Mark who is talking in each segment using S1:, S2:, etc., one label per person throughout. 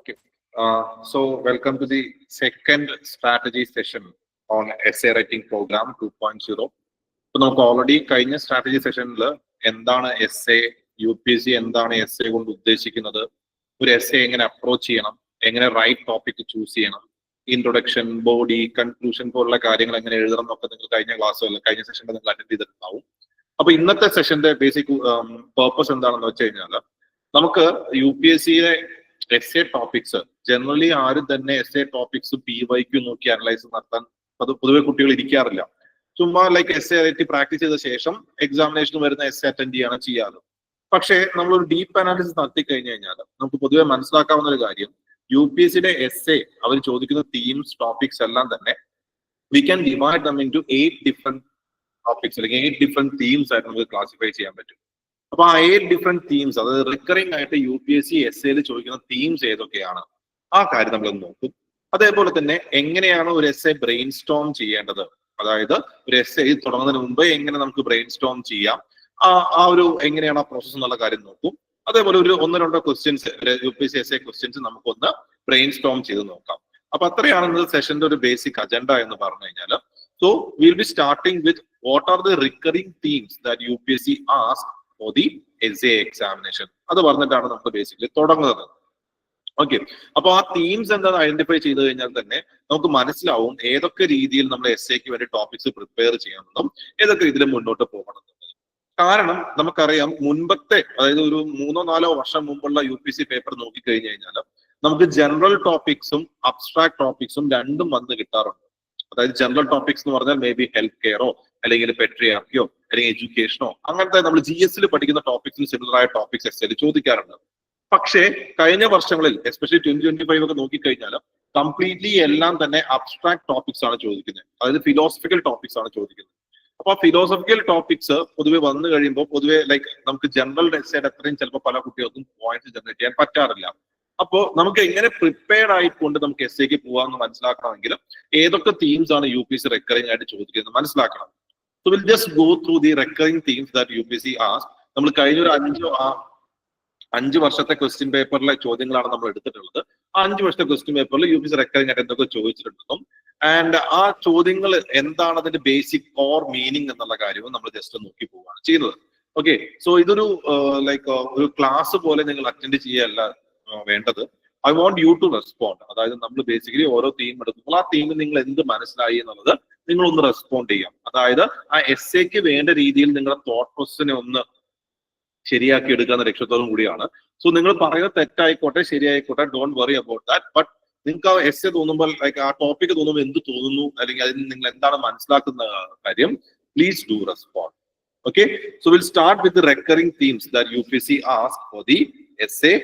S1: Okay. So welcome to the second strategy session on essay writing program 2.0. So നമുക്ക് already കഴിഞ്ഞ strategy സെഷനിൽ എന്താണ് essay, U P S C എന്താണ് essay കൊണ്ട് ഉദ്ദേശിക്കുന്നത്, ഒരു എസ് എ എങ്ങനെ അപ്രോച്ച് ചെയ്യണം, എങ്ങനെ റൈറ്റ് ടോപ്പിക് ചൂസ് ചെയ്യണം, ഇൻട്രൊഡക്ഷൻ, ബോഡി, കൺക്ലൂഷൻ പോലുള്ള കാര്യങ്ങൾ എങ്ങനെ എഴുതണം എന്നൊക്കെ നിങ്ങൾ കഴിഞ്ഞ സെഷനിൽ നിങ്ങൾ അറ്റൻഡ് ചെയ്തിട്ടുണ്ടാവും. അപ്പൊ ഇന്നത്തെ സെഷന്റെ ബേസിക് പർപ്പസ് എന്താണെന്ന് വെച്ച് കഴിഞ്ഞാൽ, നമുക്ക് യു പി എസ് സിയിലെ എസ് എ ടോപ്പിക്സ് ജനറലി ആരും തന്നെ എസ് എ ടോപ്പിക്സ് പി വൈക്ക് നോക്കി അനലൈസ് നടത്താൻ അത് പൊതുവെ കുട്ടികൾ ഇരിക്കാറില്ല. ചുമ്മാ ലൈക്ക് എസ് എ ആയിട്ട് പ്രാക്ടീസ് ചെയ്ത ശേഷം എക്സാമിനേഷന് വരുന്ന എസ് എ അറ്റൻഡ് ചെയ്യാണ് ചെയ്യാറ്. പക്ഷേ നമ്മളൊരു ഡീപ്പ് അനാലിസിസ് നടത്തി കഴിഞ്ഞു കഴിഞ്ഞാൽ നമുക്ക് പൊതുവെ മനസ്സിലാക്കാവുന്ന ഒരു കാര്യം, യു പി എസ് സിയുടെ എസ് എ അവർ ചോദിക്കുന്ന തീംസ്, ടോപ്പിക്സ് എല്ലാം തന്നെ we can divide them into 8 different topics അല്ലെങ്കിൽ 8 ഡിഫറെന്റ് തീംസ് ആയിട്ട് നമുക്ക് ക്ലാസിഫൈ ചെയ്യാൻ പറ്റും. അപ്പൊ ആ 8 ഡിഫറെന്റ് തീംസ്, അതായത് റിക്കറിംഗ് ആയിട്ട് യു പി എസ് സി എസ് എയിൽ ചോദിക്കുന്ന തീംസ് ഏതൊക്കെയാണ് ആ കാര്യം നമ്മൾ നോക്കും. അതേപോലെ തന്നെ എങ്ങനെയാണ് ഒരു എസ് എ ബ്രെയിൻ സ്റ്റോം ചെയ്യേണ്ടത്, അതായത് ഒരു എസ് എ തുടങ്ങുന്നതിന് മുമ്പ് എങ്ങനെ നമുക്ക് ബ്രെയിൻ സ്റ്റോം ചെയ്യാം, ആ ഒരു എങ്ങനെയാണ് ആ പ്രോസസ് എന്നുള്ള കാര്യം നോക്കും. അതേപോലെ ഒരു 1-2 questions you P S C S A questions നമുക്കൊന്ന് ബ്രെയിൻ സ്റ്റോം ചെയ്ത് നോക്കാം. അപ്പൊ അത്രയാണ് ഇന്നത്തെ സെഷന്റെ ഒരു ബേസിക് അജണ്ട എന്ന് പറഞ്ഞു കഴിഞ്ഞാൽ. So will be starting with what are the recurring themes that U P S C ask for the essay examination. അത് പറഞ്ഞിട്ടാണ് നമുക്ക് ബേസിക്കലി തുടങ്ങുന്നത്. ഓക്കെ, അപ്പൊ ആ തീംസ് എന്താണെന്ന് ഐഡന്റിഫൈ ചെയ്ത് കഴിഞ്ഞാൽ തന്നെ നമുക്ക് മനസ്സിലാവും ഏതൊക്കെ രീതിയിൽ നമ്മൾ എസ് എക്ക് വേണ്ടി ടോപ്പിക്സ് പ്രിപ്പയർ ചെയ്യണമെന്നും ഏതൊക്കെ രീതിയിൽ മുന്നോട്ട് പോകണമെന്നും. കാരണം നമുക്കറിയാം, മുൻപത്തെ അതായത് ഒരു 3-4 വർഷം മുമ്പുള്ള യു പി സി പേപ്പർ നോക്കിക്കഴിഞ്ഞു കഴിഞ്ഞാൽ നമുക്ക് ജനറൽ ടോപ്പിക്സും അബ്സ്ട്രാക്ട് ടോപ്പിക്സും രണ്ടും വന്ന് കിട്ടാറുണ്ട്. അതായത് ജനറൽ ടോപ്പിക്സ് എന്ന് പറഞ്ഞാൽ മേ ബി ഹെൽത്ത് കെയറോ അല്ലെങ്കിൽ പെട്രിയാർക്കിയോ അല്ലെങ്കിൽ എഡ്യൂക്കേഷനോ അങ്ങനത്തെ നമ്മൾ ജി എസിൽ പഠിക്കുന്ന ടോപ്പിക്സിന് സിമിലർ ആയ ടോപ്പിക്സ് എസ് എൽ ചോദിക്കാറുണ്ട്. പക്ഷേ കഴിഞ്ഞ വർഷങ്ങളിൽ എസ്പെഷ്യലി 2025 ഒക്കെ നോക്കിക്കഴിഞ്ഞാൽ കംപ്ലീറ്റ്ലി എല്ലാം തന്നെ അബ്സ്ട്രാക്ട് ടോപ്പിക്സ് ആണ് ചോദിക്കുന്നത്, അതായത് ഫിലോസഫിക്കൽ ടോപ്പിക്സ് ആണ് ചോദിക്കുന്നത്. അപ്പൊ ആ ഫിലോസഫിക്കൽ ടോപ്പിക്സ് പൊതുവെ വന്നു കഴിയുമ്പോൾ പൊതുവെ ലൈക്ക് നമുക്ക് ജനറൽ എസ്സേയുടെ അത്രയും ചിലപ്പോൾ പല കുട്ടികൾക്കും പോയിന്റ്സ് ജനറേറ്റ് ചെയ്യാൻ പറ്റാറില്ല. അപ്പോൾ നമുക്ക് എങ്ങനെ പ്രിപ്പയർഡ് ആയിക്കൊണ്ട് നമുക്ക് എസ് എക്ക് പോകാമെന്ന് മനസ്സിലാക്കണമെങ്കിൽ ഏതൊക്കെ തീംസ് ആണ് യു പി സി റെക്കറിംഗ് ആയിട്ട് ചോദിക്കുന്നത് മനസ്സിലാക്കണം. So will just go through the recurring themes that U P C ask. നമ്മൾ കഴിഞ്ഞ ഒരു 5 വർഷത്തെ ക്വസ്റ്റ്യൻ പേപ്പറിലെ ചോദ്യങ്ങളാണ് നമ്മൾ എടുത്തിട്ടുള്ളത്. ആ 5 വർഷത്തെ ക്വസ്റ്റ്യൻ പേപ്പറിൽ യു പി സി റെക്കറിംഗ് ആയിട്ട് എന്തൊക്കെ ചോദിച്ചിട്ടുണ്ടെന്നും ആൻഡ് ആ ചോദ്യങ്ങൾ എന്താണ് അതിന്റെ ബേസിക് കോർ മീനിങ് എന്നുള്ള കാര്യവും നമ്മൾ ജസ്റ്റ് നോക്കി പോവുകയാണ് ചെയ്യുന്നത്. ഓക്കെ, സോ ഇതൊരു ലൈക്ക് ഒരു ക്ലാസ് പോലെ നിങ്ങൾ അറ്റൻഡ് ചെയ്യല്ല വേണ്ടത്. I want you to respond. അതായത് നമ്മൾ ബേസിക്കലി ഓരോ തീം എടുക്കുമ്പോൾ ആ തീമിൽ നിങ്ങൾ എന്ത് മനസ്സിലായി എന്നുള്ളത് നിങ്ങൾ ഒന്ന് റെസ്പോണ്ട് ചെയ്യാം. അതായത് ആ എസ് എക്ക് വേണ്ട രീതിയിൽ നിങ്ങളുടെ തോട്ട് പ്രോസസ്സിനെ ഒന്ന് ശരിയാക്കി എടുക്കുന്ന ലക്ഷ്യത്തോടും കൂടിയാണ്. സോ നിങ്ങൾ പറയുന്നത് തെറ്റായിക്കോട്ടെ ശരിയായിക്കോട്ടെ, don't worry about that. But നിങ്ങൾക്ക് ആ എസ് എ തോന്നുമ്പോൾ ലൈക്ക് ആ ടോപ്പിക് തോന്നുമ്പോൾ എന്ത് തോന്നുന്നു അല്ലെങ്കിൽ അതിൽ നിങ്ങൾ എന്താണ് മനസ്സിലാക്കുന്ന കാര്യം, please do respond. Okay, so will start with recurring themes that U P C ask for the essay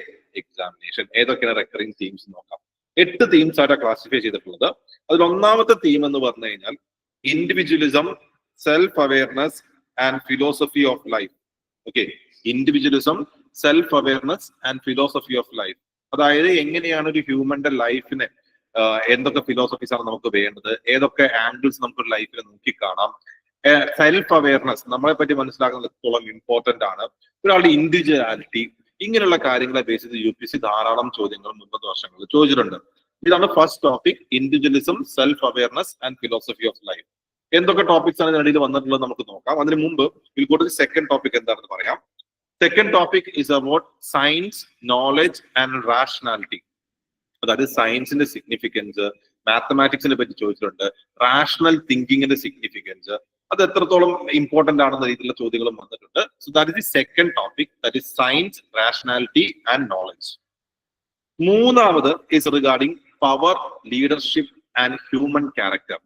S1: examination. ഏതൊക്കെയാണ് റെക്കറിംഗ് തീംസ് നോക്കാം. 8 തീംസ് ആയിട്ടാണ് ക്ലാസിഫൈ ചെയ്തിട്ടുള്ളത്. അതിൽ ഒന്നാമത്തെ തീം എന്ന് പറഞ്ഞു കഴിഞ്ഞാൽ individualism, self awareness and philosophy of life. Okay, individualism, self awareness and philosophy of life. അതായത് എങ്ങനെയാണ് ഒരു ഹ്യൂമന്റെ ലൈഫിനെ എന്തൊക്കെ ഫിലോസഫീസ് ആണ് നമുക്ക് വേണ്ടത്, ഏതൊക്കെ ആംഗിൾസ് നമുക്ക് ലൈഫിൽ നോക്കിക്കാണാം. സെൽഫ് അവയർനെസ് നമ്മളെ പറ്റി മനസ്സിലാക്കുന്നതിടത്തോളം ഇമ്പോർട്ടന്റ് ആണ്. ഒരാളുടെ ഇൻഡിവിജ്വാലിറ്റി, ഇങ്ങനെയുള്ള കാര്യങ്ങളെ ബേസ് ചെയ്ത് യു പി സി ധാരാളം ചോദ്യങ്ങൾ മുമ്പത്തെ വർഷങ്ങളിൽ ചോദിച്ചിട്ടുണ്ട്. ഇതാണ് first topic, individualism, self awareness and philosophy of life. എന്തൊക്കെ ടോപ്പിക്സ് ആണ് ഇതിനിടയിൽ വന്നിട്ടുള്ളത് നമുക്ക് നോക്കാം. അതിന് മുമ്പ് will go to the second topic എന്താണെന്ന് പറയാം. Second topic is about science, knowledge and rationality. അതായത് സയൻസിന്റെ സിഗ്നിഫിക്കൻസ്, മാത്തമാറ്റിക്സിനെ പറ്റി ചോദിച്ചിട്ടുണ്ട്, റാഷണൽ തിങ്കിങ്ങിന്റെ സിഗ്നിഫിക്കൻസ്, അത് എത്രത്തോളം ഇമ്പോർട്ടന്റ് ആണെന്ന രീതിയിലുള്ള ചോദ്യങ്ങളും വന്നിട്ടുണ്ട്. So that is the second topic, that is science, rationality and knowledge. മൂന്നാമത് is regarding power, leadership and human character.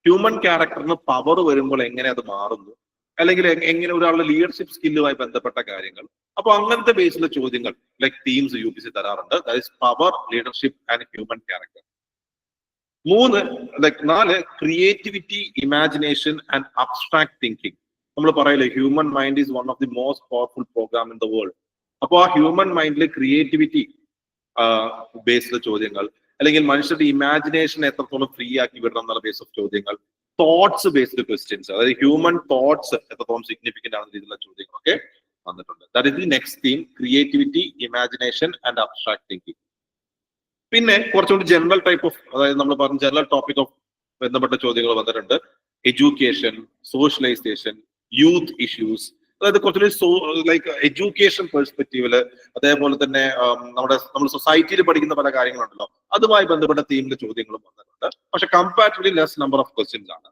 S1: Human ക്യാരക്ടറിന് പവർ വരുമ്പോൾ എങ്ങനെ അത് മാറുന്നു, അല്ലെങ്കിൽ എങ്ങനെ ഒരാളുടെ ലീഡർഷിപ്പ് സ്കില്ലുമായി ബന്ധപ്പെട്ട കാര്യങ്ങൾ. അപ്പൊ അങ്ങനത്തെ ബേസിലുള്ള ചോദ്യങ്ങൾ like themes U P C തരാറുണ്ട്. That is power, leadership and human character. 4 creativity, imagination and abstract thinking. നമ്മൾ പറയില്ലേ, human mind is one of the most powerful program in the world. അപ്പൊ ആ ഹ്യൂമൻ മൈൻഡിലെ ക്രിയേറ്റിവിറ്റി ബേസ്ഡ് ചോദ്യങ്ങൾ, അല്ലെങ്കിൽ മനുഷ്യരുടെ imagination എത്രത്തോളം free ആക്കി വിടണം എന്നുള്ള ബേസ് ഓഫ് ചോദ്യങ്ങൾ, തോട്ട്സ് ബേസ്ഡ് ക്വസ്റ്റ്യൻസ്, അതായത് ഹ്യൂമൻ തോട്ട്സ് എത്രത്തോളം സിഗ്നിഫിക്കന്റ് ആണെന്ന രീതിയിലുള്ള ചോദ്യങ്ങളൊക്കെ വന്നിട്ടുണ്ട്. That is the next theme, creativity, imagination and abstract thinking. പിന്നെ കുറച്ചുകൂടി ജനറൽ ടൈപ്പ് ഓഫ്, അതായത് നമ്മൾ പറഞ്ഞ ജനറൽ ടോപ്പിക് ഓഫ് ബന്ധപ്പെട്ട ചോദ്യങ്ങൾ വന്നിട്ടുണ്ട്. എഡ്യൂക്കേഷൻ, സോഷ്യലൈസേഷൻ, യൂത്ത് ഇഷ്യൂസ്, അതായത് കുറച്ചുകൂടി ലൈക്ക് എഡ്യൂക്കേഷൻ പെർസ്പെക്റ്റീവില്, അതേപോലെ തന്നെ നമ്മൾ സൊസൈറ്റിയിൽ പഠിക്കുന്ന പല കാര്യങ്ങളുണ്ടല്ലോ, അതുമായി ബന്ധപ്പെട്ട തീമിന്റെ ചോദ്യങ്ങളും വന്നിട്ടുണ്ട്. പക്ഷെ comparatively less number of questions ആണ്.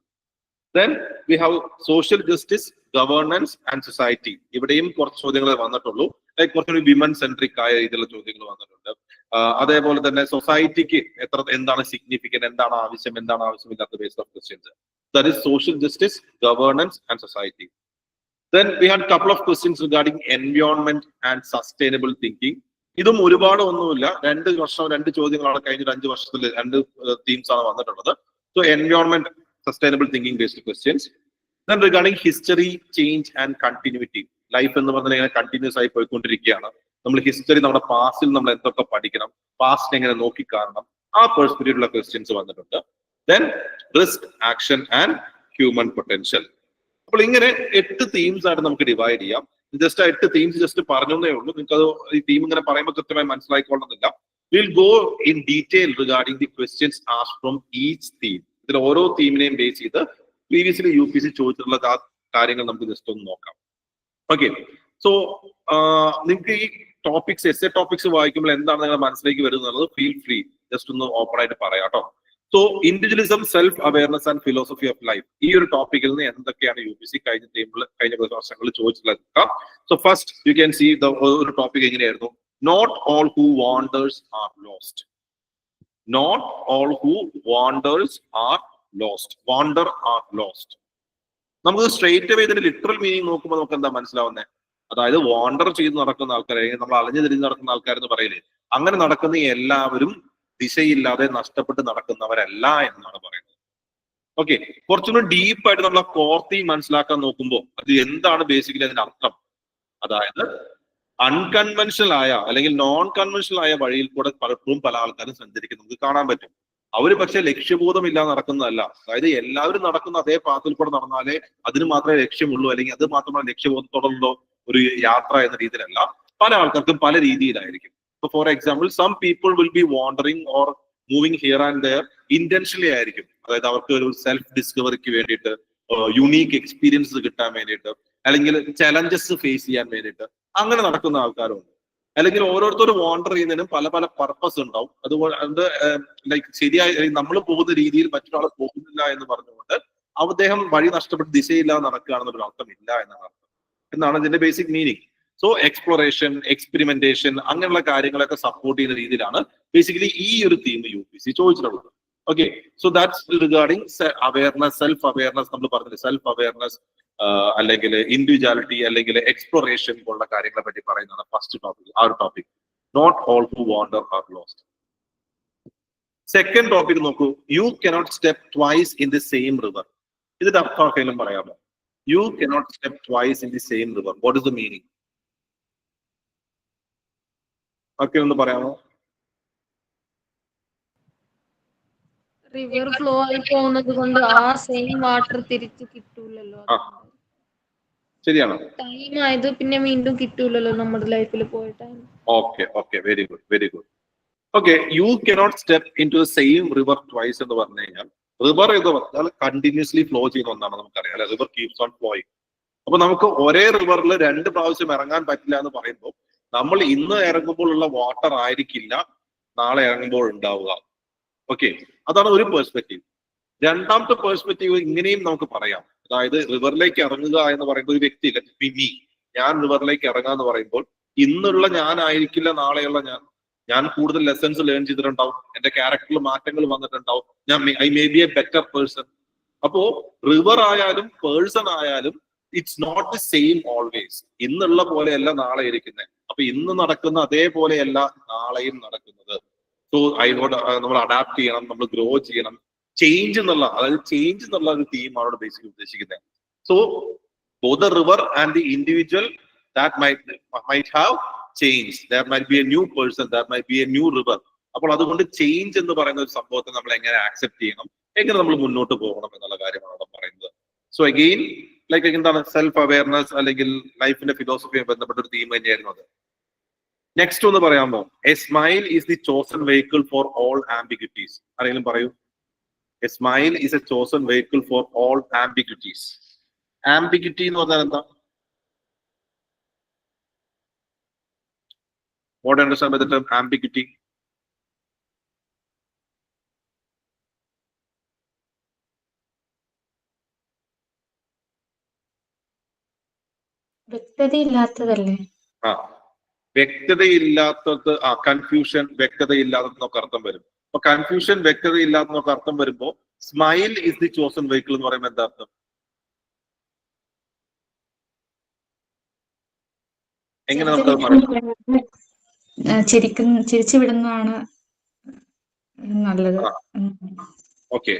S1: Then we have social justice, governance and society. ഇവിടെയും കുറച്ച് ചോദ്യങ്ങൾ വന്നിട്ടുള്ളൂ. ലൈക്ക് കുറച്ചുകൂടി വിമൻ സെൻട്രിക് ആയ രീതിയിലുള്ള ചോദ്യങ്ങൾ വന്നിട്ടുണ്ട്. അതേപോലെ തന്നെ സൊസൈറ്റിക്ക് എന്താണ് സിഗ്നിഫിക്കന്റ്, എന്താണ് ആവശ്യമില്ലാത്ത base of questions. That is social justice, governance and society. Then we had couple of questions regarding environment and sustainable thinking. ഇതും ഒരുപാട് ഒന്നുമില്ല, 2 ചോദ്യങ്ങളാണ് കഴിഞ്ഞ 5 വർഷത്തിൽ 2 തീംസ് ആണ് വന്നിട്ടുള്ളത്. So environment, sustainable thinking based questions. Then regarding history, change and continuity. Life എന്ന് പറഞ്ഞാൽ ഇങ്ങനെ കണ്ടിന്യൂസ് ആയി പോയിക്കൊണ്ടിരിക്കുകയാണ്. നമ്മൾ ഹിസ്റ്ററി, നമ്മുടെ പാസ്റ്റിൽ നമ്മൾ എന്തൊക്കെ പഠിക്കണം, പാസ്റ്റ് എങ്ങനെ നോക്കിക്കാണണം, ആ പെർസ്പെക്റ്റീവിലുള്ള ക്വസ്റ്റ്യൻസ് വന്നിട്ടുണ്ട്. Then risk, action and human potential. അപ്പോൾ ഇങ്ങനെ 8 തീംസ് ആയിട്ട് നമുക്ക് ഡിവൈഡ് ചെയ്യാം. ജസ്റ്റ് 8 തീംസ് ജസ്റ്റ് പറഞ്ഞേ ഉള്ളൂ. നിങ്ങൾക്ക് അത് ഈ തീം ഇങ്ങനെ പറയുമ്പോൾ കൃത്യമായി മനസ്സിലായിക്കൊള്ളുന്നില്ല. We'll go in detail regarding the questions asked from each theme. ഇതിൽ ഓരോ തീമിനെയും ബേസ് ചെയ്ത് പ്രീവിയസ്ലി UPSC ചോദിച്ചിട്ടുള്ള കാര്യങ്ങൾ നമുക്ക് ജസ്റ്റ് ഒന്ന് നോക്കാം. ഓക്കെ, സോ നിങ്ങൾക്ക് ഈ ടോപ്പിക്സ്, എസ്എ ടോപ്പിക്സ് വായിക്കുമ്പോൾ എന്താണ് നിങ്ങളുടെ മനസ്സിലേക്ക് വരുന്നത്, ഫീൽ ഫ്രീ ജസ്റ്റ് ഒന്ന് ഓപ്പൺ ആയിട്ട് പറയാം കേട്ടോ. So individualism, self awareness and philosophy of life, ഈ ഒരു ടോപ്പിക്കിൽ നിന്ന് എന്തൊക്കെയാണ് UPSC കഴിഞ്ഞ വർഷങ്ങളിൽ ചോദിച്ചിട്ടുള്ളത്. So first you can see ഒരു ടോപ്പിക് എങ്ങനെയായിരുന്നു, not all who wanders are lost. Not all who wanders are lost. Wander are lost. നമുക്ക് സ്ട്രേറ്റ് അവേ ഇതിന്റെ ലിറ്ററൽ മീനിങ് നോക്കുമ്പോൾ നമുക്ക് എന്താ മനസ്സിലാവുന്നത്, അതായത് വാണ്ടർ ചെയ്ത് നടക്കുന്ന ആൾക്കാർ, അല്ലെങ്കിൽ നമ്മൾ അലഞ്ഞു തിരിഞ്ഞ് നടക്കുന്ന ആൾക്കാരെന്ന് പറയില്ലേ, അങ്ങനെ നടക്കുന്ന എല്ലാവരും ദിശയില്ലാതെ നഷ്ടപ്പെട്ട് നടക്കുന്നവരല്ല എന്നാണ് പറയുന്നത്. ഓക്കെ, കുറച്ചുകൂടി ഡീപ്പായിട്ട് നമ്മൾ ആ കോർത്തി മനസ്സിലാക്കാൻ നോക്കുമ്പോൾ അത് എന്താണ് ബേസിക്കലി അതിന്റെ അർത്ഥം, അതായത് അൺകൺവെൻഷണൽ ആയ അല്ലെങ്കിൽ നോൺ കൺവെൻഷണൽ ആയ വഴിയിൽ കൂടെ പലപ്പോഴും പല ആൾക്കാരും സഞ്ചരിക്കുന്നത് നമുക്ക് കാണാൻ പറ്റും. അവര് പക്ഷെ ലക്ഷ്യബോധമില്ലാതെ നടക്കുന്നതല്ല, അതായത് എല്ലാവരും നടക്കുന്ന അതേ പാത്തിൽ കൂടെ നടന്നാലേ അതിന് മാത്രമേ ലക്ഷ്യമുള്ളൂ, അല്ലെങ്കിൽ അത് മാത്രമേ ലക്ഷ്യബോധത്തോടുള്ള ഒരു യാത്ര എന്ന രീതിയിലല്ല. പല ആൾക്കാർക്കും പല രീതിയിലായിരിക്കും. ഇപ്പൊ for example, some people will be wandering or moving here and there intentionally ആയിരിക്കും, അതായത് അവർക്ക് ഒരു സെൽഫ് ഡിസ്കവറിക്ക് വേണ്ടിയിട്ട്, യുണീക്ക് എക്സ്പീരിയൻസ് കിട്ടാൻ വേണ്ടിയിട്ട്, അല്ലെങ്കിൽ ചലഞ്ചസ് ഫേസ് ചെയ്യാൻ വേണ്ടിയിട്ട് അങ്ങനെ നടക്കുന്ന ആൾക്കാരുണ്ട്. അല്ലെങ്കിൽ ഓരോരുത്തരും വാണ്ടർ ചെയ്യുന്നതിനും പല പല പർപ്പസ് ഉണ്ടാവും. അതുകൊണ്ട് ലൈക്ക് ശരിയായ നമ്മൾ പോകുന്ന രീതിയിൽ മറ്റൊരാൾ പോകുന്നില്ല എന്ന് പറഞ്ഞുകൊണ്ട് അദ്ദേഹം വഴി നഷ്ടപ്പെട്ട് ദിശയില്ലാതെ നടക്കുകയാണെന്നൊരു അർത്ഥമില്ല എന്നാണ് ഇതിന്റെ basic meaning. So exploration, experimentation, അങ്ങനെയുള്ള കാര്യങ്ങളൊക്കെ സപ്പോർട്ട് ചെയ്യുന്ന രീതിയിലാണ് ബേസിക്കലി ഈ ഒരു തീം UPSC ചോദിച്ചിട്ടുള്ളത്. Okay, so that's regarding awareness, self awareness. നമ്മൾ പറഞ്ഞില്ലേ, സെൽഫ് അവയർനെസ് അല്ലെങ്കിൽ ഇൻഡിവിജ്വാലിറ്റി അല്ലെങ്കിൽ എക്സ്പ്ലോറേഷൻ പോലുള്ള കാര്യങ്ങളെ പറ്റി പറയുന്നതാണ് ഫസ്റ്റ് ടോപ്പിക്. ആ ഒരു topic, not all who wander are lost. Second topic നോക്കൂ, you cannot step twice in the same river. ഇതിന്റെ അർത്ഥം ആർക്കെങ്കിലും പറയാമോ? You cannot step twice in the same river, what is the meaning? ഒക്കെ ഒന്ന് പറയാമോ?
S2: റിവർ ഫ്ലോ ആയി പോകുന്നത് കൊണ്ട് ആ സെയിം വാട്ടർ തിരിച്ചു കിട്ടൂലല്ലോ.
S1: ശരിയാണോ?
S2: ടൈം ആയത് പിന്നെ വീണ്ടും കിട്ടൂലല്ലോ നമ്മുടെ ലൈഫിൽ പോയ time.
S1: Okay, very good, very good. Okay, you cannot step in to the same river twice എന്ന് പറഞ്ഞു കഴിഞ്ഞാൽ, റിവർ എന്ന് പറഞ്ഞാൽ കണ്ടിന്യൂസ്ലി ഫ്ലോ ചെയ്യുന്ന ഒന്നാണ്, നമുക്കറിയാം അല്ലെ, റിവർ കീപ്സ് ഓൺ ഫ്ലോയിങ്. അപ്പൊ നമുക്ക് ഒരേ റിവറിൽ 2 പ്രാവശ്യം ഇറങ്ങാൻ പറ്റില്ല എന്ന് പറയുമ്പോൾ, നമ്മൾ ഇന്ന് ഇറങ്ങുമ്പോൾ ഉള്ള വാട്ടർ ആയിരിക്കില്ല നാളെ ഇറങ്ങുമ്പോൾ ഉണ്ടാവുക. ഓക്കെ, അതാണ് ഒരു പെർസ്പെക്റ്റീവ്. രണ്ടാമത്തെ പെർസ്പെക്റ്റീവ് ഇങ്ങനെയും നമുക്ക് പറയാം, അതായത് റിവറിലേക്ക് ഇറങ്ങുക എന്ന് പറയുമ്പോൾ ഒരു വ്യക്തി, ഞാൻ റിവറിലേക്ക് ഇറങ്ങുക എന്ന് പറയുമ്പോൾ ഇന്നുള്ള ഞാനായിരിക്കില്ല നാളെയുള്ള ഞാൻ കൂടുതൽ ലെസൺസ് ലേൺ ചെയ്തിട്ടുണ്ടാവും, എന്റെ ക്യാരക്ടറിൽ മാറ്റങ്ങൾ വന്നിട്ടുണ്ടാവും, I may be a better person. അപ്പോ റിവർ ആയാലും പേഴ്സൺ ആയാലും it's not the same always. ഇന്നുള്ള പോലെയല്ല നാളെ ഇരിക്കുന്നത്. അപ്പൊ ഇന്ന് നടക്കുന്ന അതേപോലെയല്ല നാളെയും നടക്കുന്നത്. സോ അതിനോട് നമ്മൾ അഡാപ്റ്റ് ചെയ്യണം, നമ്മൾ ഗ്രോ ചെയ്യണം. ചേഞ്ച് എന്നുള്ള, അതായത് ചേഞ്ച് എന്നുള്ള ഒരു തീമാണ് ബേസിക്കലി ഉദ്ദേശിക്കുന്നത്. So both the river and the individual that might have change, that might be A new person, that might be A new river. അപ്പോൾ അതുകൊണ്ട് ചേഞ്ച് എന്ന് പറയുന്ന ഒരു സംഭവത്തെ നമ്മൾ എങ്ങനെ ആക്സെപ്റ്റ് ചെയ്യണം, എങ്ങനെ നമ്മൾ മുന്നോട്ട് പോകണം എന്നുള്ള കാര്യമാണ് അവിടെ പറയുന്നത്. സോ അഗെയിൻ ലൈക്ക് എന്താണ് സെൽഫ് അവയർനെസ് അല്ലെങ്കിൽ ലൈഫിന്റെ ഫിലോസഫിയുമായി ബന്ധപ്പെട്ട ഒരു തീം തന്നെയായിരുന്നു അത്. നെക്സ്റ്റ് ഒന്ന് പറയാമോ? A smile is the chosen vehicle for all ambiguities. ആരെങ്കിലും പറയൂ. A smile is a chosen vehicle for all ambiguities. Ambiguity എന്ന് പറഞ്ഞാൽ എന്താ? What understand by the term ambiguity?
S3: വ്യക്തതയില്ലാത്തതല്ലേ?
S1: ആ, വ്യക്തതയില്ലാത്തത്, കൺഫ്യൂഷൻ, വ്യക്തതയില്ലാത്തതെന്നൊക്കെ അർത്ഥം വരും. അപ്പൊ കൺഫ്യൂഷൻ, വ്യക്തതയില്ലാത്തതെന്നൊക്കെ അർത്ഥം വരുമ്പോ smile is the chosen vehicle എന്ന് പറയുമ്പോൾ എന്താ അർത്ഥം? എങ്ങനെ നമുക്ക് പറയാം?
S3: ചിരിച്ചു വിടുന്നതാണ് നല്ലത്.
S1: ഓക്കെ,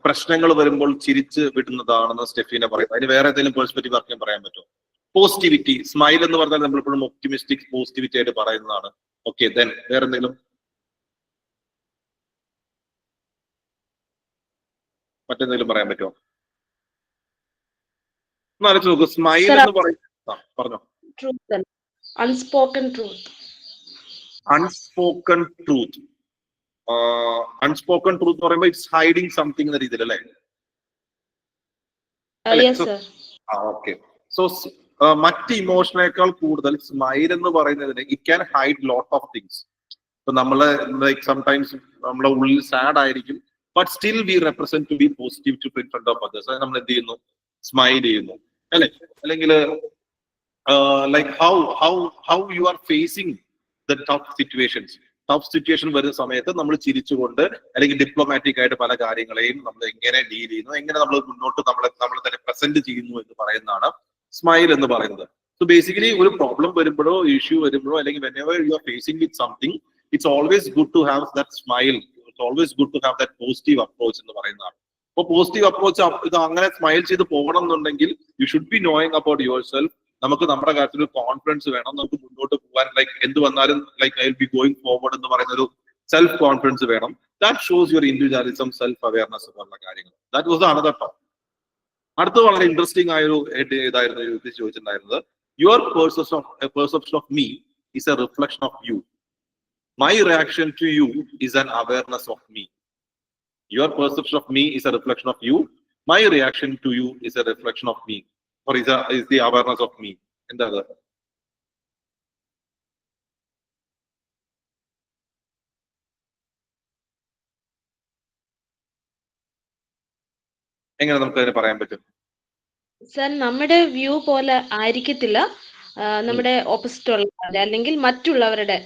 S1: പ്രശ്നങ്ങൾ വരുമ്പോൾ ചിരിച്ച് വിടുന്നതാണെന്ന് സ്റ്റെഫീനെ പറയുന്നത്. അതിന് വേറെ ഏതെങ്കിലും പെർസ്പെക്റ്റീവ് ആർക്കും പറയാൻ പറ്റുമോ? പോസിറ്റിവിറ്റി, സ്മൈൽ എന്ന് പറഞ്ഞാൽ നമ്മൾ എപ്പോഴും ഒപ്റ്റിമിസ്റ്റിക്, പോസിറ്റിവിറ്റി ആയിട്ട് പറയുന്നതാണ്. ഓക്കെ, ദെൻ വേറെ എന്തെങ്കിലും മറ്റെന്തെങ്കിലും പറയാൻ പറ്റുമോ? ഒന്ന് ആലോചിച്ച് നോക്കൂ. സ്മൈൽ എന്ന് പറയും. പറഞ്ഞോ.
S2: Unspoken truth.
S1: Unspoken truth. Unspoken truth എന്ന് പറയുമ്പോൾ ഇറ്റ്സ് ഹൈഡിങ് സംതിങ് എന്ന രീതിയിൽ അല്ലേ? ഓക്കെ. സോ മറ്റ് ഇമോഷനേക്കാൾ കൂടുതൽ സ്മൈൽ എന്ന് പറയുന്നതിന് it can hide lot of things. ഇപ്പൊ നമ്മള് ലൈക്ക് സംടൈംസ് നമ്മുടെ ഉള്ളിൽ സാഡ് ആയിരിക്കും, but still we represent to be positive to in front of others. അത് നമ്മൾ എന്ത് ചെയ്യുന്നു? സ്മൈൽ ചെയ്യുന്നു അല്ലെ? അല്ലെങ്കിൽ like how you are facing the tough situations. Tough situation വരുന്ന സമയത്ത് നമ്മൾ ചിരിച്ചുകൊണ്ട് അല്ലെങ്കിൽ ഡിപ്ലോമാറ്റിക് ആയിട്ട് പല കാര്യങ്ങളെയും നമ്മൾ എങ്ങനെ ഡീൽ ചെയ്യുന്നു, എങ്ങനെ നമ്മൾ മുന്നോട്ട് നമ്മൾ തന്നെ പ്രസന്റ് ചെയ്യുന്നു എന്ന് പറയുന്നതാണ് സ്മൈൽ എന്ന് പറയുന്നത്. സോ ബേസിക്കലി ഒരു പ്രോബ്ലം വരുമ്പോഴോ ഇഷ്യൂ വരുമ്പോഴോ അല്ലെങ്കിൽ whenever you are facing with something, it's always good to have that smile. It's always good to have that positive approach എന്ന് പറയുന്നതാണ്. അപ്പൊ പോസിറ്റീവ് അപ്രോച്ച് ഇത് അങ്ങനെ സ്മൈൽ ചെയ്ത് പോകണം എന്നുണ്ടെങ്കിൽ U should be knowing about your self. നമുക്ക് നമ്മുടെ കാര്യത്തിൽ ഒരു കോൺഫിഡൻസ് വേണം. നമുക്ക് മുന്നോട്ട് പോകാൻ ലൈക്ക് എന്ത് വന്നാലും like I will be going forward എന്ന് പറയുന്ന ഒരു സെൽഫ് കോൺഫിഡൻസ് വേണം. That shows your individualism, self awareness പോലുള്ള കാര്യങ്ങൾ. That was another topic. അടുത്ത വളരെ ഇൻട്രസ്റ്റിംഗ് ആയ ഒരു ഇതായിരുന്നു ചോദിച്ചിട്ടുണ്ടായിരുന്നത്. Your perception of me is a reflection of you. My reaction to you is an awareness of me. Your perception of me is a reflection of you. My reaction to you is a reflection of me. Or is the awareness of me. എന്താ എങ്ങനെ നമുക്ക് അതിനെ പറയാൻ പറ്റും?
S2: Sir, നമ്മുടെ view പോലെ ആയിരിക്കത്തില്ല നമ്മുടെ ഓപ്പോസിറ്റ് ഉള്ളവരുടെ അല്ലെങ്കിൽ മറ്റുള്ളവരുടെ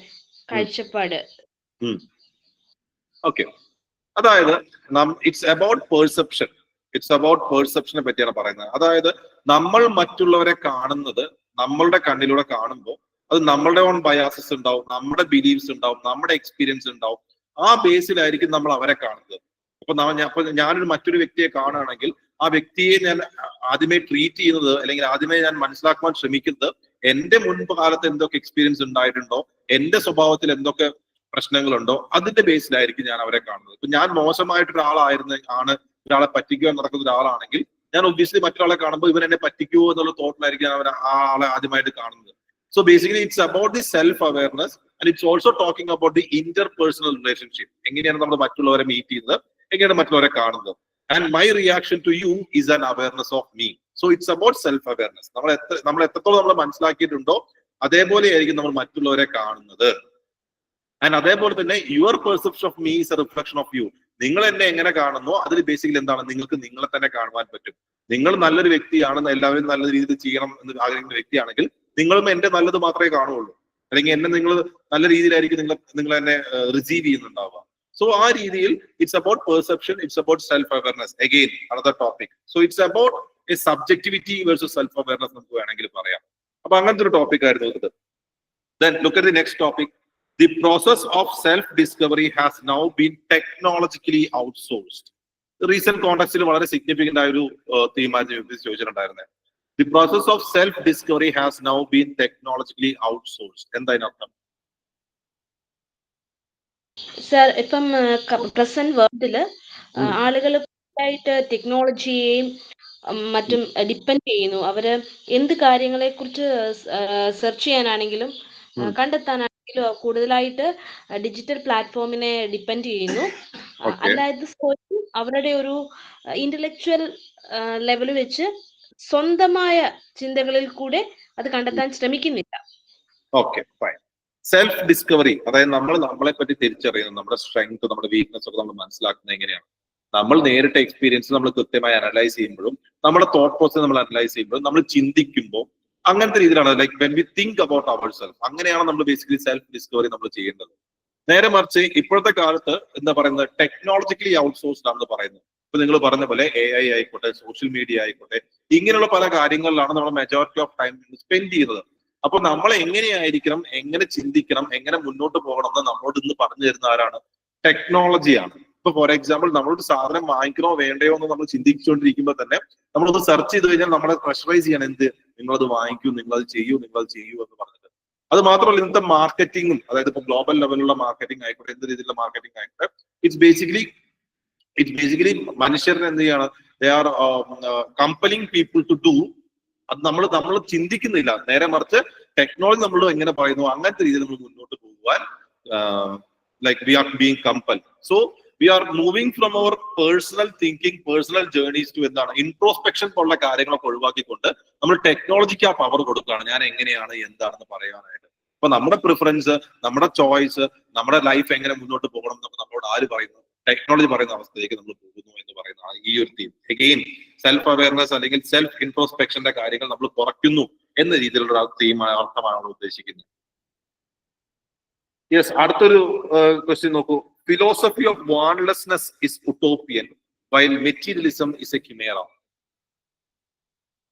S2: കാഴ്ചപ്പാട്.
S1: ഓക്കെ, അതായത് it's about perception. It's about പെർസെപ്ഷനെ പറ്റിയാണ് പറയുന്നത്. അതായത് നമ്മൾ മറ്റുള്ളവരെ കാണുന്നത് നമ്മളുടെ കണ്ണിലൂടെ കാണുമ്പോൾ അത് നമ്മളുടെ ഓൺ ബയാസസ് ഉണ്ടാവും, നമ്മുടെ ബിലീഫ്സ് ഉണ്ടാവും, നമ്മുടെ എക്സ്പീരിയൻസ് ഉണ്ടാവും. ആ ബേസിലായിരിക്കും നമ്മൾ അവരെ കാണുന്നത്. അപ്പൊ ഞാനൊരു മറ്റൊരു വ്യക്തിയെ കാണുകയാണെങ്കിൽ ആ വ്യക്തിയെ ഞാൻ ആദ്യമേ ട്രീറ്റ് ചെയ്യുന്നത് അല്ലെങ്കിൽ ആദ്യമേ ഞാൻ മനസ്സിലാക്കുവാൻ ശ്രമിക്കുന്നത് എന്റെ മുൻപ് കാലത്ത് എന്തൊക്കെ എക്സ്പീരിയൻസ് ഉണ്ടായിട്ടുണ്ടോ, എന്റെ സ്വഭാവത്തിൽ എന്തൊക്കെ പ്രശ്നങ്ങളുണ്ടോ അതിന്റെ ബേസിലായിരിക്കും ഞാൻ അവരെ കാണുന്നത്. ഇപ്പൊ ഞാൻ മോശമായിട്ടൊരാളാണ് ഒരാളെ പറ്റിക്കുക നടക്കുന്ന ഒരാളാണെങ്കിൽ ഞാൻ ഒബ്വിയസ്ലി മറ്റൊരാളെ കാണുമ്പോൾ ഇവൻ എന്നെ പറ്റിക്കുമോ എന്നുള്ള തോട്ടിലായിരിക്കും ഞാൻ ആ ആളെ ആദ്യമായിട്ട് കാണുന്നത്. So basically it's about the self-awareness and it's also talking about the interpersonal relationship. എങ്ങനെയാണ് നമ്മൾ മറ്റുള്ളവരെ മീറ്റ് ചെയ്യുന്നത്, എങ്ങനെയാണ് മറ്റുള്ളവരെ കാണുന്നത്. And my reaction to you is an awareness of me. So it's about self-awareness. നമ്മൾ എത്രത്തോളം നമ്മൾ മനസ്സിലാക്കിയിട്ടുണ്ടോ അതേപോലെ ആയിരിക്കും നമ്മൾ മറ്റുള്ളവരെ കാണുന്നത്. ആൻഡ് അതേപോലെ തന്നെ your perception of me is a reflection of you. നിങ്ങൾ എന്നെ എങ്ങനെ കാണുന്നോ അതിൽ ബേസിക്കലി എന്താണ്, നിങ്ങൾക്ക് നിങ്ങളെ തന്നെ കാണുവാൻ പറ്റും. നിങ്ങൾ നല്ലൊരു വ്യക്തിയാണെന്ന് എല്ലാവരും നല്ല രീതിയിൽ ചെയ്യണം എന്ന് ആഗ്രഹിക്കുന്ന വ്യക്തിയാണെങ്കിൽ നിങ്ങളും എന്റെ നല്ലത് മാത്രമേ കാണുകയുള്ളൂ, അല്ലെങ്കിൽ എന്നെ നിങ്ങൾ നല്ല രീതിയിലായിരിക്കും നിങ്ങൾ എന്നെ റിസീവ് ചെയ്യുന്നുണ്ടാവുക. സോ ആ രീതിയിൽ it's about perception, it's about self awareness. Again another topic. So it's about A subjectivity versus self awareness നമുക്ക് വേണമെങ്കിൽ പറയാം. അപ്പൊ അങ്ങനത്തെ ഒരു ടോപ്പിക് ആയിരുന്നു ഇത്. Then look at the next topic. The process of self-discovery has now been technologically outsourced. Recent കോണ്ടെക്സ്റ്റിൽ വളരെ സിഗ്നിഫിക്കന്റ് ആയ ഒരു തീരുമാനം ചോദിച്ചിട്ടുണ്ടായിരുന്നത്. The process of self-discovery has now been technologically outsourced. എന്താ അതിനർത്ഥം?
S2: സർ, ഇപ്പം പ്രസന്റ് വേൾഡില് ആളുകൾ ആയിട്ട് ടെക്നോളജിയെയും മറ്റും ഡിപ്പെൻഡ് ചെയ്യുന്നു. അവര് എന്ത് കാര്യങ്ങളെ കുറിച്ച് സെർച്ച് ചെയ്യാനാണെങ്കിലും
S4: കണ്ടെത്താനാണെങ്കിലും കൂടുതലായിട്ട് ഡിജിറ്റൽ പ്ലാറ്റ്ഫോമിനെ ഡിപ്പെൻഡ് ചെയ്യുന്നു. അല്ലാതെ സ്വയം അവരുടെ ഒരു ഇന്റലക്ച്വൽ ലെവൽ വെച്ച് സ്വന്തമായ ചിന്തകളിൽ കൂടെ അത് കണ്ടെത്താൻ ശ്രമിക്കുന്നില്ല.
S1: Okay, fine. സെൽഫ് ഡിസ്കവറി, അതായത് നമ്മൾ നമ്മളെ പറ്റി തിരിച്ചറിയുന്നത്, നമ്മുടെ സ്ട്രെങ്ത്, നമ്മുടെ വീക്ക്നെസ് ഒക്കെ നമ്മൾ മനസ്സിലാക്കുന്നത് എങ്ങനെയാണ്? നമ്മൾ നേരിട്ട എക്സ്പീരിയൻസ് നമ്മൾ കൃത്യമായി അനലൈസ് ചെയ്യുമ്പോഴും, നമ്മുടെ തോട്ട് പ്രോസസ് നമ്മൾ അനലൈസ് ചെയ്യുമ്പോഴും, നമ്മൾ ചിന്തിക്കുമ്പോൾ, അങ്ങനത്തെ രീതിയിലാണ് like when we think about our self, അങ്ങനെയാണ് നമ്മൾ ബേസിക്കലി സെൽഫ് ഡിസ്കവറി നമ്മൾ ചെയ്യേണ്ടത്. നേരെ മറിച്ച് ഇപ്പോഴത്തെ കാലത്ത് എന്താ പറയുന്നത്, ടെക്നോളജിക്കലി ഔട്ട്സോഴ്സ്ഡ് ആണെന്ന് പറയുന്നത്. ഇപ്പൊ നിങ്ങൾ പറഞ്ഞ പോലെ AI ആയിക്കോട്ടെ, സോഷ്യൽ മീഡിയ ആയിക്കോട്ടെ, ഇങ്ങനെയുള്ള പല കാര്യങ്ങളിലാണ് നമ്മൾ മെജോറിറ്റി ഓഫ് ടൈം സ്പെൻഡ് ചെയ്യുന്നത്. അപ്പൊ നമ്മൾ എങ്ങനെയായിരിക്കണം, എങ്ങനെ ചിന്തിക്കണം, എങ്ങനെ മുന്നോട്ട് പോകണം എന്ന് നമ്മളോട് ഇന്ന് പറഞ്ഞു തരുന്ന ആരാണ്? ടെക്നോളജിയാണ്. ഇപ്പൊ ഫോർ എക്സാമ്പിൾ നമ്മളൊരു സാധനം വാങ്ങിക്കണോ വേണ്ടയോ എന്ന് നമ്മൾ ചിന്തിച്ചുകൊണ്ടിരിക്കുമ്പോൾ തന്നെ നമ്മളത് സെർച്ച് ചെയ്ത് കഴിഞ്ഞാൽ നമ്മളെ പ്രഷറൈസ് ചെയ്യണം. എന്ത്? നിങ്ങളത് വാങ്ങിക്കൂ, നിങ്ങളത് ചെയ്യൂ എന്ന് പറഞ്ഞിട്ട്. അത് മാത്രമല്ല, ഇന്നത്തെ മാർക്കറ്റിംഗും, അതായത് ഇപ്പൊ ഗ്ലോബൽ ലെവലിലുള്ള മാർക്കറ്റിംഗ് ആയിക്കോട്ടെ, എന്ത് രീതിയിലുള്ള മാർക്കറ്റിംഗ് ആയിക്കോട്ടെ, ഇറ്റ്സ് ബേസിക്കലി മനുഷ്യരെ എന്ത് ചെയ്യാണ്, they are compelling people to do. അത് നമ്മൾ ചിന്തിക്കുന്നില്ല. നേരെ മറിച്ച് ടെക്നോളജി നമ്മൾ എങ്ങനെ പറയുന്നു അങ്ങനത്തെ രീതിയിൽ നമ്മൾ മുന്നോട്ട് പോകുവാൻ like we are being compel. So we are moving from our personal thinking, personal journeys to എന്താണ് ഇൻട്രോസ്പെക്ഷൻ പോലുള്ള കാര്യങ്ങളൊക്കെ ഒഴിവാക്കിക്കൊണ്ട് നമ്മൾ ടെക്നോളജിക്ക് ആ പവർ കൊടുക്കുകയാണ്, ഞാൻ എങ്ങനെയാണ് എന്താണെന്ന് പറയാനായിട്ട്. അപ്പൊ നമ്മുടെ പ്രിഫറൻസ്, നമ്മുടെ ചോയ്സ്, നമ്മുടെ ലൈഫ് എങ്ങനെ മുന്നോട്ട് പോകണം എന്ന് നമ്മളോട് ആര് പറയുന്നു? ടെക്നോളജി പറയുന്ന അവസ്ഥയിലേക്ക് നമ്മൾ പോകുന്നു എന്ന് പറയുന്ന ഈ ഒരു തീം. അഗെയിൻ സെൽഫ് അവയർനെസ് അല്ലെങ്കിൽ സെൽഫ് ഇൻട്രോസ്പെക്ഷന്റെ കാര്യങ്ങൾ നമ്മൾ കുറയ്ക്കുന്നു എന്ന രീതിയിലുള്ള തീം അർത്ഥമാണ് നമ്മൾ ഉദ്ദേശിക്കുന്നത്. യെസ്, അടുത്തൊരു ക്വസ്റ്റ്യൻ നോക്കൂ. Philosophy of wantlessness is utopian while materialism is a chimera.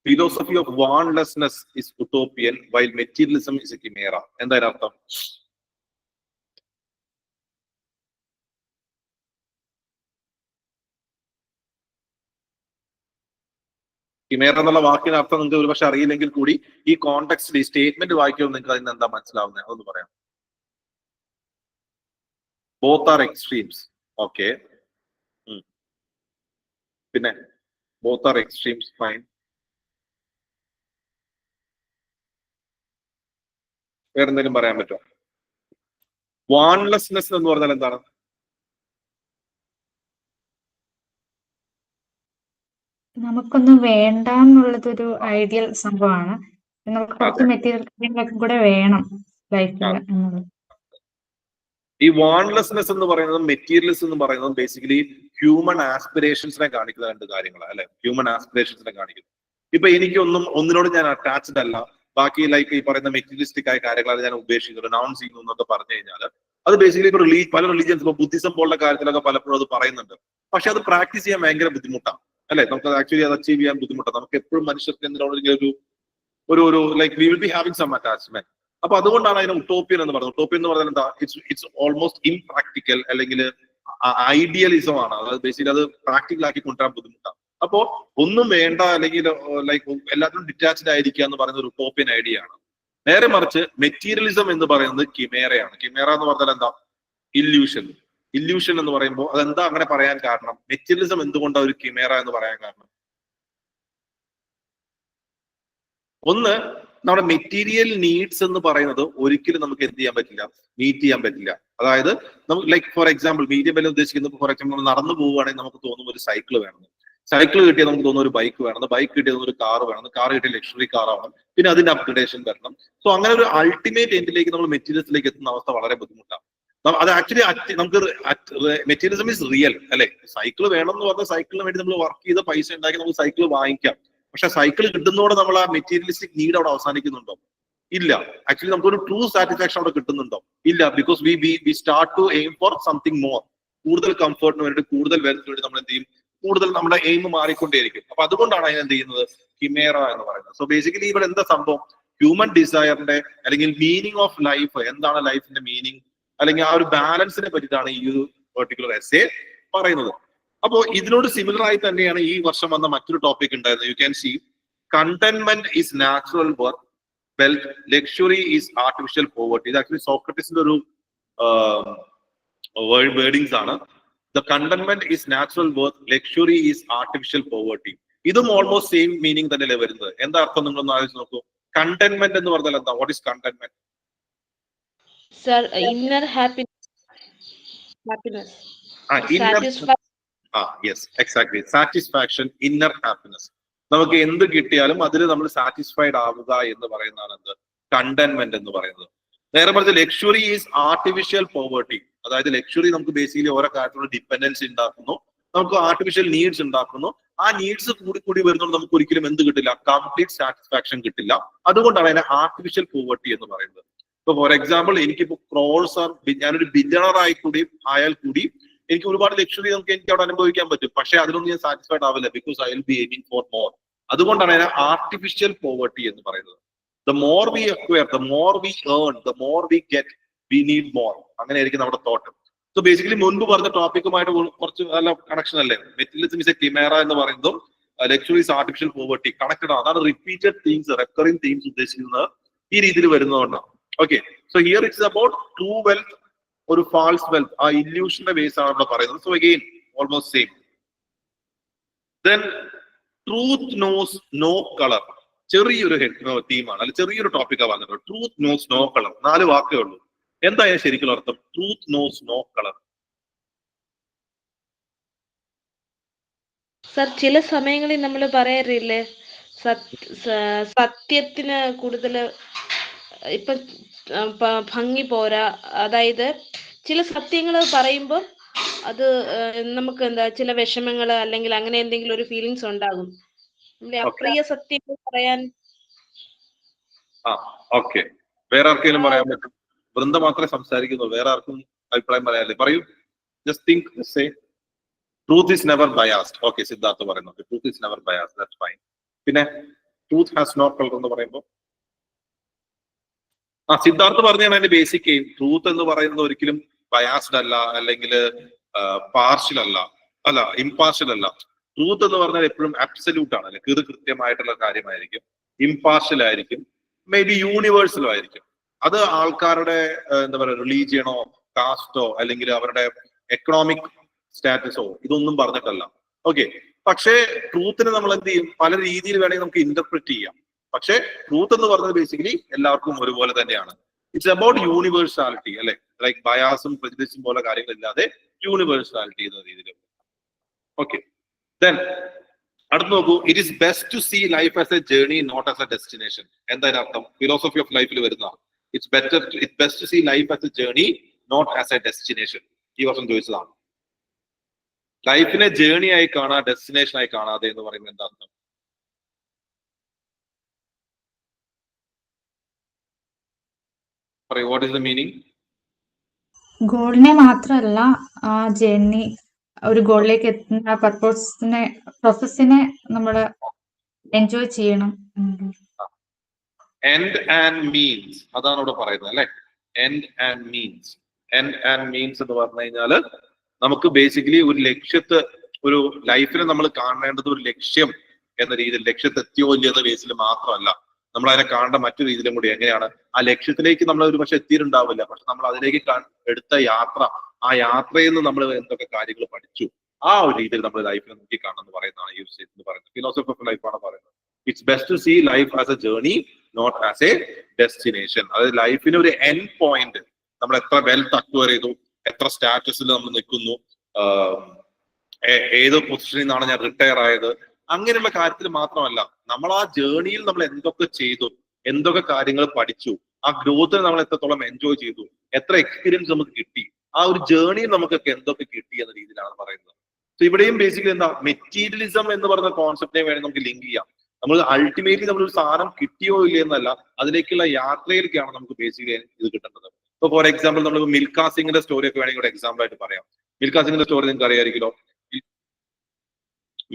S1: Philosophy of wantlessness is utopian while materialism is a chimera. എന്തായാലും അർത്ഥം? കിമേറ എന്നുള്ള വാക്കിന് അർത്ഥം നിങ്ങൾക്ക് ഒരുപക്ഷെ അറിയില്ലെങ്കിൽ കൂടി ഈ കോണ്ടെക്സ്റ്റിൽ ഈ സ്റ്റേറ്റ്മെന്റ് വായിക്കുമ്പോൾ നിങ്ങൾക്ക് അതിന് എന്താ മനസ്സിലാവുന്നത് അതൊന്ന് പറയാം. Both are extremes. ഓക്കെ, പിന്നെ ബോത്ത് ആർ എക്സ്ട്രീംസ്, ഫൈൻ. വേറെന്തെങ്കിലും പറയാൻ പറ്റുമോ? വാൺലെസ്നെസ് എന്ന് പറഞ്ഞാൽ എന്താണ്?
S3: നമുക്കൊന്നും വേണ്ട എന്നുള്ളതൊരു ഐഡിയൽ സംഭവമാണ്. നമുക്ക് കുറച്ച് മെറ്റീരിയൽ കാര്യങ്ങളൊക്കെ കൂടെ വേണം ലൈഫിൽ എന്നുള്ളത്.
S1: ഈ വാൺലെസ്നെസ് എന്ന് പറയുന്നതും മെറ്റീരിയൽസ് എന്ന് പറയുന്നതും ബേസിക്കലി ഹ്യൂമൻ ആസ്പിറേഷൻസിനെ കാണിക്കുന്ന രണ്ട് കാര്യങ്ങളാണ്, അല്ലെ? ഹ്യൂമൻ ആസ്പിറേഷൻസിനെ കാണിക്കുന്നു. ഇപ്പൊ ഒന്നിനോട് ഞാൻ അറ്റാച്ച്ഡ് അല്ല, ബാക്കി ലൈക്ക് ഈ പറയുന്ന മെറ്റീരിയലിസ്റ്റിക് ആയ കാര്യങ്ങളാണ് ഞാൻ ഉപേക്ഷിക്കുന്നത്, റെനൗൺസ് ചെയ്യുന്നു എന്നൊക്കെ പറഞ്ഞു കഴിഞ്ഞാൽ അത് ബേസിക്കലി ഇപ്പൊ പല റിലീജിയൻസ്, ഇപ്പൊ ബുദ്ധിസം പോലുള്ള കാര്യത്തിലൊക്കെ പലപ്പോഴും അത് പറയുന്നുണ്ട്. പക്ഷെ അത് പ്രാക്ടീസ് ചെയ്യാൻ ഭയങ്കര ബുദ്ധിമുട്ടാണ്, അല്ലെ? നമുക്ക് ആക്ച്വലി അത് അച്ചീവ് ചെയ്യാൻ ബുദ്ധിമുട്ടാണ്. നമുക്ക് എപ്പോഴും മനുഷ്യർക്ക് എന്തിനോട് ഒരു like we will be having some attachment. അപ്പൊ അതുകൊണ്ടാണ് അതിനെ ഉട്ടോപ്യൻ എന്ന് പറയുന്നത്. ഉട്ടോപ്യൻ എന്ന് പറഞ്ഞാൽ എന്താ? ഇറ്റ്സ് ഓൾമോസ്റ്റ് ഇംപ്രാക്ടിക്കൽ, അല്ലെങ്കിൽ ഐഡിയലിസം ആണ്. അതായത് ബേസിക്കലി അത് പ്രാക്ടിക്കൽ ആക്കി കൊണ്ടുവരാൻ ബുദ്ധിമുട്ടാണ്. അപ്പോ ഒന്നും വേണ്ട, അല്ലെങ്കിൽ ലൈക്ക് എല്ലാത്തിനും ഡിറ്റാച്ച്ഡ് ആയിരിക്കുക എന്ന് പറയുന്ന ഒരു ഉട്ടോപ്യൻ ഐഡിയ ആണ്. നേരെ മറിച്ച് മെറ്റീരിയലിസം എന്ന് പറയുന്നത് കിമേറയാണ്. കിമേറ എന്ന് പറഞ്ഞാൽ എന്താ? ഇല്യൂഷൻ എന്ന് പറയുമ്പോൾ അതെന്താ അങ്ങനെ പറയാൻ കാരണം? മെറ്റീരിയലിസം എന്തുകൊണ്ടാണ് ഒരു കിമേറ എന്ന് പറയാൻ കാരണം? ഒന്ന്, നമ്മുടെ മെറ്റീരിയൽ നീഡ്സ് എന്ന് പറയുന്നത് ഒരിക്കലും നമുക്ക് എന്ത് ചെയ്യാൻ പറ്റില്ല, മീറ്റ് ചെയ്യാൻ പറ്റില്ല. അതായത് നമുക്ക് ലൈക്ക് ഫോർ എക്സാമ്പിൾ മീഡിയം വില ഉദ്ദേശിക്കുന്നത്, ഫോർ എക്സാമ്പിൾ നടന്നു പോവുകയാണെങ്കിൽ നമുക്ക് തോന്നുന്ന ഒരു സൈക്കിൾ വേണം, സൈക്കിൾ കിട്ടിയാൽ നമുക്ക് തോന്നുന്ന ഒരു ബൈക്ക് വേണം, ബൈക്ക് കിട്ടിയത് ഒരു കാർ വേണം, കാർ കിട്ടിയ ലക്ഷറി കാർ ആവണം, പിന്നെ അതിന്റെ അപ്ഗ്രഡേഷൻ വരണം. സോ അങ്ങനെ ഒരു അൾട്ടിമേറ്റ് എൻഡിലേക്ക് നമ്മൾ മെറ്റീരിയൽസിലേക്ക് എത്തുന്ന അവസ്ഥ വളരെ ബുദ്ധിമുട്ടാണ്. അത് ആക്ച്വലി നമുക്ക് മെറ്റീരിയലിസം ഇസ് റിയൽ, അല്ലെ? സൈക്കിൾ വേണം എന്ന് പറഞ്ഞാൽ സൈക്കിളിന് വേണ്ടി നമ്മൾ വർക്ക് ചെയ്ത പൈസ ഉണ്ടാക്കി നമുക്ക് സൈക്കിൾ വാങ്ങിക്കാം. പക്ഷെ സൈക്കിൾ കിട്ടുന്നതോടെ നമ്മൾ ആ മെറ്റീരിയലിസ്റ്റിക് നീഡ് അവിടെ അവസാനിക്കുന്നുണ്ടോ? ഇല്ല. ആക്ച്വലി നമുക്കൊരു ട്രൂ സാറ്റിസ്ഫാക്ഷൻ അവിടെ കിട്ടുന്നുണ്ടോ? ഇല്ല. Because we start to aim for something more. കൂടുതൽ കംഫർട്ടിന് വേണ്ടി, കൂടുതൽ വെൽത്തിന് വേണ്ടി നമ്മൾ എന്ത് ചെയ്യും? കൂടുതൽ നമ്മുടെ എയിം മാറിക്കൊണ്ടേയിരിക്കും. അപ്പൊ അതുകൊണ്ടാണ് അതിന് എന്ത് ചെയ്യുന്നത്? കിമേറ എന്ന് പറയുന്നത്. സോ ബേസിക്കലി ഇവിടെ എന്താ സംഭവം? ഹ്യൂമൻ ഡിസയറിന്റെ അല്ലെങ്കിൽ മീനിങ് ഓഫ് ലൈഫ്, എന്താണ് ലൈഫിന്റെ മീനിങ്, അല്ലെങ്കിൽ ആ ഒരു ബാലൻസിനെ പറ്റിയിട്ടാണ് ഈ ഒരു പെർട്ടിക്കുലർ എസ്സേ പറയുന്നത്. അപ്പോ ഇതിനോട് സിമിലർ ആയി തന്നെയാണ് ഈ വർഷം വന്ന മറ്റൊരു ടോപ്പിക് ഉണ്ടായിരുന്നത്. You can see contentment is natural worth, wealth, luxury is artificial poverty. ഇത് ആക്ച്വലി സോക്രട്ടീസിന്റെ ഒരു വേർഡിങ്സ് ആണ്. The contentment is natural worth, luxury is artificial poverty. ഇതും ഓൾമോസ്റ്റ് സെയിം മീനിങ് തന്നെയല്ലേ വരുന്നത്. എന്താ അർത്ഥം? നിങ്ങളൊന്ന് ആലോചിച്ച് നോക്കൂ. കണ്ടന്റ്മെന്റ് എന്ന് പറഞ്ഞാൽ എന്താ? What is contentment?
S4: Sir, inner happiness.
S1: Inner,
S4: Satisfaction.
S1: Yes exactly, satisfaction, inner happiness. നമുക്ക് എന്ത് കിട്ടിയാലും അതിൽ നമ്മൾ സാറ്റിസ്ഫൈഡ് ആവുക എന്ന് പറയുന്നതാണ് എന്ത് കണ്ടന്റ്മെന്റ് എന്ന് പറയുന്നത്. നേരെ പറഞ്ഞ ലക്ഷറി ഈസ് ആർട്ടിഫിഷ്യൽ പോവേർട്ടി. അതായത് ലക്ഷറി നമുക്ക് ബേസിക്കലി ഓരോ കാര്യത്തിലുള്ള ഡിപ്പെൻഡൻസി ഉണ്ടാക്കുന്നു, നമുക്ക് ആർട്ടിഫിഷ്യൽ നീഡ്സ് ഉണ്ടാക്കുന്നു. ആ നീഡ്സ് കൂടി വരുന്നത് നമുക്ക് ഒരിക്കലും എന്ത് കിട്ടില്ല, കംപ്ലീറ്റ് സാറ്റിസ്ഫാക്ഷൻ കിട്ടില്ല. അതുകൊണ്ടാണ് അതിനെ ആർട്ടിഫിഷ്യൽ പോവേർട്ടി എന്ന് പറയുന്നത്. ഇപ്പൊ ഫോർ എക്സാമ്പിൾ എനിക്കിപ്പോ ക്രോൾസ് ഞാനൊരു ബില്യണർ ആയാൽ കൂടി എനിക്ക് ഒരുപാട് ലക്ഷറി എനിക്ക് അവിടെ അനുഭവിക്കാൻ പറ്റും. പക്ഷെ അതിലൊന്നും ഞാൻ സാറ്റിസ്ഫൈഡ് ആവില്ല, because I will B aiming for more. അതുകൊണ്ടാണ് അതിനെ ആർട്ടിഫിഷ്യൽ പോവേർട്ടി എന്ന് പറയുന്നത്. The more we acquire, the more we earn, the more we get, we need more. അങ്ങനെയായിരിക്കും നമ്മുടെ തോട്ട്. സോ ബേസിക്കലി മുൻപ് പറഞ്ഞ ടോപ്പിക്കുമായിട്ട് കുറച്ച് നല്ല കണക്ഷൻ അല്ലേ. മെറ്റീരിയലിസം ഇസ് എ കിമേറ എന്ന് പറയുന്നതും luxury is artificial poverty connected ആണ്. അതാണ് റിപ്പീറ്റഡ് തീംസ്, റെക്കറിംഗ് തീംസ് ഉദ്ദേശിക്കുന്നത് ഈ രീതിയിൽ വരുന്നതുകൊണ്ടാണ്. Okay, so here it's about true wealth, ഒരു ഫാൾസ് വെൽത്ത്, ആ ഇല്യൂഷന്റെ ബേസ് ആണ് ഇവിടെ പറയുന്നത്. So again almost same. Then truth knows no colour. ചെറിയൊരു തീമാണ്, അല്ലെ ചെറിയൊരു ടോപ്പിക്കാണ് പറഞ്ഞത്. ട്രൂത്ത് നോസ് നോ കളർ, 4 വാക്കേ ഉള്ളൂ. എന്തായാലും ശരിക്കും അർത്ഥം truth knows no colour?
S4: Sir, ചില സമയങ്ങളിൽ നമ്മൾ പറയാറില്ലേ സത്യത്തിന് കൂടുതൽ ഇപ്പൊ ഭംഗി പോരാ. അതായത് ചില സത്യങ്ങൾ പറയുമ്പോൾ അത് നമുക്ക് എന്താ ചില വിഷമങ്ങൾ അല്ലെങ്കിൽ അങ്ങനെ എന്തെങ്കിലും ഒരു ഫീലിങ്സ് ഉണ്ടാകും. അപ്രിയ സത്യങ്ങൾ പറയാൻ.
S1: ഓക്കെ, വേറെ ആർക്കെങ്കിലും പറയാൻ പറ്റും? വൃന്ദ മാത്രമേ സംസാരിക്കുന്നു, വേറെ ആർക്കും അഭിപ്രായം പറയാല്ലേ? പറയൂ. Just think, say truth is never biased. Okay, Siddharth പറയുന്നു truth is never biased, that's fine. പിന്നെ ട്രൂത്ത് ഹാസ് നോ കളർ എന്ന് പറയുമ്പോൾ സിദ്ധാർത്ഥ് പറഞ്ഞാണ് അതിന്റെ ബേസിക് എയിം. ട്രൂത്ത് എന്ന് പറയുന്നത് ഒരിക്കലും ബയാസ്ഡ് അല്ല, അല്ലെങ്കിൽ പാർഷ്യൽ അല്ല ഇംപാർഷ്യൽ അല്ല. ട്രൂത്ത് എന്ന് പറഞ്ഞാൽ എപ്പോഴും അബ്സല്യൂട്ട് ആണ്, അല്ലെ, കൃത്യമായിട്ടുള്ള കാര്യമായിരിക്കും, ഇംപാർഷ്യൽ ആയിരിക്കും, മേ ബി യൂണിവേഴ്സലോ ആയിരിക്കും. അത് ആൾക്കാരുടെ എന്താ പറയുക റിലീജിയനോ കാസ്റ്റോ അല്ലെങ്കിൽ അവരുടെ എക്കണോമിക് സ്റ്റാറ്റസോ ഇതൊന്നും പറഞ്ഞിട്ടല്ല. ഓക്കെ, പക്ഷേ ട്രൂത്തിനെ നമ്മൾ എന്ത് ചെയ്യും, പല രീതിയിൽ വേണമെങ്കിൽ നമുക്ക് ഇന്റർപ്രറ്റ് ചെയ്യാം. പക്ഷെ ട്രൂത്ത് എന്ന് പറഞ്ഞത് ബേസിക്കലി എല്ലാവർക്കും ഒരുപോലെ തന്നെയാണ്. ഇറ്റ്സ് അബൌട്ട് യൂണിവേഴ്സാലിറ്റി, അല്ലെ, ലൈക്ക് ബയാസും പ്രെജുഡിസും പോലെ കാര്യങ്ങളില്ലാതെ യൂണിവേഴ്സാലിറ്റി എന്ന രീതിയിൽ. ഓക്കെ, ദെൻ അടുത്ത് നോക്കൂ. It is best to see life as a journey not as a destination. എന്താ അർത്ഥം? ഫിലോസഫി ഓഫ് ലൈഫിൽ വരുന്ന it's best to see life as a journey not as a destination. ഈ വർഷം ചോദിച്ചതാണ്. ലൈഫിനെ ജേർണി ആയി കാണാ, ഡെസ്റ്റിനേഷൻ ആയി കാണാതെ എന്ന് പറയുന്നത് എന്താ അർത്ഥം? പറയൂ, വാട്ട് ഈസ് ദ മീനിങ്?
S3: ഗോളിനെ മാത്രമല്ല, ആ ജേർണി, ഒരു ഗോളിലേക്ക് എത്തുന്ന ആ പ്രോസസ്സിനെ നമ്മൾ എൻജോയ് ചെയ്യണം.
S1: എൻഡ് ആൻഡ് മീൻസ്, അതാണ് ഇവിടെ പറയുന്നത്, അല്ലെ. End and means. End and means എന്ന് പറഞ്ഞു കഴിഞ്ഞാല് നമുക്ക് ബേസിക്കലി ഒരു ലക്ഷ്യത്തെ, ഒരു ലൈഫിനെ നമ്മൾ കാണേണ്ടത് ഒരു ലക്ഷ്യം എന്ന രീതിയിൽ, ലക്ഷ്യത്തെത്തിയോ ഇല്ല എന്ന ബേസിൽ മാത്രമല്ല, നമ്മൾ അതിനെ കാണേണ്ട മറ്റു രീതിയിലും കൂടി. എങ്ങനെയാണ് ആ ലക്ഷ്യത്തിലേക്ക് നമ്മൾ ഒരു പക്ഷെ എത്തിയിട്ടുണ്ടാവില്ല, പക്ഷെ നമ്മൾ അതിലേക്ക് എടുത്ത യാത്ര, ആ യാത്രയിൽ നിന്ന് നമ്മൾ എന്തൊക്കെ കാര്യങ്ങൾ പഠിച്ചു, ആ ഒരു രീതിയിൽ നമ്മൾ ലൈഫിനെ നോക്കി കാണുമെന്ന് പറയുന്നതാണ് ഈ എന്ന് പറയുന്നത്. ഫിലോസഫി ഓഫ് ലൈഫാണ് പറയുന്നത്. It's best to see life as a journey not as a destination. അതായത് ലൈഫിന് ഒരു എൻഡ് പോയിന്റ്, നമ്മൾ എത്ര വെൽത്ത് അക്വയർ ചെയ്തു, എത്ര സ്റ്റാറ്റസിൽ നമ്മൾ നിൽക്കുന്നു, ഏത് പൊസിഷനിൽ നിന്നാണ് ഞാൻ റിട്ടയർ ആയത്, അങ്ങനെയുള്ള കാര്യത്തിൽ മാത്രമല്ല, നമ്മൾ ആ ജേർണിയിൽ നമ്മൾ എന്തൊക്കെ ചെയ്തു, എന്തൊക്കെ കാര്യങ്ങൾ പഠിച്ചു, ആ ഗ്രോത്തിനെ നമ്മൾ എത്രത്തോളം എൻജോയ് ചെയ്തു, എത്ര എക്സ്പീരിയൻസ് നമുക്ക് കിട്ടി, ആ ഒരു ജേർണിയിൽ നമുക്കൊക്കെ എന്തൊക്കെ കിട്ടി എന്ന രീതിയിലാണ് പറയുന്നത്. സോ ഇവിടെയും ബേസിക്കലി എന്താ, മെറ്റീരിയലിസം എന്ന് പറഞ്ഞ കോൺസെപ്റ്റിനെ വേണമെങ്കിൽ നമുക്ക് ലിങ്ക് ചെയ്യാം. നമ്മൾ അൾട്ടിമേറ്റ്ലി നമ്മളൊരു സാധനം കിട്ടിയോ ഇല്ല എന്നല്ല, അതിലേക്കുള്ള യാത്രയിലേക്കാണ് നമുക്ക് ബേസിക്കലി ഇത് കിട്ടുന്നത്. ഇപ്പൊ ഫോർ എക്സാമ്പിൾ നമ്മൾ മിൽഖാ സിംഗിന്റെ സ്റ്റോറി ഒക്കെ വേണമെങ്കിൽ ഇവിടെ എക്സാമ്പിൾ ആയിട്ട് പറയാം. മിൽഖാ സിംഗിന്റെ സ്റ്റോറി നിങ്ങൾക്ക് അറിയാമായിരിക്കുമല്ലോ.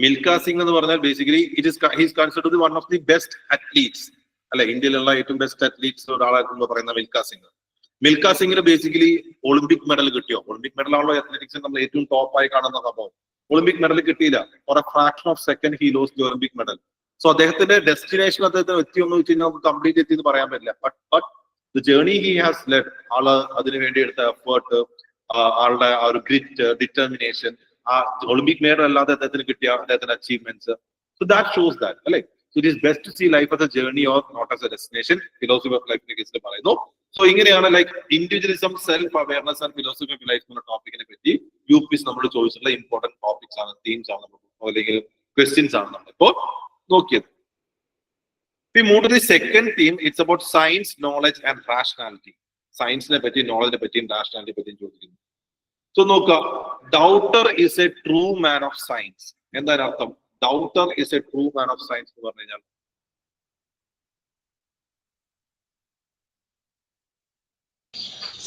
S1: മിൽഖാ സിംഗ് എന്ന് പറഞ്ഞാൽ basically he's considered one of the best athletes, അല്ലെ, ഇന്ത്യയിലുള്ള ഏറ്റവും ബെസ്റ്റ് അത്ലീറ്റ്സ് ഒരാളായിരുന്നു പറയുന്ന മിൽഖാ സിംഗ്. മിൽഖാ സിംഗിന് ബേസിക്കലി ഒളിമ്പിക് മെഡൽ കിട്ടിയോ? ഒളിമ്പിക് മെഡൽ ആണല്ലോ അത്ലറ്റിക്സിൽ നമ്മൾ ഏറ്റവും ടോപ്പായി കാണുന്ന സംഭവം. ഒളിമ്പിക് മെഡൽ കിട്ടിയില്ല. For a fraction of second he lost the Olympic medal. So അദ്ദേഹത്തിന്റെ ഡെസ്റ്റിനേഷൻ അദ്ദേഹത്തിന് എത്തിയൊന്നും വെച്ച് കഴിഞ്ഞാൽ നമുക്ക് കംപ്ലീറ്റ് എത്തി എന്ന് പറയാൻ പറ്റില്ല. But the journey he has lead, ആള് അതിനു വേണ്ടി എടുത്ത എഫേർട്ട്, ആളുടെ ആ ഒരു ഗ്രിറ്റ്, ഡിറ്റർമിനേഷൻ, ആ ഒളിമ്പിക് മെഡൽ അല്ലാതെ അദ്ദേഹത്തിന് കിട്ടിയ അദ്ദേഹത്തിന്റെ achievements, so that shows that, അല്ലെ. So it is best to see life as a journey or not as a destination. Philosophy of life കേസിൽ പറയുന്നു. സോ ഇങ്ങനെയാണ് like individualism, self awareness and philosophy of life എന്ന ടോപ്പിക്കിനെ പറ്റി UPS നമ്മൾ ചോദിച്ചിട്ടുള്ള important topics ആണ്, themes ആണ് നമ്മൾ, അല്ലെങ്കിൽ ക്വസ്റ്റ്യൻസ് ആണ് നമ്മളിപ്പോ നോക്കിയത്. We move to the second theme. It's about science, knowledge and rationality. സയൻസിനെ പറ്റി, നോളജിനെ പറ്റിയും റാഷണാലിറ്റിയെ പറ്റിയും ചോദിക്കുന്നു. സോ നോക്കുക, doubter is a true man of science. എന്താണ് അർത്ഥം? Doubter is a true man of science എന്ന് പറഞ്ഞു കഴിഞ്ഞാൽ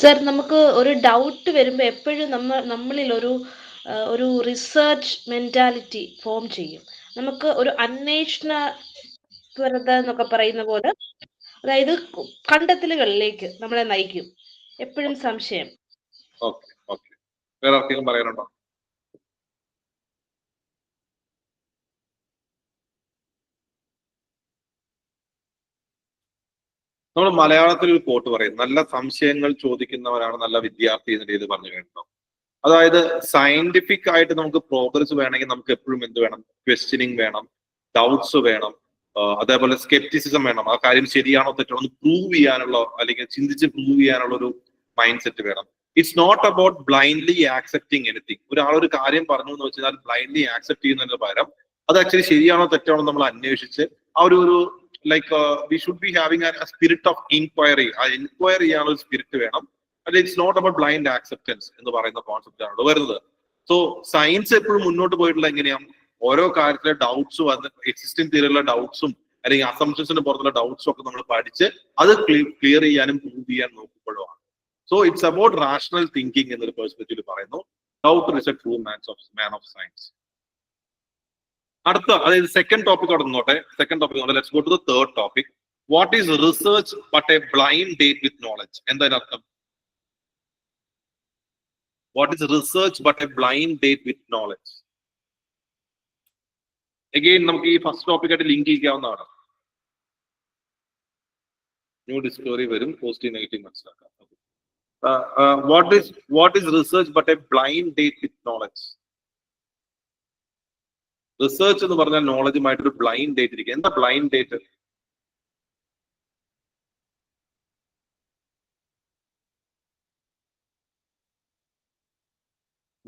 S4: സർ, നമുക്ക് ഒരു ഡൗട്ട് വരുമ്പോ എപ്പോഴും നമ്മളിൽ ഒരു റിസർച്ച് മെന്റാലിറ്റി ഫോം ചെയ്യും. നമുക്ക് ഒരു അന്വേഷണത്വരത എന്നൊക്കെ പറയുന്ന പോലെ, അതായത് കണ്ടെത്തലുകളിലേക്ക് നമ്മളെ നയിക്കും. എപ്പോഴും സംശയം.
S1: ഓക്കെ ഓക്കെ, വേറെ ആർക്കെങ്കിലും പറയാനുണ്ടോ? നമ്മൾ മലയാളത്തിൽ ഒരു കോട്ട് പറയും, നല്ല സംശയങ്ങൾ ചോദിക്കുന്നവരാണ് നല്ല വിദ്യാർത്ഥി എന്ന രീതി പറഞ്ഞു കേട്ടോ. അതായത് സയന്റിഫിക് ആയിട്ട് നമുക്ക് പ്രോഗ്രസ് വേണമെങ്കിൽ നമുക്ക് എപ്പോഴും എന്ത് വേണം? ക്വസ്റ്റ്യനിങ് വേണം, ഡൗട്ട്സ് വേണം, അതേപോലെ സ്കെപ്റ്റിസിസം വേണം. ആ കാര്യം ശരിയാണോ തെറ്റാണോ എന്ന് പ്രൂവ് ചെയ്യാനുള്ള, അല്ലെങ്കിൽ ചിന്തിച്ച് പ്രൂവ് ചെയ്യാനുള്ള ഒരു മൈൻഡ് സെറ്റ് വേണം. It's not about blindly accepting anything. ഒരാളൊരു കാര്യം പറഞ്ഞു എന്ന് വെച്ചാൽ ബ്ലൈൻഡ്ലി ആക്സെപ്റ്റ് ചെയ്യുന്നതിന് പകരം അത് ആക്ച്വലി ശരിയാണോ തെറ്റാണോ നമ്മൾ അന്വേഷിച്ച് ആ ഒരു like we should be having a spirit of inquiry. ആ എൻക്വയറി ചെയ്യാനുള്ള ഒരു സ്പിരിറ്റ് വേണം. അല്ലെ it's not about blind acceptance എന്ന് പറയുന്ന കോൺസെപ്റ്റ് ആണ് വരുന്നത്. സോ സയൻസ് എപ്പോഴും മുന്നോട്ട് പോയിട്ടുള്ള എങ്ങനെയാണ്? ഓരോ കാര്യത്തിലെ ഡൗട്ട്സ് വന്ന് എക്സിസ്റ്റിംഗ് തിയറിയിലുള്ള ഡൗട്ട്സും അല്ലെങ്കിൽ അസംഷൻസിന് പുറത്തുള്ള ഡൗട്ട്സും ഒക്കെ നമ്മൾ പഠിച്ച് അത് ക്ലിയർ ചെയ്യാനും പ്രൂവ് ചെയ്യാൻ നോക്കുമ്പോഴാണ്. So it's about rational thinking എന്നൊരു പെർസ്പെക്റ്റീവിൽ പറയുന്നു. Doubter is a true man of science. അടുത്ത, അതായത് സെക്കൻഡ് ടോപ്പിക് അവിടെ നിന്നോട്ടെ. Second topic let's go to the third topic. What is research but a blind date with knowledge? എന്താ അർത്ഥം? What is research but a blind date with knowledge? Again നമുക്ക് ഈ first topic ആയിട്ട് link ചെയ്യാവുന്നതാണ്. New discovery വരും, positive negative മനസ്സിലാക്കാം. What is research but a blind date with knowledge? Research എന്ന് പറഞ്ഞാൽ നോളജുമായിട്ടൊരു ബ്ലൈൻഡ് ഡേറ്റ് ഇരിക്കുക. എന്താ ബ്ലൈൻഡ് ഡേറ്റ്?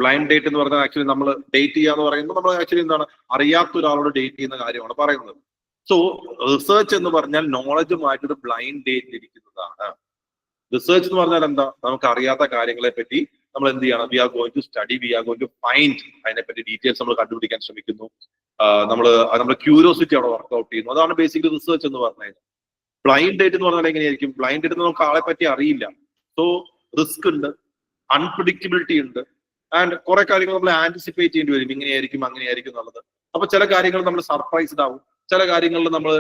S1: ബ്ലൈൻഡ് ഡേറ്റ് എന്ന് പറഞ്ഞാൽ ആക്ച്വലി നമ്മൾ ഡേറ്റ് ചെയ്യാന്ന് പറയുമ്പോൾ നമ്മൾ ആക്ച്വലി എന്താണ്, അറിയാത്ത ഒരാളോട് ഡേറ്റ് ചെയ്യുന്ന കാര്യമാണ് പറയുന്നത്. സോ റിസർച്ച് എന്ന് പറഞ്ഞാൽ നോളജുമായിട്ടൊരു ബ്ലൈൻഡ് ഡേറ്റ് ഇരിക്കുന്നതാണ്. റിസർച്ച് എന്ന് പറഞ്ഞാൽ എന്താ? നമുക്ക് അറിയാത്ത കാര്യങ്ങളെ പറ്റി നമ്മൾ എന്ത് ചെയ്യണം? We are going to study, we are going to find. അതിനെപ്പറ്റി ഡീറ്റെയിൽസ് നമ്മൾ കണ്ടുപിടിക്കാൻ ശ്രമിക്കുന്നു. നമ്മുടെ ക്യൂരിയോസിറ്റി അവിടെ വർക്ക്ഔട്ട് ചെയ്യുന്നു. അതാണ് ബേസിക്കലി റിസർച്ച് എന്ന് പറഞ്ഞത്. ബ്ലൈൻഡ് ഡേറ്റ് എന്ന് പറഞ്ഞാൽ എങ്ങനെയായിരിക്കും? ബ്ലൈൻഡ് ഡേറ്റ് നമുക്ക് ആളെ പറ്റി അറിയില്ല. സോ റിസ്ക് ഉണ്ട്, അൺപ്രഡിക്റ്റബിലിറ്റി ഉണ്ട്, ആൻഡ് കുറെ കാര്യങ്ങൾ നമ്മൾ ആന്റിസിപ്പേറ്റ് ചെയ്യേണ്ടി വരും. ഇങ്ങനെയായിരിക്കും അങ്ങനെയായിരിക്കും എന്നുള്ളത്. അപ്പൊ ചില കാര്യങ്ങൾ നമ്മൾ സർപ്രൈസ്ഡ് ആവും, ചില കാര്യങ്ങളിൽ നമ്മൾ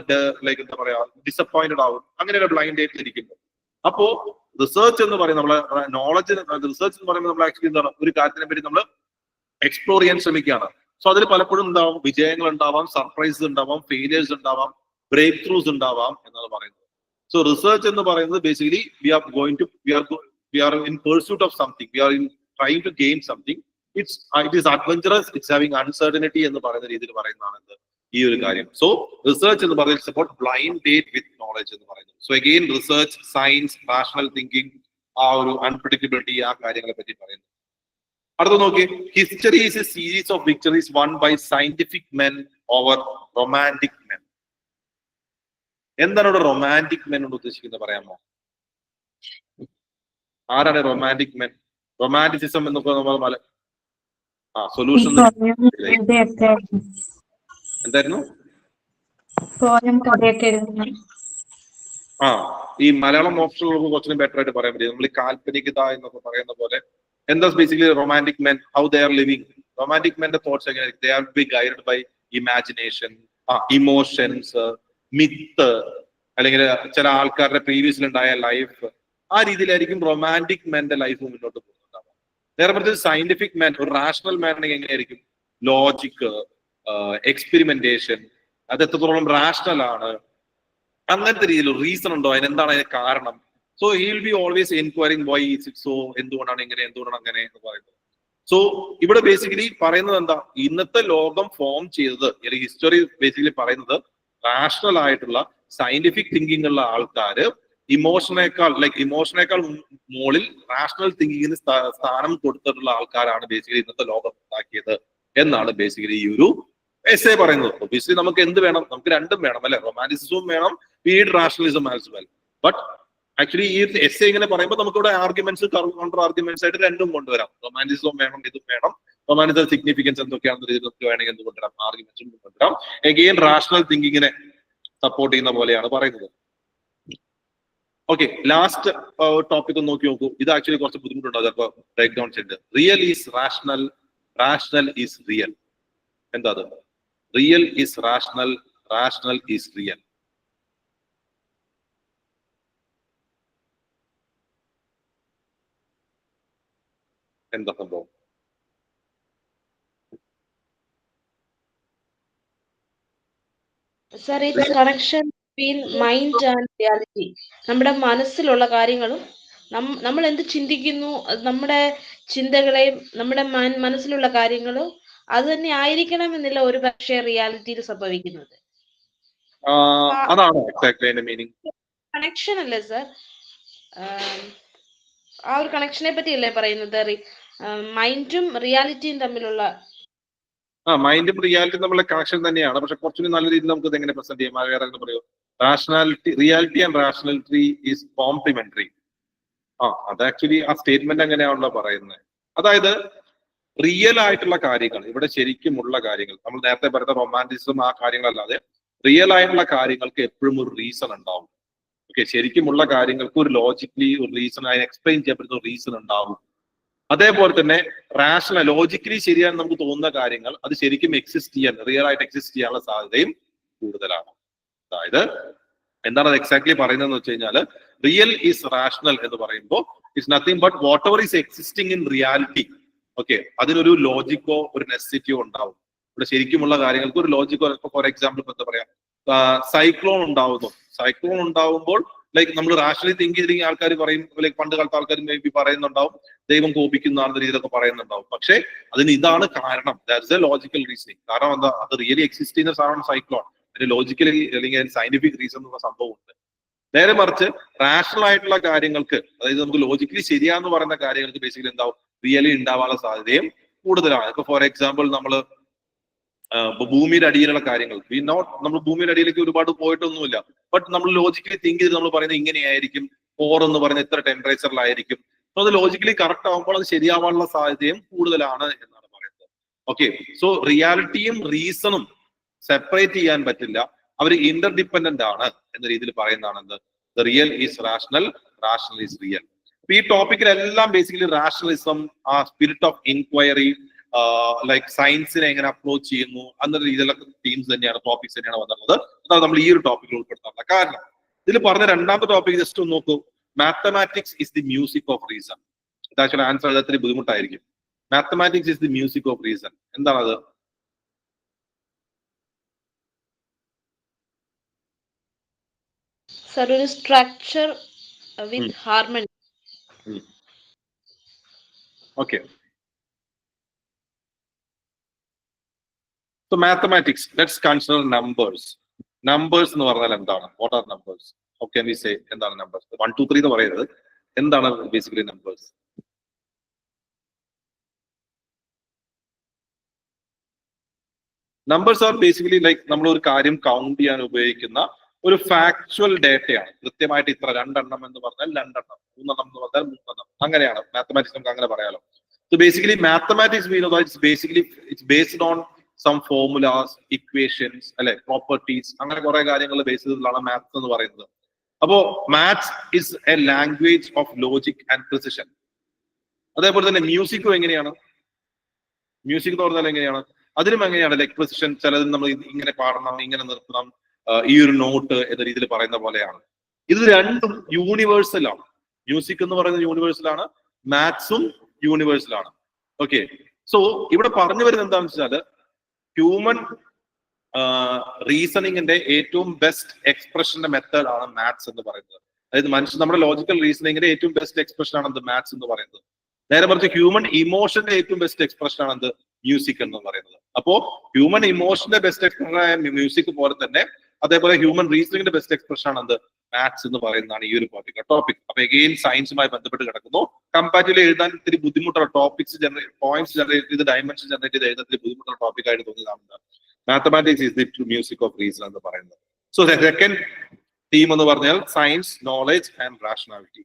S1: ലൈക്ക് എന്താ പറയാ ഡിസപ്പോയിന്റഡ് ആവും. അങ്ങനെയുള്ള ബ്ലൈൻഡ് ഡേറ്റിൽ ഇരിക്കുന്നു. അപ്പോ റിസർച്ച് എന്ന് പറയുന്നത് നമ്മളെ നോളജ്, റിസർച്ച് എന്ന് പറയുമ്പോൾ നമ്മൾ ആക്ച്വലി എന്താണ്, ഒരു കാര്യത്തിനെ പറ്റി നമ്മൾ എക്സ്പ്ലോർ ചെയ്യാൻ ശ്രമിക്കുകയാണ്. സോ അതിൽ പലപ്പോഴും ഉണ്ടാവും വിജയങ്ങൾ ഉണ്ടാവാം, സർപ്രൈസസ് ഉണ്ടാവാം, ഫെയിലിയേഴ്സ് ഉണ്ടാവാം, ബ്രേക്ക് ത്രൂസ് ഉണ്ടാവാം എന്നാണ് പറയുന്നത്. സോ റിസർച്ച് എന്ന് പറയുന്നത് basically we are in pursuit of something, we are in trying to gain something. It is adventurous, it's having uncertainty എന്ന് പറയുന്ന രീതിയിൽ പറയുന്നതാണ് ഈ ഒരു കാര്യം. സോ റിസർച്ച് എന്ന് പറയുന്നത് about blind date with knowledge എന്ന് പറയുന്നത്. So again research, science, rational thinking, ആ ഒരു അൺപ്രഡിക്റ്റബിലിറ്റി, ആ കാര്യങ്ങളെ പറ്റി പറയുന്നു. അടുത്ത നോക്കി, history is a series of victories won by scientific men over romantic men. എന്താണ് ഇവിടെ റൊമാൻറ്റിക് മെൻ കൊണ്ട് ഉദ്ദേശിക്കുന്നത് പറയാമോ? ആരാണ് റൊമാൻറ്റിക് മെൻ? റൊമാൻറ്റിസിസം എന്നൊക്കെ നമ്മൾ സൊല്യൂഷൻ എന്തായിരുന്നു? ഈ മലയാളം ഓപ്ഷനുകൾക്ക് കുറച്ചും ബെറ്റർ ആയിട്ട് പറയാൻ പറ്റും. നമ്മൾ ഈ കാൽപ്പനികത എന്നൊക്കെ പറയുന്ന പോലെ എന്താ basically romantic men, how they are living. Romantic മെന്റെ തോട്ട്സ് എങ്ങനെയായിരിക്കും? They are be guided by imagination, emotions, myth, അല്ലെങ്കിൽ ചില ആൾക്കാരുടെ പ്രീവിയസിൽ ഉണ്ടായ ലൈഫ്. ആ രീതിയിലായിരിക്കും റൊമാൻറ്റിക് മെന്റെ ലൈഫ് മുന്നോട്ട് പോകുന്നുണ്ടാവുക. നേരെ മറിച്ച് സയന്റിഫിക് മാൻ, ഒരു റാഷണൽ മാൻ ആണെങ്കിൽ എങ്ങനെയായിരിക്കും? ലോജിക്ക്, എക്സ്പെരിമെന്റേഷൻ, അത് എത്രത്തോളം റാഷണൽ ആണ്, അങ്ങനത്തെ രീതിയിൽ റീസൺ ഉണ്ടോ, അതിനെന്താണ് അതിന് കാരണം. So he will be always enquiring why is it so, എന്തുകൊണ്ടാണ് ഇങ്ങനെ, എന്തുകൊണ്ടാണ് അങ്ങനെ എന്ന് പറയുന്നത്. സോ ഇവിടെ ബേസിക്കലി പറയുന്നത് എന്താ, ഇന്നത്തെ ലോകം ഫോം ചെയ്തത്, അല്ലെങ്കിൽ ഹിസ്റ്ററി ബേസിക്കലി പറയുന്നത് റാഷണൽ ആയിട്ടുള്ള സയന്റിഫിക് തിങ്കിങ് ഉള്ള ആൾക്കാര് ഇമോഷനേക്കാൾ മുകളിൽ റാഷണൽ തിങ്കിങ്ങിന് സ്ഥാനം കൊടുത്തിട്ടുള്ള ആൾക്കാരാണ് ബേസിക്കലി ഇന്നത്തെ ലോകം ഉണ്ടാക്കിയത് എന്നാണ് ബേസിക്കലി ഈ ഒരു എസ്സേ പറയുന്നത്. ഒബിയസ്ലി നമുക്ക് എന്ത് വേണം? നമുക്ക് രണ്ടും വേണം അല്ലെ, റൊമാൻറ്റിസിസവും വേണം, with rationalism as well. But actually ഈ എസ്സേ ഇങ്ങനെ പറയുമ്പോൾ നമുക്കിവിടെ ആർഗ്യുമെന്റ്സ് കൗണ്ടർ ആർഗ്യുമെന്റ്സ് ആയിട്ട് രണ്ടും കൊണ്ടുവരാം. റൊമാൻറ്റിസിസവും വേണം, ഇതും വേണം. റൊമാൻറ്റിസം സിഗ്നിഫിക്കൻസ് എന്തൊക്കെയാണെന്ന് രീതിയിൽ നമുക്ക് വേണമെങ്കിൽ എന്ത് കൊണ്ടുവരാം? ആർഗ്യുമെന്റ്സും കൊണ്ടുവരാം. എഗെയിൻ റാഷണൽ തിങ്കിങ്ങിനെ സപ്പോർട്ട് ചെയ്യുന്ന പോലെയാണ് പറയുന്നത്. ഓക്കെ, ലാസ്റ്റ് ടോപ്പിക് ഒന്ന് നോക്കൂ. ഇത് ആക്ച്വലി കുറച്ച് ബുദ്ധിമുട്ടുണ്ടോ ചിലപ്പോൾ ബ്രേക്ക് ഡൗൺ ചെയ്ത്. Real is rational, rational is real. എന്താ അത്? Real is rational, rational is real. എന്താ സംഭവം?
S4: Sir, it's connection between mind and reality. നമ്മുടെ മനസ്സിലുള്ള കാര്യങ്ങളും നമ്മൾ എന്ത് ചിന്തിക്കുന്നു, നമ്മുടെ ചിന്തകളെയും നമ്മുടെ മനസ്സിലുള്ള കാര്യങ്ങളും അത് തന്നെ ആയിരിക്കണമെന്നില്ല ഒരു പക്ഷേ റിയാലിറ്റിയിൽ സംഭവിക്കുന്നത്.
S1: അതാണ് എക്സാക്ട്ലി അതിന്റെ മീനിങ്.
S4: കണക്ഷൻ അല്ലേ സർ? ആ ഒരു കണക്ഷനെ പറ്റിയല്ലേ പറയുന്നത്? മൈൻഡും റിയാലിറ്റിയും തമ്മിലുള്ള
S1: മൈൻഡും റിയാലിറ്റിയും തമ്മിലുള്ള കണക്ഷൻ തന്നെയാണ്. പക്ഷെ കുറച്ചുകൂടി നല്ല രീതിയിൽ നമുക്ക് ഇത് എങ്ങനെ പ്രസന്റ് ചെയ്യാം? വേറെ എന്താ പറയൂ? Rationality, reality and rationality is complementary. അത് ആക്ച്വലി ആ സ്റ്റേറ്റ്മെന്റ് അങ്ങനെയാണല്ലോ പറയുന്നത്. അതായത് റിയൽ ആയിട്ടുള്ള കാര്യങ്ങൾ, ഇവിടെ ശരിക്കുമുള്ള കാര്യങ്ങൾ, നമ്മൾ നേരത്തെ പറഞ്ഞ റൊമാൻറ്റിസം ആ കാര്യങ്ങളല്ലാതെ റിയൽ ആയിട്ടുള്ള കാര്യങ്ങൾക്ക് എപ്പോഴും ഒരു റീസൺ ഉണ്ടാവും. ഓക്കെ, ശരിക്കുമുള്ള കാര്യങ്ങൾക്ക് ഒരു ലോജിക്കലി ഒരു റീസൺ, അതിന് എക്സ്പ്ലെയിൻ ചെയ്യാൻ പറ്റുന്ന റീസൺ ഉണ്ടാവും. അതേപോലെ തന്നെ റാഷണൽ, ലോജിക്കലി ശരിയാണെന്ന് നമുക്ക് തോന്നുന്ന കാര്യങ്ങൾ അത് ശരിക്കും എക്സിസ്റ്റ് ചെയ്യാൻ, റിയൽ ആയിട്ട് എക്സിസ്റ്റ് ചെയ്യാനുള്ള സാധ്യതയും കൂടുതലാണ്. അതായത് എന്താണ് അത് എക്സാക്ട്ലി പറയുന്നത് വെച്ച് കഴിഞ്ഞാൽ, റിയൽ ഈസ് റാഷണൽ എന്ന് പറയുമ്പോൾ it's nothing but what ever is existing in reality. Okay, അതിനൊരു ലോജിക്കോ ഒരു നെസസിറ്റിയോ ഉണ്ടാവും. ഇവിടെ ശരിക്കുമുള്ള കാര്യങ്ങൾക്ക് ഒരു ലോജിക്കോ, ഫോർ എക്സാമ്പിൾ ഇപ്പൊ എന്താ പറയാ, സൈക്ലോൺ ഉണ്ടാവുന്നു. സൈക്ലോൺ ഉണ്ടാവുമ്പോൾ ലൈക്ക് നമ്മൾ റാഷണലി തിങ്ക് ചെയ്തെങ്കിൽ ആൾക്കാർ പറയും, ലൈക്ക് പണ്ട് കാലത്ത് ആൾക്കാർ മേ ബി പറയുന്നുണ്ടാവും ദൈവം കോപിക്കുന്നതാണെന്ന രീതിയിലൊക്കെ പറയുന്നുണ്ടാവും. പക്ഷെ അതിന് ഇതാണ് കാരണം, ദാറ്റ്സ് എ ലോജിക്കൽ റീസണിങ്. കാരണം എന്താ, അത് റിയലി എക്സിസ്റ്റ് ചെയ്യുന്ന സാധനമാണ് സൈക്ലോൺ. അതിന് ലോജിക്കലി അല്ലെങ്കിൽ സയന്റിഫിക് റീസൺ എന്നുള്ള സംഭവമുണ്ട്. നേരെ മറിച്ച് റാഷണൽ ആയിട്ടുള്ള കാര്യങ്ങൾക്ക്, അതായത് നമുക്ക് ലോജിക്കലി ശരിയാന്ന് പറയുന്ന കാര്യങ്ങൾക്ക് ബേസിക്കലി എന്താവും, റിയലി ഉണ്ടാവാനുള്ള സാധ്യതയും കൂടുതലാണ്. ഇപ്പൊ ഫോർ എക്സാമ്പിൾ നമ്മള് ഭൂമിയുടെ അടിയിലുള്ള കാര്യങ്ങൾ, നമ്മൾ ഭൂമിയുടെ അടിയിലേക്ക് ഒരുപാട് പോയിട്ടൊന്നുമില്ല. ബട്ട് നമ്മൾ ലോജിക്കലി തിങ്ക് ചെയ്ത് നമ്മൾ പറയുന്നത് ഇങ്ങനെയായിരിക്കും, കോർ എന്ന് പറയുന്നത് ഇത്ര ടെമ്പറേച്ചറിലായിരിക്കും. സോ അത് ലോജിക്കലി കറക്റ്റ് ആകുമ്പോൾ അത് ശരിയാവാനുള്ള സാധ്യതയും കൂടുതലാണ് എന്നാണ് പറയുന്നത്. ഓക്കെ, സോ റിയാലിറ്റിയും റീസണും സെപ്പറേറ്റ് ചെയ്യാൻ പറ്റില്ല, അവർ ഇന്റർഡിപെൻഡന്റ് ആണ് എന്ന രീതിയിൽ പറയുന്നതാണ് എന്ത്, the real is rational, rational is real. അപ്പൊ ഈ ടോപ്പിക്കിലെല്ലാം ബേസിക്കലി റാഷണലിസം, ആ സ്പിരിറ്റ് ഓഫ് ഇൻക്വയറി, ലൈക്ക് സയൻസിനെ എങ്ങനെ അപ്രോച്ച് ചെയ്യുന്നു എന്ന രീതിയിലുള്ള തീംസ് തന്നെയാണ്, ടോപ്പിക്സ് തന്നെയാണ് വന്നിട്ടുള്ളത്. അതാണ് നമ്മൾ ഈ ഒരു ടോപ്പിക്കിൽ ഉൾപ്പെടുത്താനുള്ള കാരണം. ഇതിൽ പറഞ്ഞ രണ്ടാമത്തെ ടോപ്പിക് ജസ്റ്റ് ഒന്ന് നോക്കൂ. Mathematics is the music of reason. ഇത് ആക്ച്വലി ആൻസർ എഴുതാത്തിരി ബുദ്ധിമുട്ടായിരിക്കും. Mathematics is the music of reason. എന്താണത്?
S4: സർ, ഒരു structure with harmony.
S1: Okay, so mathematics, let's consider numbers. Numbers എന്ന് പറഞ്ഞാൽ എന്താണ്? What are numbers? How can we say എന്താണ് numbers? 1 2 3 എന്ന് പറയുന്നത് എന്താണ് basically numbers? Numbers are basically like നമ്മൾ ഒരു കാര്യം കൗണ്ട് ചെയ്യാൻ ഉപയോഗിക്കുന്ന ഒരു ഫാക്ച്വൽ ഡേറ്റയാണ്. കൃത്യമായിട്ട് ഇത്ര 2 എണ്ണം എന്ന് പറഞ്ഞാൽ 2 എണ്ണം, 3 എണ്ണം എന്ന് പറഞ്ഞാൽ 3 എണ്ണം, അങ്ങനെയാണ് മാത്തമാറ്റിക്സ് നമുക്ക് അങ്ങനെ പറയാലോ. So basically mathematics means that it's based on some formulas, equations, അല്ലെ, പ്രോപ്പർട്ടീസ്, അങ്ങനെ കുറെ കാര്യങ്ങൾ ബേസ് ചെയ്തിട്ടുള്ള മാത്സ് എന്ന് പറയുന്നത്. അപ്പോ maths is A language of logic and precision. അതേപോലെ തന്നെ മ്യൂസിക്കും എങ്ങനെയാണ്? മ്യൂസിക് എന്ന് പറഞ്ഞാൽ എങ്ങനെയാണ്? അതിലും എങ്ങനെയാണ് ലൈക് പ്രിസിഷൻ. ചിലത് നമ്മൾ ഇങ്ങനെ പാടണം, ഇങ്ങനെ നിർത്തണം, ഈ ഒരു നോട്ട് എന്ന രീതിയിൽ പറയുന്ന പോലെയാണ്. ഇത് രണ്ടും യൂണിവേഴ്സലാണ്. മ്യൂസിക് എന്ന് പറയുന്നത് യൂണിവേഴ്സലാണ്, മാത്സും യൂണിവേഴ്സലാണ്. ഓക്കെ, സോ ഇവിടെ പറഞ്ഞു വരുന്നത് എന്താണെന്ന് വെച്ചാൽ, ഹ്യൂമൻ റീസണിങ്ങിന്റെ ഏറ്റവും ബെസ്റ്റ് എക്സ്പ്രഷന്റെ മെത്തേഡ് ആണ് മാത്സ് എന്ന് പറയുന്നത്. അതായത് നമ്മുടെ ലോജിക്കൽ റീസണിങ്ങിന്റെ ഏറ്റവും ബെസ്റ്റ് എക്സ്പ്രഷൻ ആണ് എന്ത്, മാത്സ് എന്ന് പറയുന്നത്. നേരെ മറിച്ച് ഹ്യൂമൻ ഇമോഷന്റെ ഏറ്റവും ബെസ്റ്റ് എക്സ്പ്രഷൻ ആണ് എന്ത്, മ്യൂസിക് എന്ന് പറയുന്നത്. അപ്പോ ഹ്യൂമൻ ഇമോഷന്റെ ബെസ്റ്റ് എക്സ്പ്രഷൻ ആയ മ്യൂസിക് പോലെ തന്നെ അതേപോലെ ഹ്യൂമൻ റീസണിങ്ങിന്റെ ബെസ്റ്റ് എക്സ്പ്രഷൻ ആണ് എന്ത്, മാത്സ് എന്ന് പറയുന്നതാണ് ഈ ഒരു ടോപ്പിക്. അപ്പൊ എഗെയിൻ സയൻസുമായി ബന്ധപ്പെട്ട് കിടക്കുന്നു. കമ്പാരിറ്റീവ്ലി എഴുതാൻ ഇത്തിരി ബുദ്ധിമുട്ടുള്ള ടോപ്പിക്സ് പോയിന്റ്സ് ജനറേറ്റ് ചെയ്ത് ഡയമെൻഷൻ ജനറേറ്റ് ചെയ്ത് എഴുതാൻ ഇത്തിരി ബുദ്ധിമുട്ടുള്ള ടോപ്പിക് ആയിട്ട് തോന്നിയതാണ് mathematics is the music of reason എന്ന് പറയുന്നത്. സോ സെക്കൻഡ് തീം എന്ന് പറഞ്ഞാൽ സയൻസ്, നോളജ് ആൻഡ് റാഷണാലിറ്റി.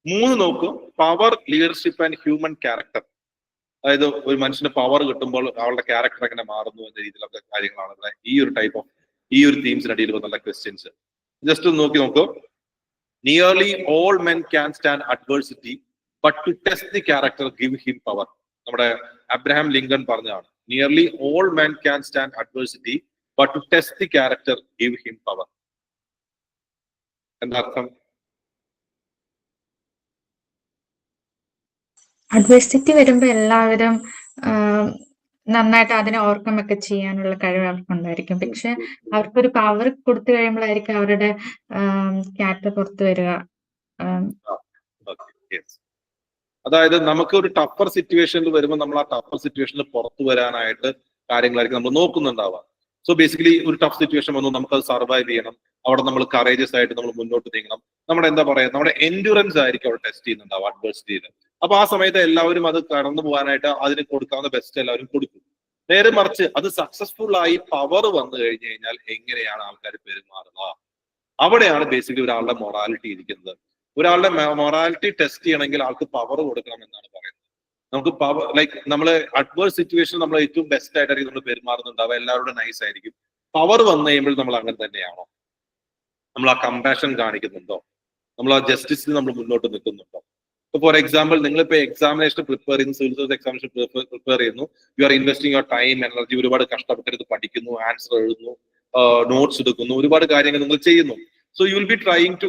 S1: 3 നോക്കൂ, power, leadership and human character. അതായത് ഒരു മനുഷ്യന് പവർ കിട്ടുമ്പോൾ അവളുടെ ക്യാരക്ടർ എങ്ങനെ മാറുന്നു എന്ന രീതിയിലൊക്കെ കാര്യങ്ങളാണ് ഈ ഒരു തീംസിനടിയിൽ വന്നുള്ള ക്വസ്റ്റ്യൻസ്. ജസ്റ്റ് നോക്കി നോക്കൂ. Nearly all men can stand adversity but to test the character give him power. നമ്മുടെ അബ്രഹാം ലിങ്കൺ പറഞ്ഞതാണ്, nearly all men can stand adversity but to test the character give him power. എന്താ അർത്ഥം?
S3: Adversity വരുമ്പോ എല്ലാവരും നന്നായിട്ട് അതിനെ overcome ഒക്കെ ചെയ്യാനുള്ള കഴിവ് അവർക്കുണ്ടായിരിക്കും. പക്ഷെ അവർക്കൊരു പവർ കൊടുത്തു കഴിയുമ്പോഴായിരിക്കും അവരുടെ ക്യാരക്ടർ പുറത്തു വരിക.
S1: അതായത് നമുക്ക് ഒരു ടഫർ സിറ്റുവേഷനിൽ വരുമ്പോൾ നമ്മൾ ആ ടഫർ സിറ്റുവേഷനിൽ പുറത്തു വരാനായിട്ട് കാര്യങ്ങളായിരിക്കും നമ്മൾ നോക്കുന്നുണ്ടാവുക. സോ ബേസിക്കലി ഒരു ടഫ് സിറ്റുവേഷൻ വന്നു, നമുക്കത് സർവൈവ് ചെയ്യണം. അവിടെ നമ്മൾ കറേജസ് ആയിട്ട് നമ്മൾ മുന്നോട്ട് നീങ്ങണം. നമ്മുടെ എന്താ പറയാ, നമ്മുടെ എൻഡ്യൂറൻസ് ആയിരിക്കും അവിടെ ടെസ്റ്റ് ചെയ്യുന്നുണ്ടാവും അഡ്വേഴ്സിറ്റിയിൽ. അപ്പൊ ആ സമയത്ത് എല്ലാവരും അത് കടന്നു പോകാനായിട്ട് അതിന് കൊടുക്കാവുന്ന ബെസ്റ്റ് എല്ലാവരും കൊടുക്കും. നേരെ മറിച്ച് അത് സക്സസ്ഫുൾ ആയി പവർ വന്നു കഴിഞ്ഞു കഴിഞ്ഞാൽ എങ്ങനെയാണ് ആൾക്കാർ പെരുമാറുക? അവിടെയാണ് ബേസിക്കലി ഒരാളുടെ മൊറാലിറ്റി ഇരിക്കുന്നത്. ഒരാളുടെ മൊറാലിറ്റി ടെസ്റ്റ് ചെയ്യണമെങ്കിൽ ആൾക്ക് പവർ കൊടുക്കണം എന്നാണ് പറയുന്നത്. നമുക്ക് പവർ നമ്മള് അഡ്വേഴ്സ് സിറ്റുവേഷൻ നമ്മൾ ഏറ്റവും ബെസ്റ്റ് ആയിട്ടായിരിക്കും നമ്മൾ പെരുമാറുന്നുണ്ടാവുക, എല്ലാവരോടും നൈസ് ആയിരിക്കും. പവർ വന്നു കഴിയുമ്പോൾ നമ്മൾ അങ്ങനെ തന്നെയാണോ? നമ്മൾ ആ കമ്പാഷൻ കാണിക്കുന്നുണ്ടോ? നമ്മൾ ആ ജസ്റ്റിസിൽ നമ്മൾ മുന്നോട്ട് നിൽക്കുന്നുണ്ടോ? ഇപ്പൊ ഫോർ എക്സാമ്പിൾ, നിങ്ങളിപ്പോ എക്സാമിനേഷൻ പ്രിപ്പയർ ചെയ്യുന്നു, സിവിൽ സർവീസ് എക്സാമിനേഷൻ പ്രിപ്പയർ ചെയ്യുന്നു, you are investing your time, energy, ഒരുപാട് കഷ്ടപ്പെട്ടെടുത്ത് പഠിക്കുന്നു, ആൻസർ എഴുതുന്നു, നോട്ട്സ് എടുക്കുന്നു, ഒരുപാട് കാര്യങ്ങൾ നിങ്ങൾ ചെയ്യുന്നു. So you will be trying to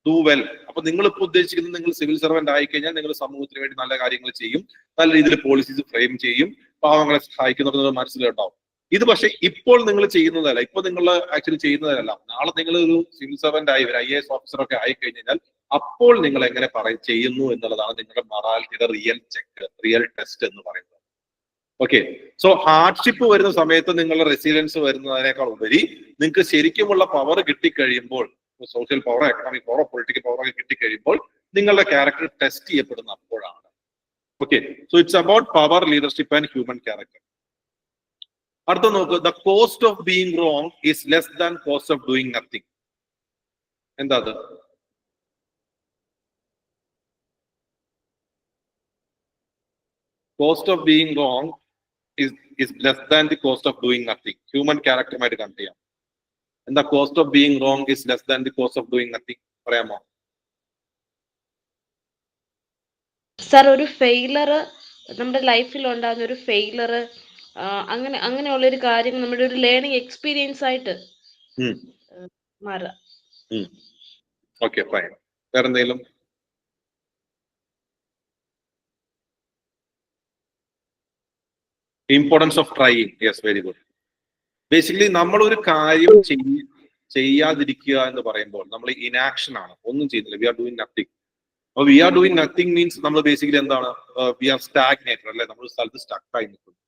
S1: do well. അപ്പൊ നിങ്ങൾ ഇപ്പൊ ഉദ്ദേശിക്കുന്നത്, നിങ്ങൾ സിവിൽ സർവന്റ് ആയി കഴിഞ്ഞാൽ നിങ്ങൾ സമൂഹത്തിന് വേണ്ടി നല്ല കാര്യങ്ങൾ ചെയ്യും, നല്ല രീതിയിൽ പോളിസീസ് ഫ്രെയിം ചെയ്യും, പാവങ്ങളെ സഹായിക്കുന്നത് നിങ്ങൾ മനസ്സിലുണ്ടാവും. ഇത് പക്ഷെ ഇപ്പോൾ നിങ്ങൾ ചെയ്യുന്നതല്ല, ഇപ്പൊ നിങ്ങൾ ആക്ച്വലി ചെയ്യുന്നതല്ല. നാളെ നിങ്ങൾ ഒരു സിവിൽ സർവന്റ് ആയി, ഒരു IAS ഓഫീസർ ഒക്കെ ആയി കഴിഞ്ഞാൽ അപ്പോൾ നിങ്ങൾ എങ്ങനെ ചെയ്യുന്നു എന്നുള്ളതാണ് നിങ്ങളുടെ മൊറാലിറ്റിയുടെ റിയൽ ചെക്ക്, റിയൽ ടെസ്റ്റ് എന്ന് പറയുന്നത്. ഓക്കെ, സോ ഹാർഡ്ഷിപ്പ് വരുന്ന സമയത്ത് നിങ്ങളുടെ റെസിലിയൻസ് വരുന്നതിനേക്കാൾ ഉപരി നിങ്ങൾക്ക് ശരിക്കുമുള്ള പവർ കിട്ടിക്കഴിയുമ്പോൾ, social power, economic power, political power ഒക്കെ കിട്ടിക്കഴിയുമ്പോൾ നിങ്ങളുടെ ക്യാരക്ടർ ടെസ്റ്റ് ചെയ്യപ്പെടുന്ന അപ്പോഴാണ്. Okay, so it's about power, leadership and human character. അടുത്ത നോക്ക്, the cost of being wrong is less than cost of doing nothing. എന്താ അത്? Cost of being wrong is less than the cost of doing nothing. Human character ആയിട്ട് connect ചെയ്യാം. എന്താ cost of being wrong is less than the cost of doing nothing? പറയാമോ?
S4: Sir, ഒരു failure നമ്മുടെ ലൈഫിൽ ഉണ്ടാകുന്ന ഒരു ഫെയിലർ, അങ്ങനെയുള്ള ഒരു കാര്യം നമ്മുടെ ഒരു ലേണിംഗ് എക്സ്പീരിയൻസ് ആയിട്ട് മാറാം.
S1: Okay, fine. വേറെ എന്തെങ്കിലും? Importance of trying. Yes, very good. Basically നമ്മൾ ഒരു കാര്യം ചെയ്യാതിരിക്കുക എന്ന് പറയുമ്പോൾ നമ്മൾ ഇനാക്ഷൻ ആണ്, ഒന്നും ചെയ്യുന്നില്ല. We are doing nothing. അപ്പൊ we are doing nothing means നമ്മൾ ബേസിക്കലി എന്താണ്? വി ആർ സ്റ്റാഗ്നേറ്റഡ്, അല്ലെ? നമ്മൾ സ്ഥലത്ത് സ്റ്റക്കായി നിൽക്കുന്നു,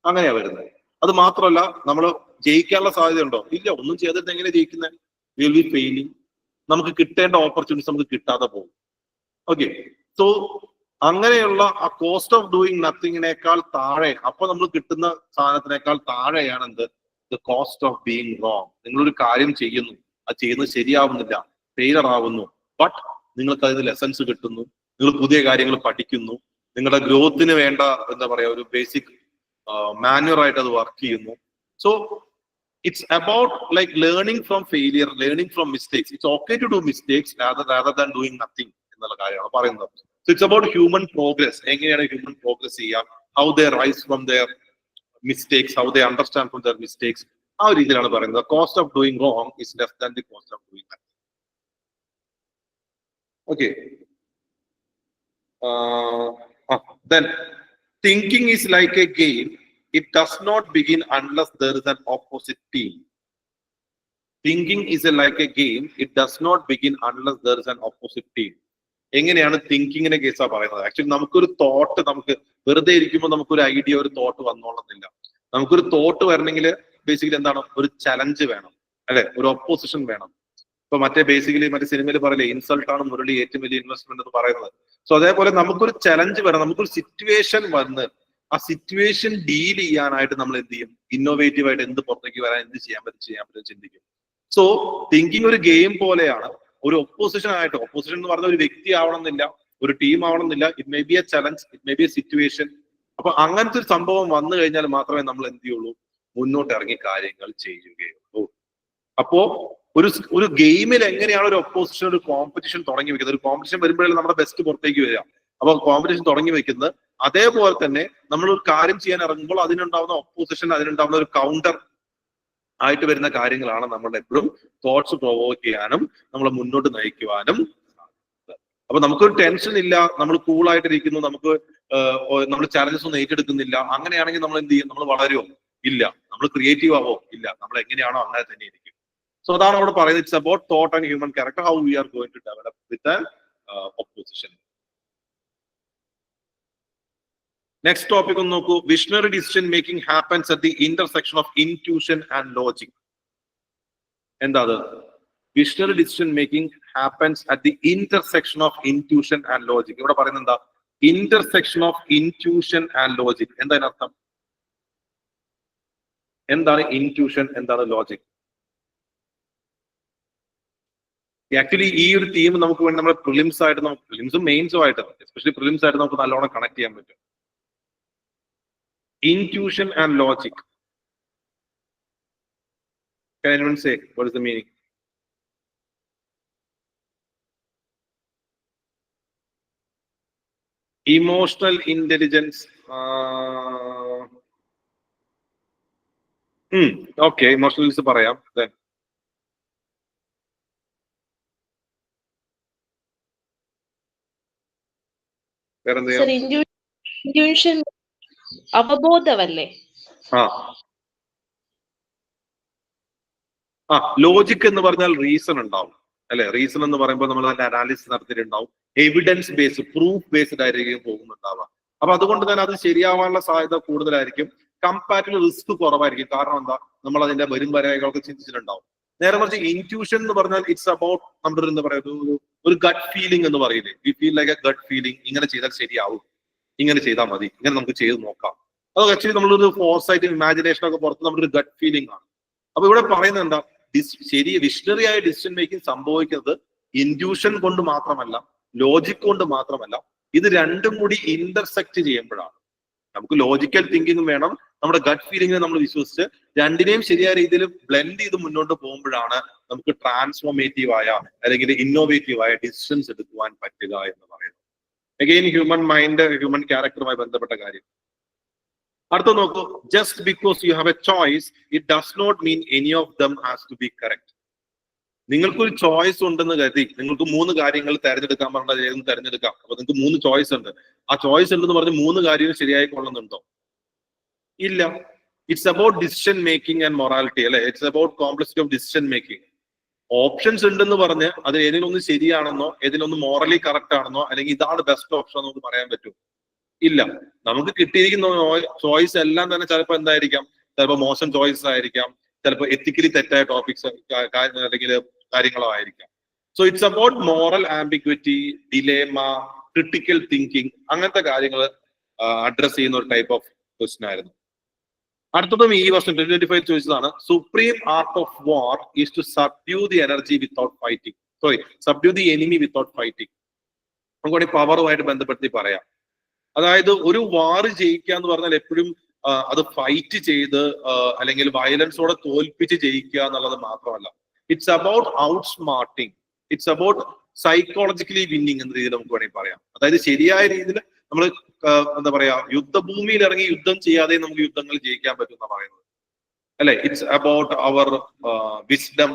S1: അങ്ങനെയാ വരുന്നത്. അത് മാത്രമല്ല, നമ്മൾ ജയിക്കാനുള്ള സാധ്യത ഉണ്ടോ? ഇല്ല. ഒന്നും ചെയ്തിട്ട് എങ്ങനെ ജയിക്കുന്നത്? V will B failing. നമുക്ക് കിട്ടേണ്ട ഓപ്പർച്യൂണിറ്റീസ് നമുക്ക് കിട്ടാതെ പോകും. ഓക്കെ, സോ അങ്ങനെയുള്ള ആ കോസ്റ്റ് ഓഫ് ഡൂയിങ് നത്തിങ്ങിനേക്കാൾ താഴെ, അപ്പൊ നമ്മൾ കിട്ടുന്ന സാധനത്തിനേക്കാൾ താഴെയാണ് എന്ത്? The cost of being wrong. നിങ്ങളൊരു കാര്യം ചെയ്യുന്നു, അത് ചെയ്യുന്നത് ശരിയാവുന്നില്ല, ഫെയിലർ ആവുന്നു, ബട്ട് നിങ്ങൾക്ക് അതിന് ലെസൺസ് കിട്ടുന്നു, നിങ്ങൾ പുതിയ കാര്യങ്ങൾ പഠിക്കുന്നു, നിങ്ങളുടെ ഗ്രോത്തിന് വേണ്ട എന്താ പറയാ ഒരു ബേസിക് മാനുവർ ആയിട്ട് അത് വർക്ക് ചെയ്യുന്നു. So it's about learning from failure, learning from mistakes. It's okay to do mistakes rather than doing nothing എന്നുള്ള കാര്യമാണ് പറയുന്നത്. So it's about human progress. എങ്ങനെയാണ് ഹ്യൂമൻ പ്രോഗ്രസ് ചെയ്യുക? How they rise from their mistakes, how they understand from their mistakes. ആ ഒരു രീതിയിലാണ് പറയുന്നത്. Cost of doing wrong is less than the cost of doing nothing. Okay. Then thinking is like a game. It does not begin unless there is an opposite team. Thinking is like a game. It does not begin unless there is an opposite team. എങ്ങനെയാണ് തിങ്കിങ്ങിനെ കേസാ പറയുന്നത്? Actually നമുക്കൊരു thought, നമുക്ക് വെറുതെ ഇരിക്കുമ്പോൾ നമുക്കൊരു idea, ഒരു thought വന്നോളുന്നില്ല. നമുക്കൊരു thought വരണമെങ്കിൽ ബേസിക്കലി എന്താണ്? ഒരു ചലഞ്ച് വേണം, അല്ലെ? ഒരു ഒപ്പോസിഷൻ വേണം. ഇപ്പൊ ബേസിക്കലി മറ്റേ സിനിമയിൽ പറയില്ലേ, ഇൻസൾട്ട് ആണ് മുരളി ഏറ്റവും വലിയ ഇൻവെസ്റ്റ്മെന്റ് എന്ന് പറയുന്നത്. സോ അതേപോലെ നമുക്കൊരു ചലഞ്ച് വരണം, നമുക്കൊരു സിറ്റുവേഷൻ വന്ന് ആ സിറ്റുവേഷൻ ഡീൽ ചെയ്യാനായിട്ട് നമ്മൾ എന്ത് ചെയ്യും? ഇന്നോവേറ്റീവ് ആയിട്ട് എന്ത് പുറത്തേക്ക് വരാൻ, എന്ത് ചെയ്യാൻ പറ്റും ചിന്തിക്കും. സോ തിങ്കിങ് ഒരു ഗെയിം പോലെയാണ്. ഒരു ഒപ്പോസിഷൻ എന്ന് പറഞ്ഞ ഒരു വ്യക്തി ആവണമെന്നില്ല, ഒരു ടീം ആവണമെന്നില്ല. It may be A challenge, it may be A situation. അപ്പൊ അങ്ങനത്തെ ഒരു സംഭവം വന്നു കഴിഞ്ഞാൽ മാത്രമേ നമ്മൾ എന്ത് ചെയ്യുള്ളൂ? മുന്നോട്ട് ഇറങ്ങി കാര്യങ്ങൾ ചെയ്യുകയുള്ളൂ. അപ്പോ ഒരു ഗെയിമിൽ എങ്ങനെയാണ് ഒരു ഒപ്പോസിഷൻ, ഒരു കോമ്പറ്റീഷൻ തുടങ്ങി വെക്കുന്നത്? ഒരു കോമ്പറ്റീഷൻ വരുമ്പോഴേ നമ്മുടെ ബെസ്റ്റ് പുറത്തേക്ക് വരിക. അപ്പൊ കോമ്പറ്റീഷൻ തുടങ്ങി വെക്കുന്നത് അതേപോലെ തന്നെ നമ്മൾ ഒരു കാര്യം ചെയ്യാൻ ഇറങ്ങുമ്പോൾ അതിനുണ്ടാവുന്ന ഒപ്പോസിഷൻ, അതിനുണ്ടാവുന്ന ഒരു കൗണ്ടർ ആയിട്ട് വരുന്ന കാര്യങ്ങളാണ് നമ്മൾ എപ്പോഴും തോട്ട്സ് പ്രൊവോക്ക് ചെയ്യാനും നമ്മളെ മുന്നോട്ട് നയിക്കുവാനും. അപ്പൊ നമുക്കൊരു ടെൻഷൻ ഇല്ല, നമ്മൾ കൂളായിട്ടിരിക്കുന്നു, നമ്മൾ ചാലഞ്ചസ് ഒന്നും ഏറ്റെടുക്കുന്നില്ല. അങ്ങനെയാണെങ്കിൽ നമ്മൾ എന്ത് ചെയ്യും? നമ്മൾ വളരുമോ? ഇല്ല. നമ്മൾ ക്രിയേറ്റീവ് ആവോ? ഇല്ല. നമ്മൾ എങ്ങനെയാണോ അങ്ങനെ തന്നെ ഇരിക്കും. സോ അതാണ് അവിടെ പറയുന്നത്. It's about thought and human character, how we are going to develop with an opposition. Next topic ഒന്ന് നോക്കൂ. Visionary decision making happens at the intersection of intuition and logic. എന്താ അത്? Visionary decision making happens at the intersection of intuition and logic. ഇവിടെ പറയുന്നത് എന്താ? Intersection of intuition and logic. എന്താ അതിനർത്ഥം? എന്താണ് ഇൻറ്റ്യൂഷൻ? എന്താണ് ലോജിക്? ആക്ച്വലി ഈ ഒരു തീം നമുക്ക് വേണ്ടി നമ്മുടെ പ്രിലിംസും മെയിൻസും ആയിട്ട്, എസ്പെഷ്യലി പ്രിലിംസ് ആയിട്ട് നമുക്ക് നല്ലോണം കണക്ട് ചെയ്യാൻ പറ്റും. Intuition and logic. Can anyone say what is the meaning? Emotional intelligence. Okay, emotional is പറയാം. Then
S4: intuition അവബോധമല്ലേ?
S1: ലോജിക് എന്ന് പറഞ്ഞാൽ റീസൺ ഉണ്ടാവും അല്ലെ? റീസൺ എന്ന് പറയുമ്പോൾ നമ്മൾ അതിന്റെ അനാലിസിസ് നടത്തിയിട്ടുണ്ടാവും. എവിഡൻസ് ബേസ്ഡ്, പ്രൂഫ് ബേസ്ഡ് ആയിരിക്കും പോകുന്നുണ്ടാവുക. അപ്പൊ അതുകൊണ്ട് തന്നെ അത് ശരിയാവാനുള്ള സാധ്യത കൂടുതലായിരിക്കും. കമ്പാരിറ്റീവ് റിസ്ക് കുറവായിരിക്കും. കാരണം എന്താ? നമ്മൾ അതിന്റെ വരും വരകളൊക്കെ ചിന്തിച്ചിട്ടുണ്ടാവും. നേരെ മറിച്ച് ഇൻറ്റ്യൂഷൻ എന്ന് പറഞ്ഞാൽ ഇറ്റ്സ് അബൌട്ട് നമ്മുടെ എന്താ പറയുക, ഒരു ഗട്ട് ഫീലിംഗ് എന്ന് പറയില്ലേ? We feel like a gut feeling. ഇങ്ങനെ ചെയ്താൽ ശരിയാവും, ഇങ്ങനെ ചെയ്താൽ മതി, ഇങ്ങനെ നമുക്ക് ചെയ്ത് നോക്കാം. അത് ആക്ച്വലി നമ്മളൊരു ഫോർസൈറ്റ്, ഇമാജിനേഷൻ ഒക്കെ പുറത്ത് നമ്മുടെ ഒരു ഗട്ട് ഫീലിംഗ് ആണ്. അപ്പൊ ഇവിടെ പറയുന്നത് എന്താ? വിഷണറി ആയ ഡിസിഷൻ മേക്കിംഗ് സംഭവിക്കുന്നത് ഇൻറ്റ്യൂഷൻ കൊണ്ട് മാത്രമല്ല, ലോജിക് കൊണ്ട് മാത്രമല്ല. ഇത് രണ്ടും കൂടി ഇന്റർസെക്ട് ചെയ്യുമ്പോഴാണ്. നമുക്ക് ലോജിക്കൽ തിങ്കിങ്ങും വേണം, നമ്മുടെ ഗട്ട് ഫീലിംഗിനെ നമ്മൾ വിശ്വസിച്ച് രണ്ടിനെയും ശരിയായ രീതിയിൽ ബ്ലെൻഡ് ചെയ്ത് മുന്നോട്ട് പോകുമ്പോഴാണ് നമുക്ക് ട്രാൻസ്ഫോർമേറ്റീവ് ആയ അല്ലെങ്കിൽ ഇന്നോവേറ്റീവ് ആയ ഡിസിഷൻസ് എടുക്കുവാൻ പറ്റുക എന്ന് പറയുന്നത്. അഗെയിൻ ഹ്യൂമൻ മൈൻഡ്, ഹ്യൂമൻ ക്യാരക്ടറുമായി ബന്ധപ്പെട്ട കാര്യം. അടുത്ത നോക്കൂ. Just because you have a choice it does not mean any of them has to be correct. നിങ്ങൾക്കൊരു ചോയ്സ് ഉണ്ടെന്ന് കരുതി നിങ്ങൾക്ക് 3 കാര്യങ്ങൾ തിരഞ്ഞെടുക്കാൻ പറഞ്ഞാൽ ഏതും തിരഞ്ഞെടുക്കാം. അപ്പൊ നിങ്ങൾക്ക് 3 ചോയ്സ് ഉണ്ട്. ആ ചോയ്സ് ഉണ്ടെന്ന് പറഞ്ഞ് 3 കാര്യവും ശരിയായി കൊള്ളുന്നുണ്ടോ? ഇല്ല. It's about decision making and morality അല്ലെ? It's about complexity of decision making. Options ഉണ്ടെന്ന് പറഞ്ഞ് അത് ഏതിലൊന്ന് ശരിയാണെന്നോ ഏതിലൊന്ന് മോറലി കറക്റ്റ് ആണെന്നോ അല്ലെങ്കിൽ ഇതാണ് ബെസ്റ്റ് ഓപ്ഷൻ എന്ന് നമുക്ക് പറയാൻ പറ്റും? ഇല്ല. നമുക്ക് കിട്ടിയിരിക്കുന്ന ചോയ്സ് എല്ലാം തന്നെ ചിലപ്പോൾ എന്തായിരിക്കാം? ചിലപ്പോൾ മോശം ചോയ്സ് ആയിരിക്കാം, ചിലപ്പോൾ എത്തിക്കലി തെറ്റായ ടോപ്പിക്സ് അല്ലെങ്കിൽ കാര്യങ്ങളോ ആയിരിക്കാം. So it's about moral ambiguity, dilemma, critical thinking, അങ്ങനത്തെ കാര്യങ്ങൾ അഡ്രസ് ചെയ്യുന്ന ഒരു ടൈപ്പ് ഓഫ് ക്വസ്റ്റ്യൻ ആയിരുന്നു. അടുത്തതും ഈ വർഷം 2025 ചോദിച്ചതാണ്. Supreme art of war is to subdue the energy without fighting. Subdue the enemy without fighting. നമുക്ക് പവറുമായിട്ട് ബന്ധപ്പെടുത്തി പറയാം. അതായത് ഒരു വാർ ജയിക്കുക എന്ന് പറഞ്ഞാൽ എപ്പോഴും അത് ഫൈറ്റ് ചെയ്ത് അല്ലെങ്കിൽ വയലൻസോടെ തോൽപ്പിച്ച് ജയിക്കുക എന്നുള്ളത് മാത്രമല്ല. It's about outsmarting, it's about psychologically winning എന്ന രീതിയിൽ നമുക്ക് വേണമെങ്കിൽ പറയാം. അതായത് ശരിയായ രീതിയിൽ നമ്മൾ എന്താ പറയാ, യുദ്ധഭൂമിയിൽ ഇറങ്ങി യുദ്ധം ചെയ്യാതെ നമുക്ക് യുദ്ധങ്ങൾ ജയിക്കാൻ പറ്റും എന്നാണ് പറയുന്നത് അല്ലെ? It's about our wisdom,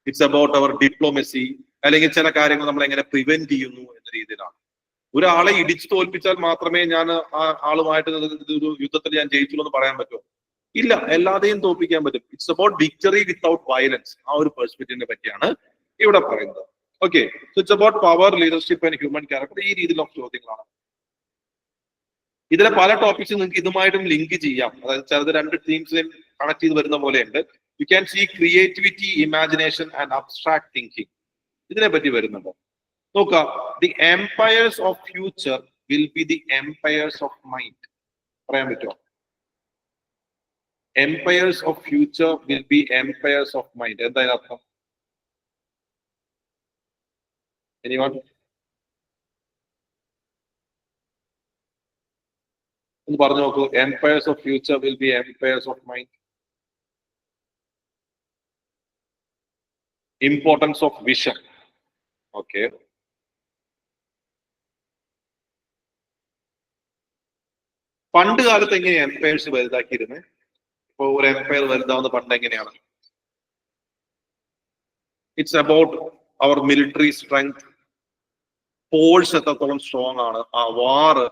S1: it's about our diplomacy, അല്ലെങ്കിൽ ചില കാര്യങ്ങൾ നമ്മൾ എങ്ങനെ പ്രിവെന്റ് ചെയ്യുന്നു എന്ന രീതിയിലാണ്. ഒരാളെ ഇടിച്ചു തോൽപ്പിച്ചാൽ മാത്രമേ ഞാൻ ആ ആളുമായിട്ട് ഒരു യുദ്ധത്തിൽ ഞാൻ ജയിച്ചുള്ളൂ എന്ന് പറയാൻ പറ്റുമോ? ഇല്ല. എല്ലാതെയും തോൽപ്പിക്കാൻ പറ്റും. It's about victory without violence. ആ ഒരു പെർസ്പെക്റ്റീവിനെ പറ്റിയാണ് ഇവിടെ പറയുന്നത്. Okay, so it's about power, leadership and human character. ഈ രീതിയിലുള്ള ചോദ്യങ്ങളാണ്. ഇതിലെ പല ടോപ്പിക്സും നിങ്ങൾക്ക് ഇതുമായിട്ടും ലിങ്ക് ചെയ്യാം. അതായത് ചിലത് 2 തീംസിലും കണക്ട് ചെയ്ത് വരുന്ന പോലെയുണ്ട്. You can see creativity, imagination and abstract thinking. ഇതിനെ പറ്റി വരുന്നുണ്ടോ നോക്കുക. The empires of future will be the empires of mind. പറയാൻ പറ്റുമോ? Empires of future will be empires of mind. എന്തായാലും അർത്ഥം എനിവൺ? ഒന്ന് പറഞ്ഞു നോക്കൂ. Empires of future will be empires of mind. Importance of vision. Okay, പണ്ട് കാലത്ത് എങ്ങനെയാണ് എംപയേഴ്സ് വലുതാക്കിയിരുന്നത്? ഇപ്പൊ ഒരു എംപയർ വലുതാവുന്ന പണ്ട് എങ്ങനെയാണ്? It's about our military strength, force എത്രത്തോളം സ്ട്രോങ് ആണ്, ആ വാറ്,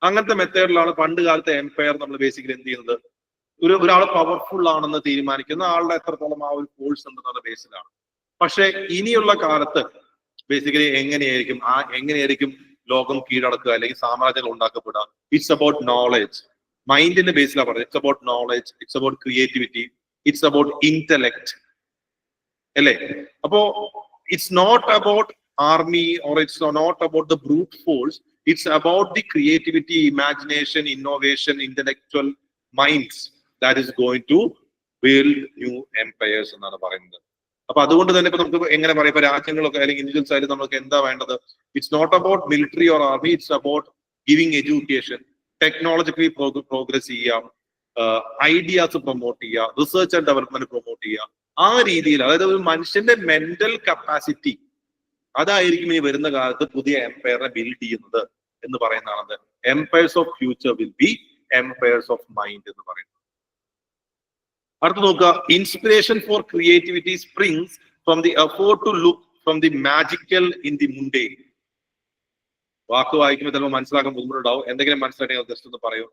S1: അങ്ങനത്തെ മെത്തേഡിലാണ് പണ്ട് കാലത്തെ എംപയർ നമ്മൾ ബേസിക്കലി എന്ത് ചെയ്യുന്നത്. ഒരാൾ പവർഫുൾ ആണെന്ന് തീരുമാനിക്കുന്ന ആളുടെ എത്രത്തോളം ആ ഒരു ഫോഴ്സ് ഉണ്ടെന്നുള്ള ബേസിലാണ്. പക്ഷെ ഇനിയുള്ള കാലത്ത് ബേസിക്കലി എങ്ങനെയായിരിക്കും ലോകം കീഴടക്കുക അല്ലെങ്കിൽ സാമ്രാജ്യങ്ങൾ ഉണ്ടാക്കപ്പെടുക? It's about knowledge. മൈൻഡിന്റെ ബേസിലാണ് പറയുന്നത്. It's about knowledge, it's about creativity, it's about intellect, അല്ലേ? അപ്പോ it's not about army or it's not about the brute force. It's about the creativity, imagination, innovation, intellectual minds that is going to build new empires എന്നാണ് പറയുന്നത്. അപ്പൊ അതുകൊണ്ട് തന്നെ ഇപ്പൊ നമുക്ക് എങ്ങനെ പറയാം, ഇപ്പൊ രാജ്യങ്ങളൊക്കെ അല്ലെങ്കിൽ ഇൻഡിവിജ്വൽസ് ആയാലും നമുക്ക് എന്താ വേണ്ടത്? It's not about military or army, it's about giving education, technologically progress ചെയ്യാം, ഐഡിയാസ് പ്രൊമോട്ട് ചെയ്യുക, റിസർച്ച് ആൻഡ് ഡെവലപ്മെന്റ് പ്രൊമോട്ട് ചെയ്യുക. ആ രീതിയിൽ, അതായത് ഒരു മനുഷ്യന്റെ മെന്റൽ കപ്പാസിറ്റി, അതായിരിക്കും ഈ വരുന്ന കാലത്ത് പുതിയ എംപയറിനെ ബിൽഡ് ചെയ്യുന്നത് എന്ന് പറയുന്നതാണ്. Empires of future will be empires of mind എന്ന് പറയുന്നത്. അടുത്ത് നോക്കുക. Inspiration for creativity springs from the effort to look from the magical in the mundane. വാക്ക് വായിക്കുമ്പോൾ ചിലപ്പോൾ മനസ്സിലാക്കാൻ ബുദ്ധിമുട്ടുണ്ടാവും. എന്തെങ്കിലും മനസ്സിലാക്കി ജസ്റ്റ് ഒന്ന് പറയൂ.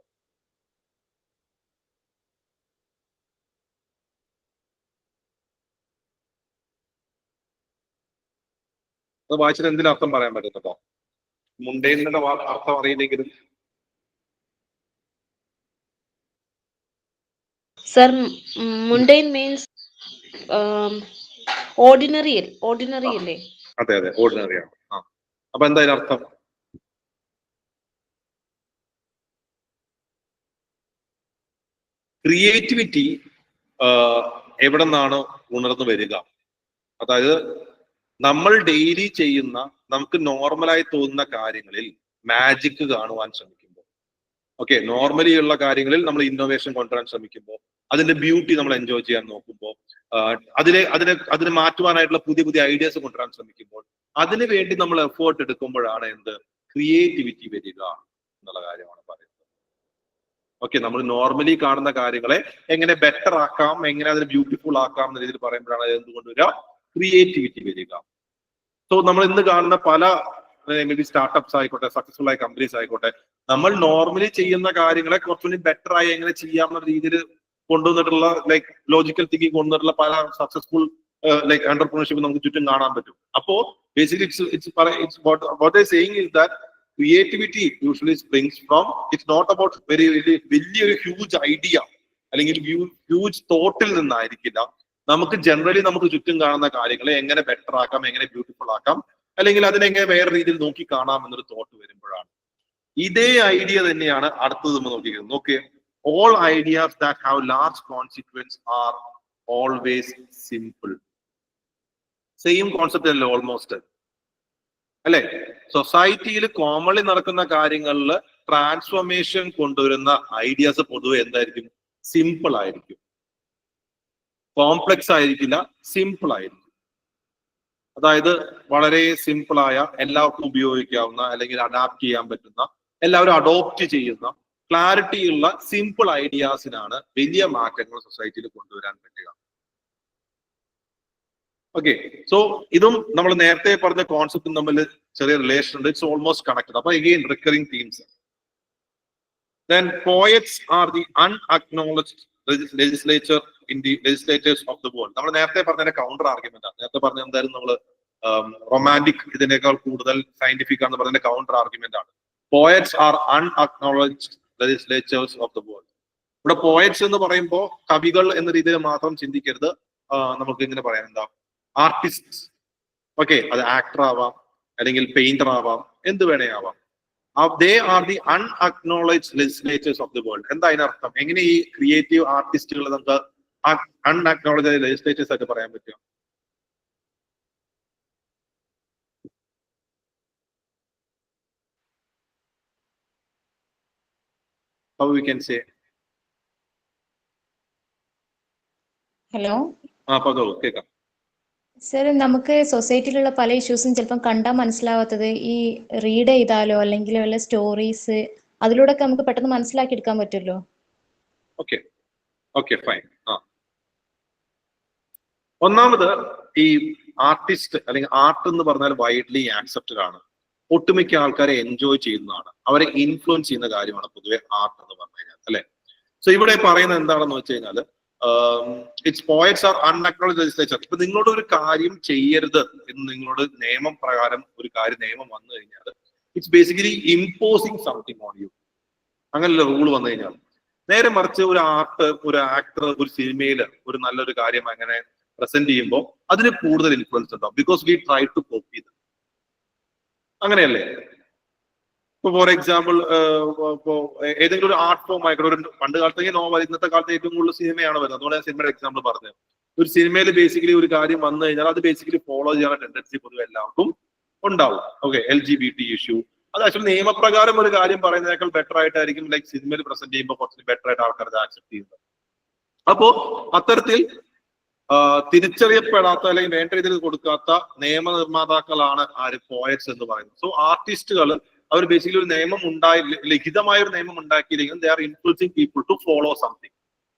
S1: അത് വായിച്ചിട്ട് എന്തിനും അർത്ഥം പറയാൻ പറ്റുന്നുണ്ടോ? മുണ്ടേന്നിന്റെ അർത്ഥം അറിയില്ലെങ്കിലും.
S4: സർ, മുണ്ടൈൻ മീൻസ് ഓർഡിനറി അല്ലേ?
S1: അതെ അതെ, ഓർഡിനറി ആണ്. അപ്പൊ എന്താ അർത്ഥം? ക്രിയേറ്റിവിറ്റി എവിടെ നിന്നാണ് ഉണർന്നു വരിക? അതായത് നമ്മൾ ഡെയിലി ചെയ്യുന്ന, നമുക്ക് നോർമലായി തോന്നുന്ന കാര്യങ്ങളിൽ മാജിക് കാണുവാൻ ശ്രമിക്കുമ്പോൾ, ഓക്കെ, നോർമലി ഉള്ള കാര്യങ്ങളിൽ നമ്മൾ ഇന്നോവേഷൻ കൊണ്ടുവരാൻ ശ്രമിക്കുമ്പോൾ, അതിന്റെ ബ്യൂട്ടി നമ്മൾ എൻജോയ് ചെയ്യാൻ നോക്കുമ്പോൾ, അതിനെ മാറ്റുവാനായിട്ടുള്ള പുതിയ പുതിയ ഐഡിയാസ് കൊണ്ടുവരാൻ ശ്രമിക്കുമ്പോൾ, അതിനു വേണ്ടി നമ്മൾ എഫേർട്ട് എടുക്കുമ്പോഴാണ് എന്ത് ക്രിയേറ്റിവിറ്റി വരിക എന്നുള്ള കാര്യമാണ് പറയുന്നത്. ഓക്കെ, നമ്മൾ നോർമലി കാണുന്ന കാര്യങ്ങളെ എങ്ങനെ ബെറ്റർ ആക്കാം, എങ്ങനെ അതിനെ ബ്യൂട്ടിഫുൾ ആക്കാം എന്ന രീതിയിൽ പറയുമ്പോഴാണ് അത് എന്തുകൊണ്ട് വരിക, ക്രിയേറ്റിവിറ്റി വരിക. സോ നമ്മൾ ഇന്ന് കാണുന്ന പല മേ ബി സ്റ്റാർട്ടപ്സ് ആയിക്കോട്ടെ, സക്സസ്ഫുൾ ആയ കമ്പനീസ് ആയിക്കോട്ടെ, നമ്മൾ നോർമലി ചെയ്യുന്ന കാര്യങ്ങളെ കുറച്ചുകൂടി ബെറ്റർ ആയി എങ്ങനെ ചെയ്യാമെന്ന രീതിയിൽ കൊണ്ടുവന്നിട്ടുള്ള ലൈക്ക് ലോജിക്കൽ തിങ്കിങ് കൊണ്ടുവന്നിട്ടുള്ള പല സക്സസ്ഫുൾ ലൈക്ക് എന്റർപ്രണർഷിപ്പ് നമുക്ക് ചുറ്റും കാണാൻ പറ്റും. അപ്പോ basically what they're saying is that creativity usually springs from, it's not about വലിയൊരു ഹ്യൂജ് ഐഡിയ അല്ലെങ്കിൽ ഹ്യൂജ് തോട്ടിൽ നിന്നായിരിക്കില്ല. നമുക്ക് ജനറലി നമുക്ക് ചുറ്റും കാണുന്ന കാര്യങ്ങളെ എങ്ങനെ ബെറ്റർ ആക്കാം, എങ്ങനെ ബ്യൂട്ടിഫുൾ ആക്കാം, അല്ലെങ്കിൽ അതിനെങ്ങനെ വേറെ രീതിയിൽ നോക്കി കാണാം എന്നൊരു തോട്ട് വരുമ്പോഴാണ്. ഇതേ ഐഡിയ തന്നെയാണ് അടുത്തത് നമ്മൾ നോക്കിക്കുന്നത്. നോക്കിയേ, all ideas that have large consequence are always simple. Same concept അല്ലേ ഓൾമോസ്റ്റ്, അല്ലെ? സൊസൈറ്റിയിൽ കോമൺലി നടക്കുന്ന കാര്യങ്ങളിൽ ട്രാൻസ്ഫോർമേഷൻ കൊണ്ടുവരുന്ന ഐഡിയാസ് പൊതുവെ എന്തായിരിക്കും? സിമ്പിൾ ആയിരിക്കും. കോംപ്ലക്സ് ആയിരിക്കില്ല, സിമ്പിൾ ആയിരിക്കും. അതായത് വളരെ സിമ്പിളായ, എല്ലാവർക്കും ഉപയോഗിക്കാവുന്ന അല്ലെങ്കിൽ അഡാപ്റ്റ് ചെയ്യാൻ പറ്റുന്ന, എല്ലാവരും അഡോപ്റ്റ് ചെയ്യുന്ന, ക്ലാരിറ്റി ഉള്ള സിമ്പിൾ ഐഡിയാസിനാണ് വലിയ മാറ്റങ്ങൾ സൊസൈറ്റിയിൽ കൊണ്ടുവരാൻ പറ്റുക. ഓക്കെ, സോ ഇതും നമ്മൾ നേരത്തെ പറഞ്ഞ കോൺസെപ്റ്റും തമ്മിൽ ചെറിയ റിലേഷൻ ഉണ്ട്. It's almost connected. അപ്പൊ again recurring themes. Then poets are the unacknowledged legislature in the legislatures of the world. നമ്മൾ നേരത്തെ പറഞ്ഞ കൗണ്ടർ ആർഗ്യുമെന്റ് ആണ്. നേരത്തെ പറഞ്ഞ എന്തായാലും നമ്മൾ റൊമാൻറ്റിക് ഇതിനേക്കാൾ കൂടുതൽ സയന്റിഫിക് ആണെന്ന് പറഞ്ഞ കൗണ്ടർ ആർഗ്യുമെന്റ് ആണ്. Poets are unacknowledged legislatures of the world. ഇവിടെ പോയറ്റ്സ് എന്ന് പറയുമ്പോൾ കവികൾ എന്ന രീതിയിൽ മാത്രം ചിന്തിക്കരുത്. നമുക്ക് ഇങ്ങനെ പറയാം, എന്താ, ആർട്ടിസ്റ്റ്. ഓക്കെ, അത് ആക്ടർ ആവാം, അല്ലെങ്കിൽ പെയിന്റർ ആവാം, എന്ത് വേണേ ആവാം. They are the unacknowledged legislators of the world. എന്താ അതിനർത്ഥം? എങ്ങനെ ഈ ക്രിയേറ്റീവ് ആർട്ടിസ്റ്റുകൾ നമുക്ക് അൺഅക്നോളജ് ലെജിസ്ലേറ്റേഴ്സ് ആയിട്ട് പറയാൻ പറ്റും? How we can say?
S5: Hello
S1: പറഞ്ഞോളൂ, കേൾക്കാം.
S5: സർ, നമുക്ക് സൊസൈറ്റിയിലുള്ള പല ഇഷ്യൂസും ചിലപ്പം കണ്ടാൽ മനസ്സിലാവാത്തത് ഈ റീഡ് ചെയ്താലോ അല്ലെങ്കിൽ വല്ല സ്റ്റോറീസ് അതിലൂടെ ഒക്കെ നമുക്ക് പെട്ടെന്ന് മനസ്സിലാക്കി എടുക്കാൻ പറ്റുമല്ലോ.
S1: Okay fine. ഒന്നാമത് ഈ ആർട്ടിസ്റ്റ് അല്ലെങ്കിൽ ആർട്ട് എന്ന് പറഞ്ഞാൽ വൈഡ്ലി ആക്സെപ്റ്റഡ് ആണ്. ഒട്ടുമിക്ക ആൾക്കാരെ എൻജോയ് ചെയ്യുന്നതാണ്, അവരെ ഇൻഫ്ലുവൻസ് ചെയ്യുന്ന കാര്യമാണ് പൊതുവെ ആർട്ട് എന്ന് പറഞ്ഞു കഴിഞ്ഞാൽ, അല്ലെ? സോ ഇവിടെ പറയുന്നത് എന്താണെന്ന് വെച്ച് കഴിഞ്ഞാൽ, ഇറ്റ്സ് പോയറ്റ്സ് ആർ അൺഅക്നോളജ്ഡ് ലെജിസ്ലേച്ചർ. ഇപ്പൊ നിങ്ങളോട് ഒരു കാര്യം ചെയ്യരുത് എന്ന് നിങ്ങളോട് നിയമം പ്രകാരം ഒരു നിയമം വന്നു കഴിഞ്ഞാൽ, it's basically imposing something on you. അങ്ങനെയുള്ള റൂൾ വന്നു കഴിഞ്ഞാൽ, നേരെ മറിച്ച് ഒരു ആക്ടർ ഒരു സിനിമയിൽ ഒരു നല്ലൊരു കാര്യം അങ്ങനെ പ്രസന്റ് ചെയ്യുമ്പോൾ അതിന് കൂടുതൽ ഇൻഫ്ലുവൻസ് ഉണ്ടാവും. Because we try to copy ഇത്. അങ്ങനെയല്ലേ? ഇപ്പൊ ഫോർ എക്സാമ്പിൾ, ഇപ്പോ ഏതെങ്കിലും ഒരു ആർട്ട് ഫോം ആയിക്കോട്ടെ, ഒരു പണ്ട് കാലത്തേക്ക് നോവൽ, ഇന്നത്തെ കാലത്ത് ഏറ്റവും കൂടുതൽ സിനിമയാണ് വരുന്നത്. അതുകൊണ്ട് ഞാൻ സിനിമയുടെ എക്സാമ്പിൾ പറഞ്ഞത്. ഒരു സിനിമയിൽ ബേസിക്കലി ഒരു കാര്യം വന്നു കഴിഞ്ഞാൽ അത് ബേസിക്കലി ഫോളോ ചെയ്യാനുള്ള ടെൻഡൻസി പൊതുവെ എല്ലാവർക്കും ഉണ്ടാവും. ഓക്കെ, LGBT ഇഷ്യൂ, അത് ആക്ച്വലി നിയമപ്രകാരം ഒരു കാര്യം പറയുന്നതിനേക്കാൾ ബെറ്റർ ആയിട്ടായിരിക്കും ലൈക്ക് സിനിമയിൽ പ്രസന്റ് ചെയ്യുമ്പോൾ കുറച്ച് ബെറ്റർ ആയിട്ട് ആൾക്കാർ അത് ആക്സെപ്റ്റ് ചെയ്യുന്നത്. അപ്പോ അത്തരത്തിൽ തിരിച്ചറിയപ്പെടാത്ത അല്ലെങ്കിൽ വേണ്ട രീതിയിൽ കൊടുക്കാത്ത നിയമനിർമ്മാതാക്കളാണ് പോയറ്റ്സ് എന്ന് പറയുന്നത്. സോ ആർട്ടിസ്റ്റുകൾ അവർ ബേസിക്കലി ഒരു നിയമം ലിഖിതമായ ഒരു നിയമം ഉണ്ടാക്കിയില്ലെങ്കിൽ they are influencing people to follow something.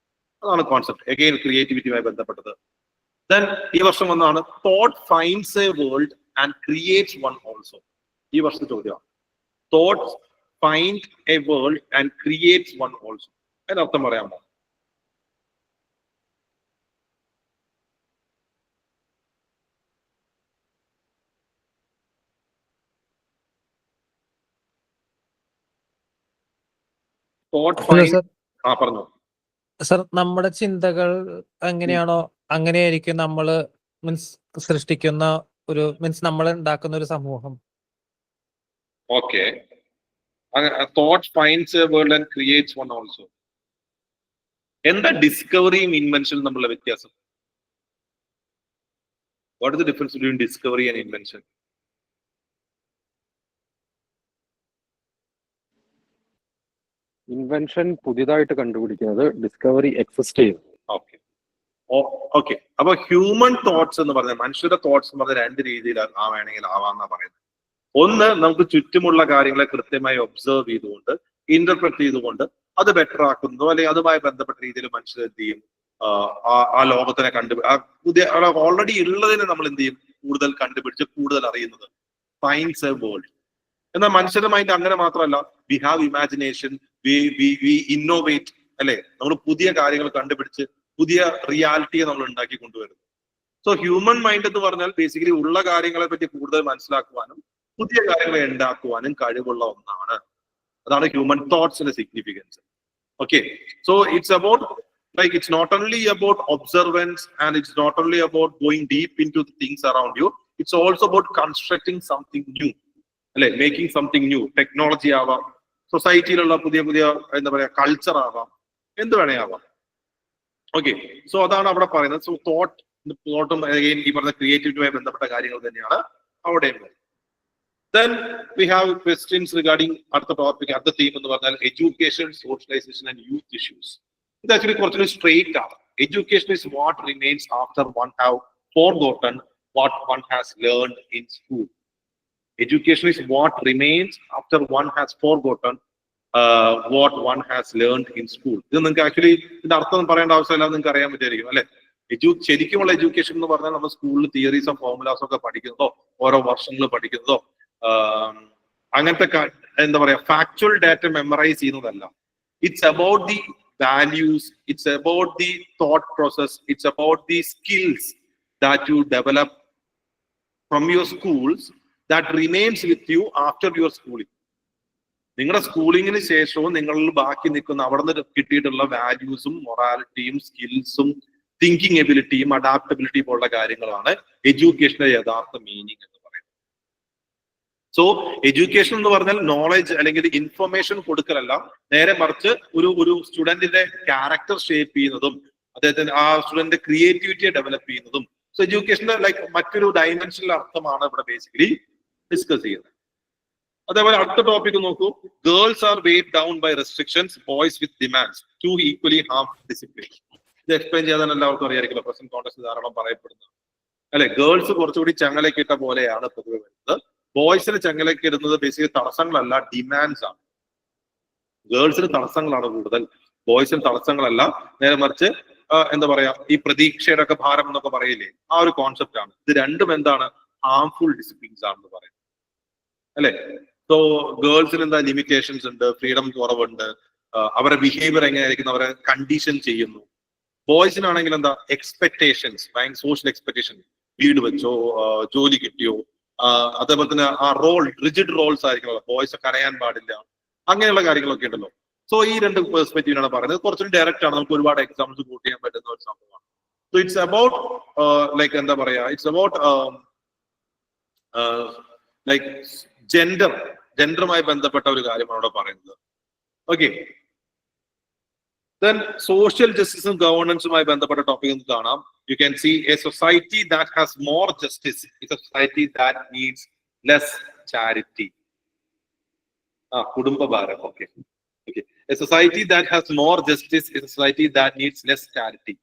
S1: അതാണ് കോൺസെപ്റ്റ്. അഗെയിൻ ക്രിയേറ്റിവിറ്റിയുമായി ബന്ധപ്പെട്ടത്. ദെൻ ഈ വർഷം വന്നാണ് thought finds a world and creates one also. ഈ വർഷത്തെ ചോദ്യമാണ് thoughts find a world and creates one also. അതിനർത്ഥം പറയാമോ? പറഞ്ഞു
S6: സർ, നമ്മുടെ ചിന്തകൾ എങ്ങനെയാണോ അങ്ങനെയായിരിക്കും നമ്മള് സൃഷ്ടിക്കുന്ന ഒരു നമ്മൾ ഉണ്ടാക്കുന്ന ഒരു സമൂഹം.
S1: Okay, thought finds a world and creates one also. എന്താ ഡിസ്കവറിയും ഇൻവെൻഷനും തമ്മിലുള്ള വ്യത്യാസം? What is the difference between discovery and invention?
S7: Invention പുതിയതായിട്ട് കണ്ടുപിടിക്കുന്നത്, ഡിസ്കവറി എക്സിസ്റ്റ് ചെയ്യുന്നു.
S1: ഓക്കെ, അപ്പൊ ഹ്യൂമൻ തോട്ട്സ് എന്ന് പറഞ്ഞാൽ, മനുഷ്യരുടെ തോട്ട്സ് എന്ന് പറഞ്ഞാൽ രണ്ട് രീതിയിൽ വേണമെങ്കിൽ ആവാന്നാ പറയുന്നത്. ഒന്ന്, നമുക്ക് ചുറ്റുമുള്ള കാര്യങ്ങളെ കൃത്യമായി ഒബ്സർവ് ചെയ്തുകൊണ്ട് ഇന്റർപ്രറ്റ് ചെയ്തുകൊണ്ട് അത് ബെറ്റർ ആക്കുന്നതോ അല്ലെങ്കിൽ അതുമായി ബന്ധപ്പെട്ട രീതിയിൽ മനുഷ്യർ എന്ത് ചെയ്യും, ആ ലോകത്തിനെ പുതിയ ഓൾറെഡി ഉള്ളതിനെ നമ്മൾ എന്ത് ചെയ്യും, കൂടുതൽ കണ്ടുപിടിച്ച് കൂടുതൽ അറിയുന്നത്. Finds a world. എന്നാൽ മനുഷ്യരുടെ മൈൻഡ് അങ്ങനെ മാത്രമല്ല, we have imagination, we innovate, അല്ലെ? നമ്മൾ പുതിയ കാര്യങ്ങൾ കണ്ടുപിടിച്ച് പുതിയ റിയാലിറ്റിയെ നമ്മൾ ഉണ്ടാക്കി കൊണ്ടുവരുന്നു. സോ ഹ്യൂമൻ മൈൻഡ് എന്ന് പറഞ്ഞാൽ ബേസിക്കലി ഉള്ള കാര്യങ്ങളെ പറ്റി കൂടുതൽ മനസ്സിലാക്കുവാനും പുതിയ കാര്യങ്ങളെ ഉണ്ടാക്കുവാനും കഴിവുള്ള ഒന്നാണ്. അതാണ് ഹ്യൂമൻ തോട്ട്സിന്റെ significance. Okay, so it's about like it's not only about observance and it's not only about going deep into the things around you, it's also about constructing something new, അല്ലെ? Making something new. ടെക്നോളജി ആവാം, സൊസൈറ്റിയിലുള്ള പുതിയ എന്താ പറയാ culture ആവാം, എന്ത് വേണേ ആവാം. Okay, so അതാണ് അവിടെ പറയുന്നത്. സോ തോട്ടും ഈ പറഞ്ഞ ക്രിയേറ്റിവിറ്റിയുമായി ബന്ധപ്പെട്ട കാര്യങ്ങൾ തന്നെയാണ് അവിടെയും. Then we have questions regarding അടുത്ത ടോപ്പിക്, അടുത്ത തീം എന്ന് പറഞ്ഞാൽ education, socialization and youth issues. ഇത് ആക്ച്വലി കുറച്ചുകൂടി സ്ട്രെയിറ്റ് ആണ്. Education is what remains after one have forgotten what one has learned in school. Education is what remains after one has forgotten what one has learned in school. ഇത് നിങ്ങൾക്ക് actually ഇതിന്റെ അർത്ഥം പറയേണ്ട ആവശ്യമില്ല, നിങ്ങൾക്ക് അറിയാൻ പറ്റുമായിരിക്കും, അല്ലെ? ശരിക്കുമുള്ള എഡ്യൂക്കേഷൻ എന്ന് പറഞ്ഞാൽ നമ്മൾ സ്കൂളിൽ തിയറീസും ഫോർമുലാസും ഒക്കെ പഠിക്കുന്നതോ ഓരോ വർഷങ്ങൾ പഠിക്കുന്നതോ അങ്ങനത്തെ എന്താ പറയാ ഫാക്ച്വൽ ഡാറ്റ മെമ്മറൈസ് ചെയ്യുന്നതല്ല. It's about the values, it's about the thought process, it's about the skills that you develop from your schools that remains with you after your schooling. നിങ്ങളുടെ സ്കൂളിങ്ങിന് ശേഷവും നിങ്ങളിൽ ബാക്കി നിൽക്കുന്ന അവിടെ നിന്ന് കിട്ടിയിട്ടുള്ള വാല്യൂസും മൊറാലിറ്റിയും സ്കിൽസും തിങ്കിങ് എബിലിറ്റിയും അഡാപ്റ്റബിലിറ്റിയും പോലുള്ള കാര്യങ്ങളാണ് എഡ്യൂക്കേഷന്റെ യഥാർത്ഥ മീനിങ് എന്ന് പറയുന്നത്. സോ എഡ്യൂക്കേഷൻ എന്ന് പറഞ്ഞാൽ നോളജ് അല്ലെങ്കിൽ ഇൻഫർമേഷൻ കൊടുക്കലല്ല, നേരെ മറിച്ച് ഒരു സ്റ്റുഡന്റിന്റെ ക്യാരക്ടർ ഷേപ്പ് ചെയ്യുന്നതും അദ്ദേഹത്തിന് ആ സ്റ്റുഡന്റിന്റെ ക്രിയേറ്റിവിറ്റിയെ ഡെവലപ്പ് ചെയ്യുന്നതും. സോ എഡ്യൂക്കേഷന്റെ ലൈക്ക് മറ്റൊരു ഡയമെൻഷനിൽ അർത്ഥമാണ് ഇവിടെ ബേസിക്കലി ഡിസ്കസ് ചെയ്യുന്നത്. അതേപോലെ അടുത്ത ടോപ്പിക് നോക്കൂ. Girls are weighed down by restrictions, boys with demands, to equally harm discipline. ഇത് എക്സ്പ്ലെയിൻ ചെയ്യാൻ എല്ലാവർക്കും അറിയാമായിരിക്കില്ല, പ്രസന്റ് കോൺടെക്സ്റ്റ് ധാരാളം പറയപ്പെടുന്നത് അല്ലെ. ഗേൾസ് കുറച്ചുകൂടി ചങ്ങലക്കിട്ട പോലെയാണ് പൊതുവെ വരുന്നത്. ബോയ്സിന് ചങ്ങലക്കിടുന്നത് ബേസിക്കലി തടസ്സങ്ങളല്ല, ഡിമാൻഡ്സ് ആണ്. ഗേൾസിന് തടസ്സങ്ങളാണ് കൂടുതൽ, ബോയ്സിന് തടസ്സങ്ങളല്ല. നേരെ മറിച്ച് എന്താ പറയാ, ഈ പ്രതീക്ഷയുടെ ഒക്കെ ഭാരം എന്നൊക്കെ പറയില്ലേ, ആ ഒരു കോൺസെപ്റ്റ് ആണ്. ഇത് രണ്ടും എന്താണ്, ഹാംഫുൾ ഡിസിപ്ലിൻസ് ആണെന്ന് പറയുന്നത് അല്ലെ. സോ ഗേൾസിന് എന്താ ലിമിറ്റേഷൻസ് ഉണ്ട്, ഫ്രീഡം കുറവുണ്ട്, അവരുടെ ബിഹേവിയർ എങ്ങനെയായിരിക്കും, അവരെ കണ്ടീഷൻ ചെയ്യുന്നു. ബോയ്സിനാണെങ്കിൽ എന്താ, എക്സ്പെക്ടേഷൻസ്, ഭയങ്കര സോഷ്യൽ എക്സ്പെക്ടേഷൻ, വീട് വെച്ചോ, ജോലി കിട്ടിയോ, അതേപോലെ തന്നെ ആ റോൾ, റിജിഡ് റോൾസ് ആയിരിക്കും. ബോയ്സ് കരയാൻ പാടില്ല, അങ്ങനെയുള്ള കാര്യങ്ങളൊക്കെ ഉണ്ടല്ലോ. സോ ഈ രണ്ട് പെർസ്പെക്റ്റീവിനാണ് പറയുന്നത്. കുറച്ചുകൂടി ഡയറക്റ്റ് ആണ്, നമുക്ക് ഒരുപാട് എക്സാമ്പിൾസ് കൂട്ട് ചെയ്യാൻ പറ്റുന്ന ഒരു സംഭവമാണ്. സോ ഇറ്റ്സ് അബൌട്ട് ലൈക്ക് എന്താ പറയാ, ഇറ്റ്സ് അബൌട്ട് ലൈക്ക് ജെൻഡറുമായി ബന്ധപ്പെട്ട ഒരു കാര്യമാണ് ഇവിടെ പറയുന്നത്. Okay, then social justice and governance-മായി ബന്ധപ്പെട്ട ടോപ്പിക് എന്ന് കാണാം. You can see a society that has more justice is a society that needs less charity. കുടുംബഭാരം. Okay. A society that has more justice is a society that needs less charity.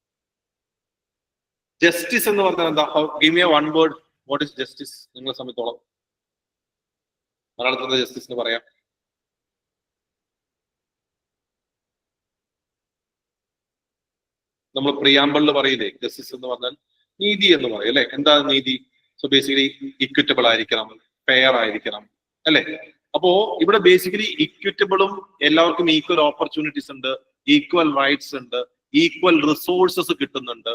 S1: Justice എന്ന് പറഞ്ഞാൽ എന്താ? Give me a one word. What is justice? നിങ്ങളെ സംബന്ധിച്ചോളം മലയാളത്തിൽ justice എന്ന് പറയാം. നമ്മൾ പ്രിയാമ്പിളിൽ പറയില്ലേ, ജസ്റ്റിസ് എന്ന് പറഞ്ഞാൽ നീതി എന്ന് പറയും അല്ലെ. എന്താ നീതി? സോ ബേസിക്കലി ഇക്വിറ്റബിൾ ആയിരിക്കണം, ഫെയർ ആയിരിക്കണം അല്ലെ. അപ്പോ ഇവിടെ ബേസിക്കലി ഇക്വിറ്റബിളും, എല്ലാവർക്കും ഈക്വൽ ഓപ്പർച്യൂണിറ്റീസ് ഉണ്ട്, ഈക്വൽ റൈറ്റ്സ് ഉണ്ട്, ഈക്വൽ റിസോഴ്സസ് കിട്ടുന്നുണ്ട്.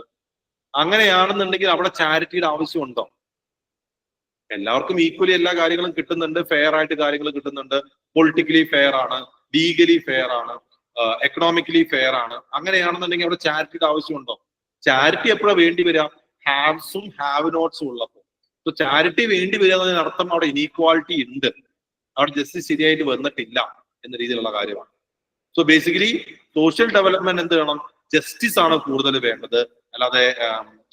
S1: അങ്ങനെയാണെന്നുണ്ടെങ്കിൽ അവിടെ ചാരിറ്റിയുടെ ആവശ്യമുണ്ടോ? എല്ലാവർക്കും ഈക്വലി എല്ലാ കാര്യങ്ങളും കിട്ടുന്നുണ്ട്, ഫെയർ ആയിട്ട് കാര്യങ്ങൾ കിട്ടുന്നുണ്ട്, പൊളിറ്റിക്കലി ഫെയർ ആണ്, ലീഗലി ഫെയർ ആണ്, എക്കണോമിക്കലി ഫെയർ ആണ്. അങ്ങനെയാണെന്നുണ്ടെങ്കിൽ അവിടെ ചാരിറ്റിയുടെ ആവശ്യമുണ്ടോ? ചാരിറ്റി എപ്പോഴാണ് വേണ്ടി വരിക? ഹാവ്സും ഹാവ് നോട്ട്സും ഉള്ളപ്പോൾ. സോ ചാരിറ്റി വേണ്ടി വരിക എന്നതിന് അർത്ഥം അവിടെ ഇനീക്വാളിറ്റി ഉണ്ട്, അവിടെ ജസ്റ്റിസ് ശരിയായിട്ട് വന്നിട്ടില്ല എന്ന രീതിയിലുള്ള കാര്യമാണ്. സോ ബേസിക്കലി സോഷ്യൽ ഡെവലപ്മെന്റ് എന്ത് വേണം? ജസ്റ്റിസ് ആണ് കൂടുതൽ വേണ്ടത്, അല്ലാതെ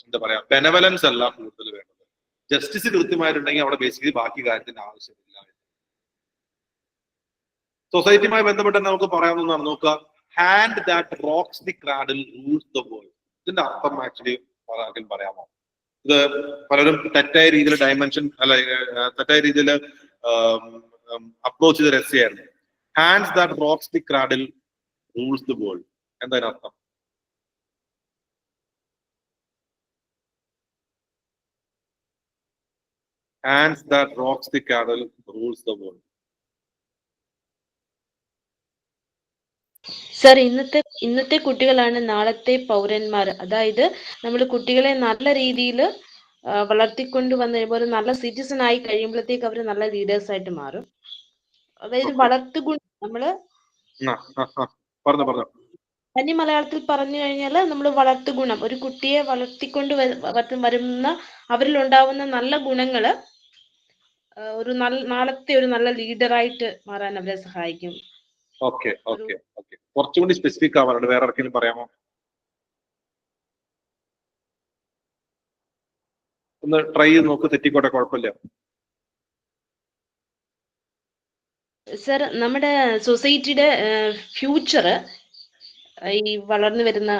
S1: എന്താ പറയാ ബെനവലൻസ് അല്ല കൂടുതൽ വേണ്ടത്. ജസ്റ്റിസ് കൃത്യമായിട്ടുണ്ടെങ്കിൽ അവിടെ ബേസിക്കലി ബാക്കി കാര്യത്തിന്റെ ആവശ്യമില്ല. സൊസൈറ്റിയുമായി ബന്ധപ്പെട്ട് നമുക്ക് പറയാവുന്നതാണ്. നോക്കുക, hand that rocks the cradle rules the world. ഇതിന്റെ അർത്ഥം ആക്ച്വലി ആർക്കും പറയാമോ? ഇത് പലരും തെറ്റായ രീതിയിൽ ഡയമെൻഷൻ അല്ല, തെറ്റായ രീതിയിൽ അപ്രോച്ച് ചെയ്ത രഹസ്യമായിരുന്നു. Hands that rocks the cradle rules the world. എന്താ അർത്ഥം? Hands that rocks the cradle rules the world.
S4: Sir, ഇന്നത്തെ കുട്ടികളാണ് നാളത്തെ പൗരന്മാർ. അതായത് നമ്മൾ കുട്ടികളെ നല്ല രീതിയിൽ വളർത്തിക്കൊണ്ട് വന്ന് ഒരു നല്ല സിറ്റിസൺ ആയി കഴിയുമ്പോഴത്തേക്ക് അവർ നല്ല ലീഡേഴ്സ് ആയിട്ട് മാറും. അതായത് വളർത്തുഗുണം നമ്മള് തനി മലയാളത്തിൽ പറഞ്ഞു കഴിഞ്ഞാൽ നമ്മൾ വളർത്തുഗുണം, ഒരു കുട്ടിയെ വളർത്തിക്കൊണ്ട് വരുന്ന അവരിൽ ഉണ്ടാവുന്ന നല്ല ഗുണങ്ങള് ഒരു നാളത്തെ ഒരു നല്ല ലീഡറായിട്ട് മാറാൻ അവരെ സഹായിക്കും.
S1: ഓക്കെ, കുറച്ചുകൂടി സ്പെസിഫിക് ആവാറുണ്ട്. വേറെ ആർക്കെങ്കിലും പറയാമോ? ഒന്ന് ട്രൈ ചെയ്ത് നോക്ക്, തെറ്റിക്കോട്ടെ, കുഴപ്പമില്ല.
S4: സർ, നമ്മുടെ സൊസൈറ്റിയുടെ ഫ്യൂച്ചർ ഈ വളർന്നു വരുന്ന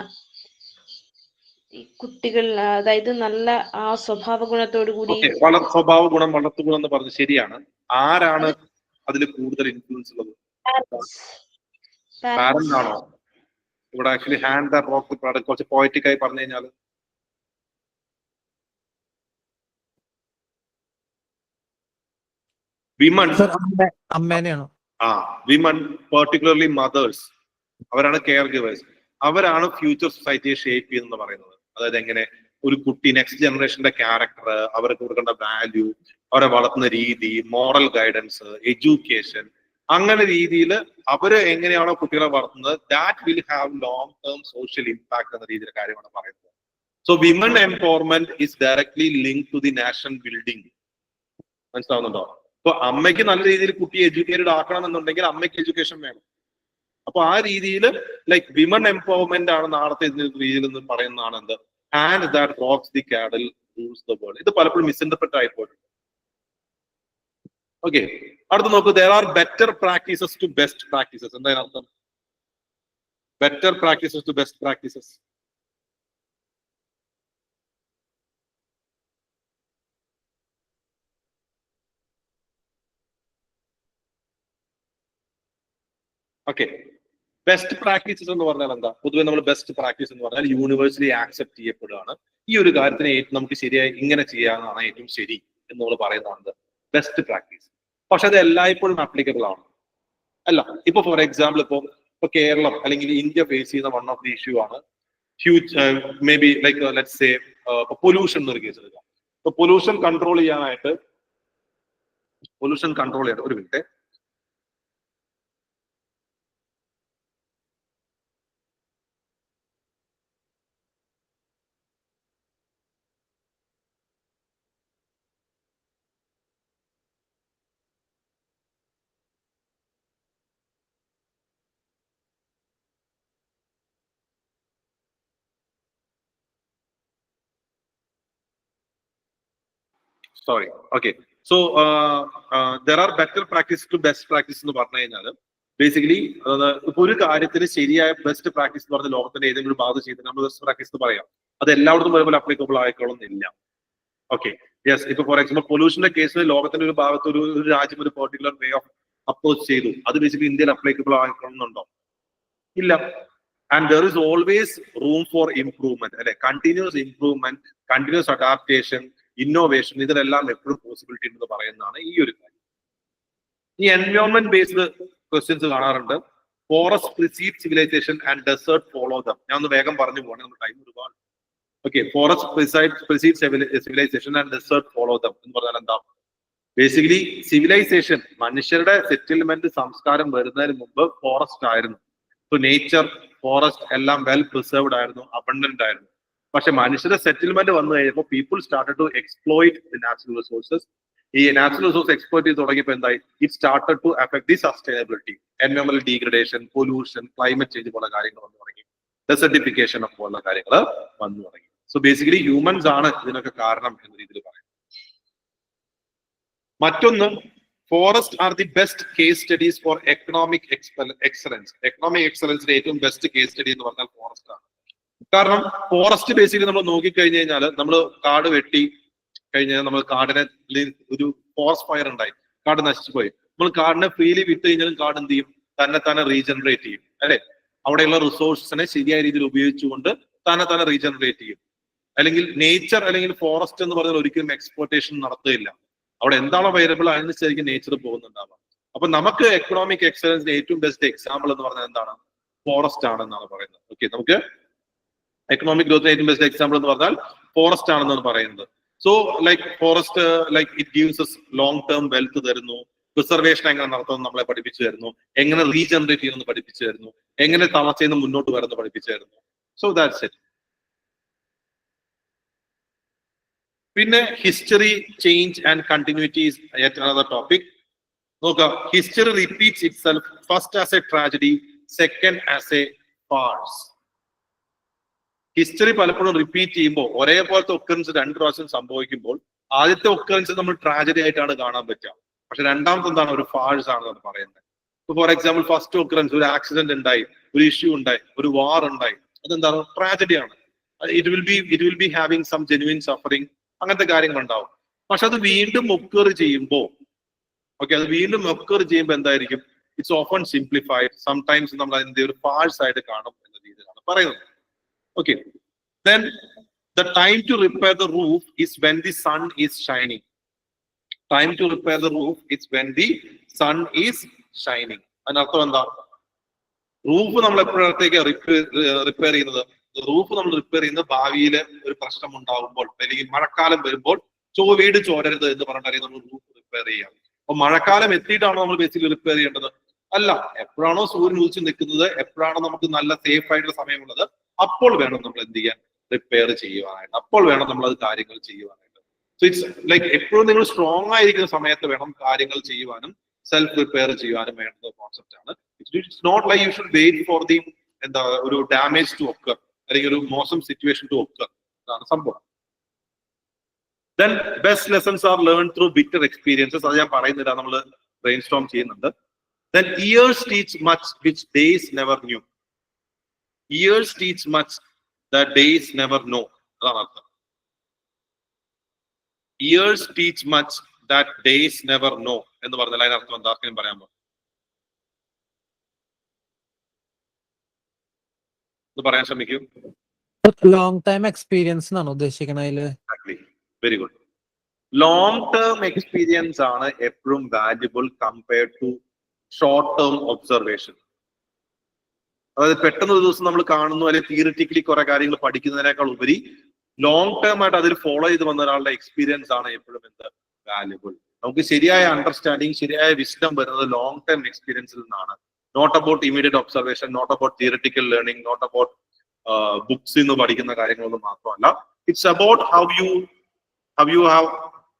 S4: ഈ കുട്ടികൾ, അതായത് നല്ല ആ സ്വഭാവ ഗുണത്തോടു കൂടി.
S1: സ്വഭാവ ഗുണം, വളർത്തുഗുണം എന്ന് പറഞ്ഞത് ശരിയാണ്. ആരാണ് അതിൽ കൂടുതൽ ഇൻഫ്ലുവൻസ് ഉള്ളത്? പാരന്റ് ആണോ? ഇവിടെ actually hand that rocks the cradle കുറച്ച് പോയറ്റിക് ആയി പറഞ്ഞു കഴിഞ്ഞാൽ വിമൺ,
S6: അമ്മേനെയാണോ?
S1: വിമൺ, പെർട്ടിക്കുലർലി മദേഴ്സ്, അവരാണ് കെയർ ഗിവേഴ്സ്. അവരാണ് ഫ്യൂച്ചർ സൊസൈറ്റിയെ ഷേപ്പ് ചെയ്യുന്നത് പറയുന്നത്. അതായത് എങ്ങനെ ഒരു കുട്ടി, നെക്സ്റ്റ് ജനറേഷന്റെ ക്യാരക്ടർ, അവർക്ക് കൊടുക്കേണ്ട വാല്യൂ, അവരെ വളർത്തുന്ന രീതി, മോറൽ ഗൈഡൻസ്, എഡ്യൂക്കേഷൻ, അങ്ങനെ രീതിയിൽ അവര് എങ്ങനെയാണോ കുട്ടികളെ വളർത്തുന്നത്, that will have long term social impact എന്ന രീതിയിലെ കാര്യമാണ് പറയുന്നത്. So women empowerment is directly link to the national building. മനസ്സിലാവുന്നുണ്ടോ? അപ്പൊ അമ്മയ്ക്ക് നല്ല രീതിയിൽ കുട്ടിയെ എഡ്യൂക്കേറ്റഡ് ആക്കണം എന്നുണ്ടെങ്കിൽ അമ്മയ്ക്ക് എഡ്യൂക്കേഷൻ വേണം. അപ്പൊ ആ രീതിയിൽ ലൈക്ക് വിമൻ എംപവർമെന്റ് ആണ് നാളത്തെ രീതിയിൽ എന്ന് പറയുന്നതാണ് എന്ത്, and that rocks the cradle rules the world. ഇത് പലപ്പോഴും മിസ്ഇന്റർപ്രറ്റ് ആയിപ്പോയിട്ടുണ്ട്. ഓക്കെ, അടുത്ത് നോക്കൂ. There are better practices to best practices. എന്താ അർത്ഥം? Better practices to best practices. Okay, best practices എന്ന് പറഞ്ഞാൽ എന്താ? പൊതുവെ നമ്മൾ ബെസ്റ്റ് പ്രാക്ടീസ് എന്ന് പറഞ്ഞാൽ യൂണിവേഴ്സലി ആക്സെപ്റ്റ് ചെയ്യപ്പെടുകയാണ്. ഈ ഒരു കാര്യത്തിന് നമുക്ക് ശരിയായി ഇങ്ങനെ ചെയ്യാനാണ് ഏറ്റവും ശരി എന്ന് നമ്മൾ പറയുന്നത് ബെസ്റ്റ് പ്രാക്ടീസ്. പക്ഷെ അത് എല്ലായ്പ്പോഴും ആപ്ലിക്കബിൾ ആണ് അല്ല. ഇപ്പൊ ഫോർ എക്സാമ്പിൾ ഇപ്പൊ കേരളം അല്ലെങ്കിൽ ഇന്ത്യ ഫേസ് ചെയ്യുന്ന വൺ ഓഫ് ദി ഇഷ്യൂ ആണ് huge may be like let's say pollution എന്നൊരു കേസ് എടുക്കാം. ഇപ്പൊ പൊല്യൂഷൻ കൺട്രോൾ ചെയ്യാനായിട്ട് ഒരു minute. Sorry. Okay, so there are better practice to best practice എന്ന് പറഞ്ഞു കഴിഞ്ഞാൽ ബേസിക്കലി ഇപ്പൊ ഒരു കാര്യത്തിന് ശരിയായ ബെസ്റ്റ് പ്രാക്ടീസ് എന്ന് പറഞ്ഞ ലോകത്തിന്റെ ഏതെങ്കിലും ഭാഗത്ത് ചെയ്ത് നമ്മൾ ബെസ്റ്റ് പ്രാക്ടീസ് എന്ന് പറയാം. അത് എല്ലായിടത്തും ഒരുപോലെ അപ്ലിക്കബിൾ ആയിക്കൊള്ളുന്നില്ല. Okay, yes. ഇപ്പൊ ഫോർ എക്സാമ്പിൾ പൊല്യൂഷന്റെ കേസിൽ ലോകത്തിന്റെ ഒരു ഭാഗത്ത് ഒരു രാജ്യം ഒരു പെർട്ടിക്കുലർ വേ ഓഫ് അപ്രോച്ച് ചെയ്തു. അത് ബേസിക്കലി ഇന്ത്യയിൽ അപ്ലിക്കബിൾ ആയിക്കൊള്ളുന്നുണ്ടോ? ഇല്ല. And there is always room for improvement അല്ലെ. Continuous improvement, continuous adaptation, innovation, ഇതിലെല്ലാം എപ്പോഴും പോസിബിലിറ്റി ഉണ്ടെന്ന് പറയുന്നതാണ് ഈ ഒരു കാര്യം. ഈ എൻവയോൺമെന്റ് ബേസ്ഡ് ക്വസ്റ്റ്യൻസ് കാണാറുണ്ട്. Forest precede civilization and desert follow them. ഞാൻ ഒന്ന് വേഗം പറഞ്ഞു പോകണേ, നമ്മുടെ ടൈം ഒരുപാട്. Okay, forest precede civilization and desert follow them എന്ന് പറഞ്ഞാൽ എന്താ? ബേസിക്കലി സിവിലൈസേഷൻ, മനുഷ്യരുടെ സെറ്റിൽമെന്റ്, സംസ്കാരം വരുന്നതിന് മുമ്പ് ഫോറസ്റ്റ് ആയിരുന്നു. സോ നേച്ചർ, ഫോറസ്റ്റ് എല്ലാം വെൽ പ്രിസർവ്ഡ് ആയിരുന്നു, അബണ്ടന്റ് ആയിരുന്നു. പക്ഷെ മനുഷ്യരുടെ സെറ്റിൽമെന്റ് വന്നു കഴിഞ്ഞപ്പോൾ people started to exploit the natural resources. ഈ നാച്ചുറൽ റിസോഴ്സ് എക്സ്പ്ലോയിറ്റ് ചെയ്ത് തുടങ്ങിയപ്പോൾ എന്തായി? It started to affect the sustainability, എൻവയോൺമെന്റൽ ഡീഗ്രഡേഷൻ, പൊല്യൂഷൻ, ക്ലൈമറ്റ് ചേഞ്ച് പോലുള്ള കാര്യങ്ങൾ വന്നു തുടങ്ങി, ഡെസർട്ടിഫിക്കേഷൻ ഒക്കെ പോലുള്ള കാര്യങ്ങൾ വന്നു തുടങ്ങി. സോ ബേസിക്കലി ഹ്യൂമൻസ് ആണ് ഇതിനൊക്കെ കാരണം എന്ന രീതിയിൽ പറയാം. മറ്റൊന്ന്, forest are the best case studies for economic excellence. Economic എക്സലൻസിന്റെ ഏറ്റവും ബെസ്റ്റ് കേസ് സ്റ്റഡി എന്ന് പറഞ്ഞാൽ ഫോറസ്റ്റ് ആണ്. കാരണം ഫോറസ്റ്റ് ബേസിക്കലി നമ്മൾ നോക്കിക്കഴിഞ്ഞു കഴിഞ്ഞാൽ, നമ്മൾ കാട് വെട്ടി കഴിഞ്ഞാൽ നമ്മൾ കാടിനെ ഒരു ഫോറസ്റ്റ് ഫയർ ഉണ്ടായി, കാട് നശിച്ചു പോയി. നമ്മൾ കാടിനെ ഫ്രീലി വിട്ട് കഴിഞ്ഞാലും കാട് എന്ത് ചെയ്യും? തന്നെ റീജനറേറ്റ് ചെയ്യും അല്ലെ. അവിടെയുള്ള റിസോഴ്സിനെ ശരിയായ രീതിയിൽ ഉപയോഗിച്ചുകൊണ്ട് തന്നെ റീജനറേറ്റ് ചെയ്യും. അല്ലെങ്കിൽ നേച്ചർ അല്ലെങ്കിൽ ഫോറസ്റ്റ് എന്ന് പറഞ്ഞാൽ ഒരിക്കലും എക്സ്പ്ലോയിറ്റേഷൻ നടത്തുകയില്ല. അവിടെ എന്താണോ അവൈലബിൾ അതിനനുസരിച്ച് നേച്ചർ പോകുന്നുണ്ടാവാം. അപ്പൊ നമുക്ക് എക്കണോമിക് എക്സലൻസിന്റെ ഏറ്റവും ബെസ്റ്റ് എക്സാമ്പിൾ എന്ന് പറഞ്ഞാൽ എന്താണ്? ഫോറസ്റ്റ് ആണെന്നാണ് പറയുന്നത്. ഓക്കെ, നമുക്ക് എക്കണോമിക് ഗ്രോത്തിന് ഏറ്റവും ബെസ്റ്റ് എക്സാമ്പിൾ എന്ന് പറഞ്ഞാൽ ഫോറസ്റ്റ് ആണെന്നാണ് പറയുന്നത്. So like forest like it gives us long term wealth തരുന്നു, പ്രിസർവേഷൻ എങ്ങനെ നടത്തുമെന്ന് നമ്മളെ പഠിപ്പിച്ചു തരുന്നു, എങ്ങനെ റീജനറേറ്റ് ചെയ്യുമെന്ന് പഠിപ്പിച്ചു തരുന്നു, എങ്ങനെ തളർച്ചയിൽ നിന്ന് മുന്നോട്ട് വരുന്നത് പഠിപ്പിച്ചു തരുന്നു. So that's it. പിന്നെ history, change and continuity is yet another topic. നോക്കുക, history repeats itself, first as a tragedy, second as a farce. History പലപ്പോഴും റിപ്പീറ്റ് ചെയ്യുമ്പോൾ ഒരേപോലത്തെ ഒക്കറൻസ് രണ്ട് പ്രാവശ്യം സംഭവിക്കുമ്പോൾ ആദ്യത്തെ ഒക്കറൻസ് നമ്മൾ ട്രാജഡി ആയിട്ടാണ് കാണാൻ പറ്റുക. പക്ഷെ രണ്ടാമത്തെ എന്താണ്? ഒരു ഫാഴ്സ് ആണെന്നാണ് പറയുന്നത്. ഇപ്പൊ ഫോർ എക്സാമ്പിൾ ഫസ്റ്റ് ഒക്കറൻസ് ഒരു ആക്സിഡന്റ് ഉണ്ടായി, ഒരു ഇഷ്യൂ ഉണ്ടായി, ഒരു വാർ ഉണ്ടായി, അതെന്താണ്? ട്രാജഡിയാണ്. It will be having some genuine suffering, അങ്ങനത്തെ കാര്യങ്ങൾ ഉണ്ടാവും. പക്ഷെ അത് വീണ്ടും ഒക്കർ ചെയ്യുമ്പോൾ അത് വീണ്ടും ഒക്കർ ചെയ്യുമ്പോൾ എന്തായിരിക്കും? It's often simplified. സംടൈംസ് നമ്മൾ അതിന്റെ ഒരു ഫാഴ്സ് ആയിട്ട് കാണും എന്ന രീതിയിലാണ് പറയുന്നത്. Okay, then the time to repair the roof is when the sun is shining. Time to repair the roof is when the sun is shining. അതിനർത്ഥം എന്താ? റൂഫ് നമ്മൾ എപ്പോഴത്തേക്ക് റിപ്പയർ ചെയ്യുന്നത്? റൂഫ് നമ്മൾ റിപ്പയർ ചെയ്യുന്നത് ഭാവിയിൽ ഒരു പ്രശ്നം ഉണ്ടാകുമ്പോൾ, അല്ലെങ്കിൽ മഴക്കാലം വരുമ്പോൾ വീട് ചോരരുത് എന്ന് പറഞ്ഞിട്ടായിരിക്കും നമ്മൾ റൂഫ് റിപ്പയർ ചെയ്യാം. അപ്പൊ മഴക്കാലം എത്തിയിട്ടാണോ നമ്മൾ ബേസിക്കലി റിപ്പയർ ചെയ്യേണ്ടത്? അല്ല, എപ്പോഴാണോ സൂര്യൻ ഉദിച്ച് നിൽക്കുന്നത്, എപ്പോഴാണോ നമുക്ക് നല്ല സേഫ് ആയിട്ടുള്ള സമയമുള്ളത്, അപ്പോൾ വേണം നമ്മൾ എന്ത് ചെയ്യാൻ, പ്രിപ്പയർ ചെയ്യുവാനായിട്ട്, അപ്പോൾ വേണം നമ്മൾ അത് കാര്യങ്ങൾ ചെയ്യുവാനായിട്ട്. സോ ഇറ്റ്സ് ലൈക്ക് എപ്പോഴും നിങ്ങൾ സ്ട്രോങ് ആയിരിക്കുന്ന സമയത്ത് വേണം കാര്യങ്ങൾ ചെയ്യുവാനും സെൽഫ് പ്രിപ്പയർ ചെയ്യുവാനും വേണ്ട കോൺസെപ്റ്റ് ആണ്. It's not like you should wait for the ഒരു ഡാമേജ് ടു ഒക്കർ, അല്ലെങ്കിൽ ഒരു മോശം സിറ്റുവേഷൻ ടു ഒക്കർ. അതാണ് സംഭവം. Then best lessons are learn through bitter experiences. അത് ഞാൻ പറയുന്നില്ല, നമ്മൾ ബ്രെയിൻ സ്റ്റോം ചെയ്യുന്നുണ്ട്. Then years teach much which days never knew. Years teach much that days never know. അതാണ് അർത്ഥം. Years teach much that days never know എന്ന് പറഞ്ഞാൽ അതിനർത്ഥം എന്താ? ആർക്കെങ്കിലും പറയാമോ? ഇത് പറയാൻ ശ്രമിക്കൂ.
S6: ലോങ് ടൈം എക്സ്പീരിയൻസ് എന്നാണ് ഉദ്ദേശിക്കുന്നത്.
S1: Very good. Long term experience ആണ് എപ്പോഴും valuable compared to short term observation. അതായത് പെട്ടെന്ന് ഒരു ദിവസം നമ്മൾ കാണുന്നു, അല്ലെങ്കിൽ തിയറിറ്റിക്കലി കുറെ കാര്യങ്ങൾ പഠിക്കുന്നതിനേക്കാൾ ഉപരി ലോങ് ടേം ആയിട്ട് അതിൽ ഫോളോ ചെയ്ത് വന്ന ഒരാളുടെ എക്സ്പീരിയൻസ് ആണ് എപ്പോഴും എന്ത് വാല്യുബിൾ. നമുക്ക് ശരിയായ അണ്ടർസ്റ്റാൻഡിങ്, ശരിയായ വിസ്ഡം വരുന്നത് ലോങ് ടേം എക്സ്പീരിയൻസിൽ നിന്നാണ്. Not about immediate observation, not about theoretical learning, not about ബുക്സിൽ നിന്ന് പഠിക്കുന്ന കാര്യങ്ങളൊന്നും മാത്രമല്ല. It's about how you have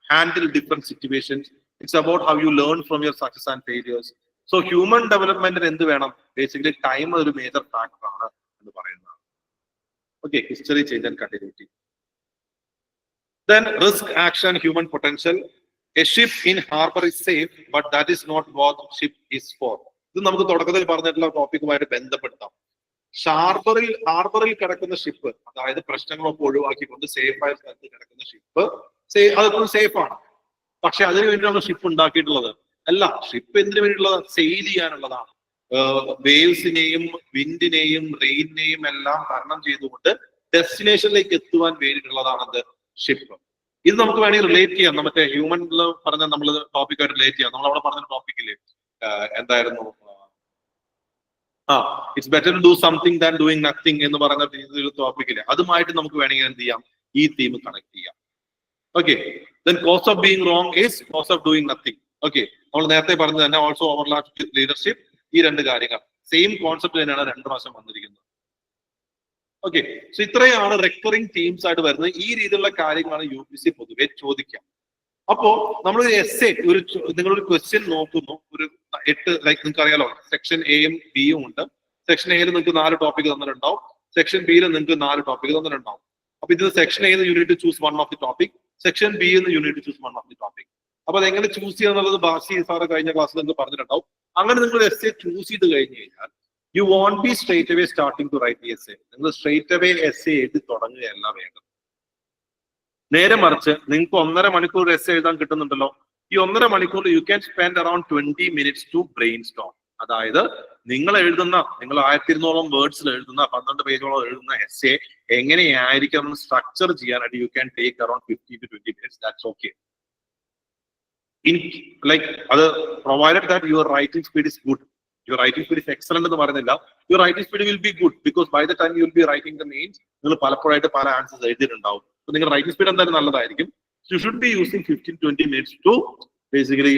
S1: handle different situations. It's about how you learn from your success and failures. So human ഡെവലപ്മെന്റിന് എന്ത് വേണം? ബേസിക്കലി ടൈം ഒരു major factor ആണ് എന്ന് പറയുന്നതാണ്. Okay, history change and continuity. Then risk action, human potential. A ship in harbor is safe, but that is not what ship is for. ഇത് നമുക്ക് തുടക്കത്തിൽ പറഞ്ഞിട്ടുള്ള ടോപ്പിക്കുമായിട്ട് ബന്ധപ്പെടുത്താം. ഹാർബറിൽ കിടക്കുന്ന ഷിപ്പ്, അതായത് പ്രശ്നങ്ങളൊക്കെ ഒഴിവാക്കിക്കൊണ്ട് സേഫ് ആയ സ്ഥലത്ത് കിടക്കുന്ന ഷിപ്പ് അതെപ്പോഴും സേഫ് ആണ്. പക്ഷെ അതിനു വേണ്ടിയാണ് ഷിപ്പ് ഉണ്ടാക്കിയിട്ടുള്ളത്? അല്ല, ഷിപ്പ് എന്തിനു വേണ്ടിയുള്ളതാണ്? സെയിൽ ചെയ്യാനുള്ളതാണ്. വേവ്സിനെയും വിൻഡിനെയും റെയിനെയും എല്ലാം തരണം ചെയ്തുകൊണ്ട് ഡെസ്റ്റിനേഷനിലേക്ക് എത്തുവാൻ വേണ്ടിയിട്ടുള്ളതാണത് ഷിപ്പ്. ഇത് നമുക്ക് വേണമെങ്കിൽ റിലേറ്റ് ചെയ്യാം. മറ്റേ ഹ്യൂമനിൽ പറഞ്ഞ നമ്മൾ ടോപ്പിക്കായിട്ട് റിലേറ്റ് ചെയ്യാം. നമ്മൾ അവിടെ പറഞ്ഞ ടോപ്പിക്കില് എന്തായിരുന്നു? It's better to do something than doing nothing എന്ന് പറഞ്ഞ ടോപ്പിക്കില് അതുമായിട്ട് നമുക്ക് വേണമെങ്കിൽ എന്ത് ചെയ്യാം? ഈ തീം കണക്ട് ചെയ്യാം. Okay, then cost of being wrong is cost of doing nothing. Okay, നമ്മൾ നേരത്തെ പറഞ്ഞത് തന്നെ ഓൾസോ ഓവർലാപ്പ് വിത്ത് ലീഡർഷിപ്പ്. ഈ രണ്ട് കാര്യങ്ങൾ സെയിം കോൺസെപ്റ്റ് തന്നെയാണ് രണ്ടു പ്രാവശ്യം വന്നിരിക്കുന്നത്. ഓക്കെ, സോ ഇത്രയാണ് റെക്കറിംഗ് തീംസ് ആയിട്ട് വരുന്നത്. ഈ രീതിയിലുള്ള കാര്യങ്ങളാണ് UPSC പൊതുവെ ചോദിക്കാം. അപ്പോ നമ്മൾ എസ്സേ നിങ്ങളൊരു ക്വസ്റ്റ്യൻ നോക്കുന്നു, ഒരു 8 ലൈക്ക് നിങ്ങൾക്ക് അറിയാലോ, സെക്ഷൻ എയും ബിയും ഉണ്ട്. സെക്ഷൻ എയിൽ നിങ്ങൾക്ക് 4 ടോപ്പിക് തന്നിട്ടുണ്ടാവും, സെക്ഷൻ ബിയിൽ നിങ്ങൾക്ക് 4 ടോപ്പിക് തന്നിട്ടുണ്ടാവും. അപ്പൊ ഇത് സെക്ഷൻ എയിൽ unit choose one of the topic, section B unit choose one of the topic. അപ്പൊ അതെങ്ങനെ ചൂസ് ചെയ്യാന്നുള്ളത് ബാസി സാറ് കഴിഞ്ഞ ക്ലാസ്സിൽ നിങ്ങൾക്ക് പറഞ്ഞിട്ടുണ്ടാവും. അങ്ങനെ നിങ്ങൾ എസ്സേ ചൂസ് ചെയ്ത് കഴിഞ്ഞു കഴിഞ്ഞാൽ you won't be straight away starting to write the essay. നിങ്ങൾ സ്ട്രേറ്റ് അവേ എസ്സേ എഴുതി തുടങ്ങുകയല്ല വേണ്ടത്. നേരെ മറിച്ച് നിങ്ങൾക്ക് 1.5 മണിക്കൂർ എസ്സേ എഴുതാൻ കിട്ടുന്നുണ്ടല്ലോ. ഈ 1.5 മണിക്കൂർ you can spend around 20 minutes to brain Storm. അതായത് നിങ്ങൾ 1200 വേർഡ്സിൽ എഴുതുന്ന 12 പേജോളം എഴുതുന്ന എസ്സേ എങ്ങനെയായിരിക്കണം സ്ട്രക്ചർ ചെയ്യാനായിട്ട് you can take around 15 to 20 minutes. That's okay. അത് provided that your writing speed is good. Your writing speed is excellent എന്ന് പറയുന്നില്ല. Your writing speed will be good because by the time you will be writing the mains, നിങ്ങൾ പലപ്പോഴായിട്ട് പല answers എഴുതിയിട്ടുണ്ടാവും. അപ്പൊ നിങ്ങളുടെ writing speed എന്തായാലും നല്ലതായിരിക്കും. You should be using 15-20 minutes to basically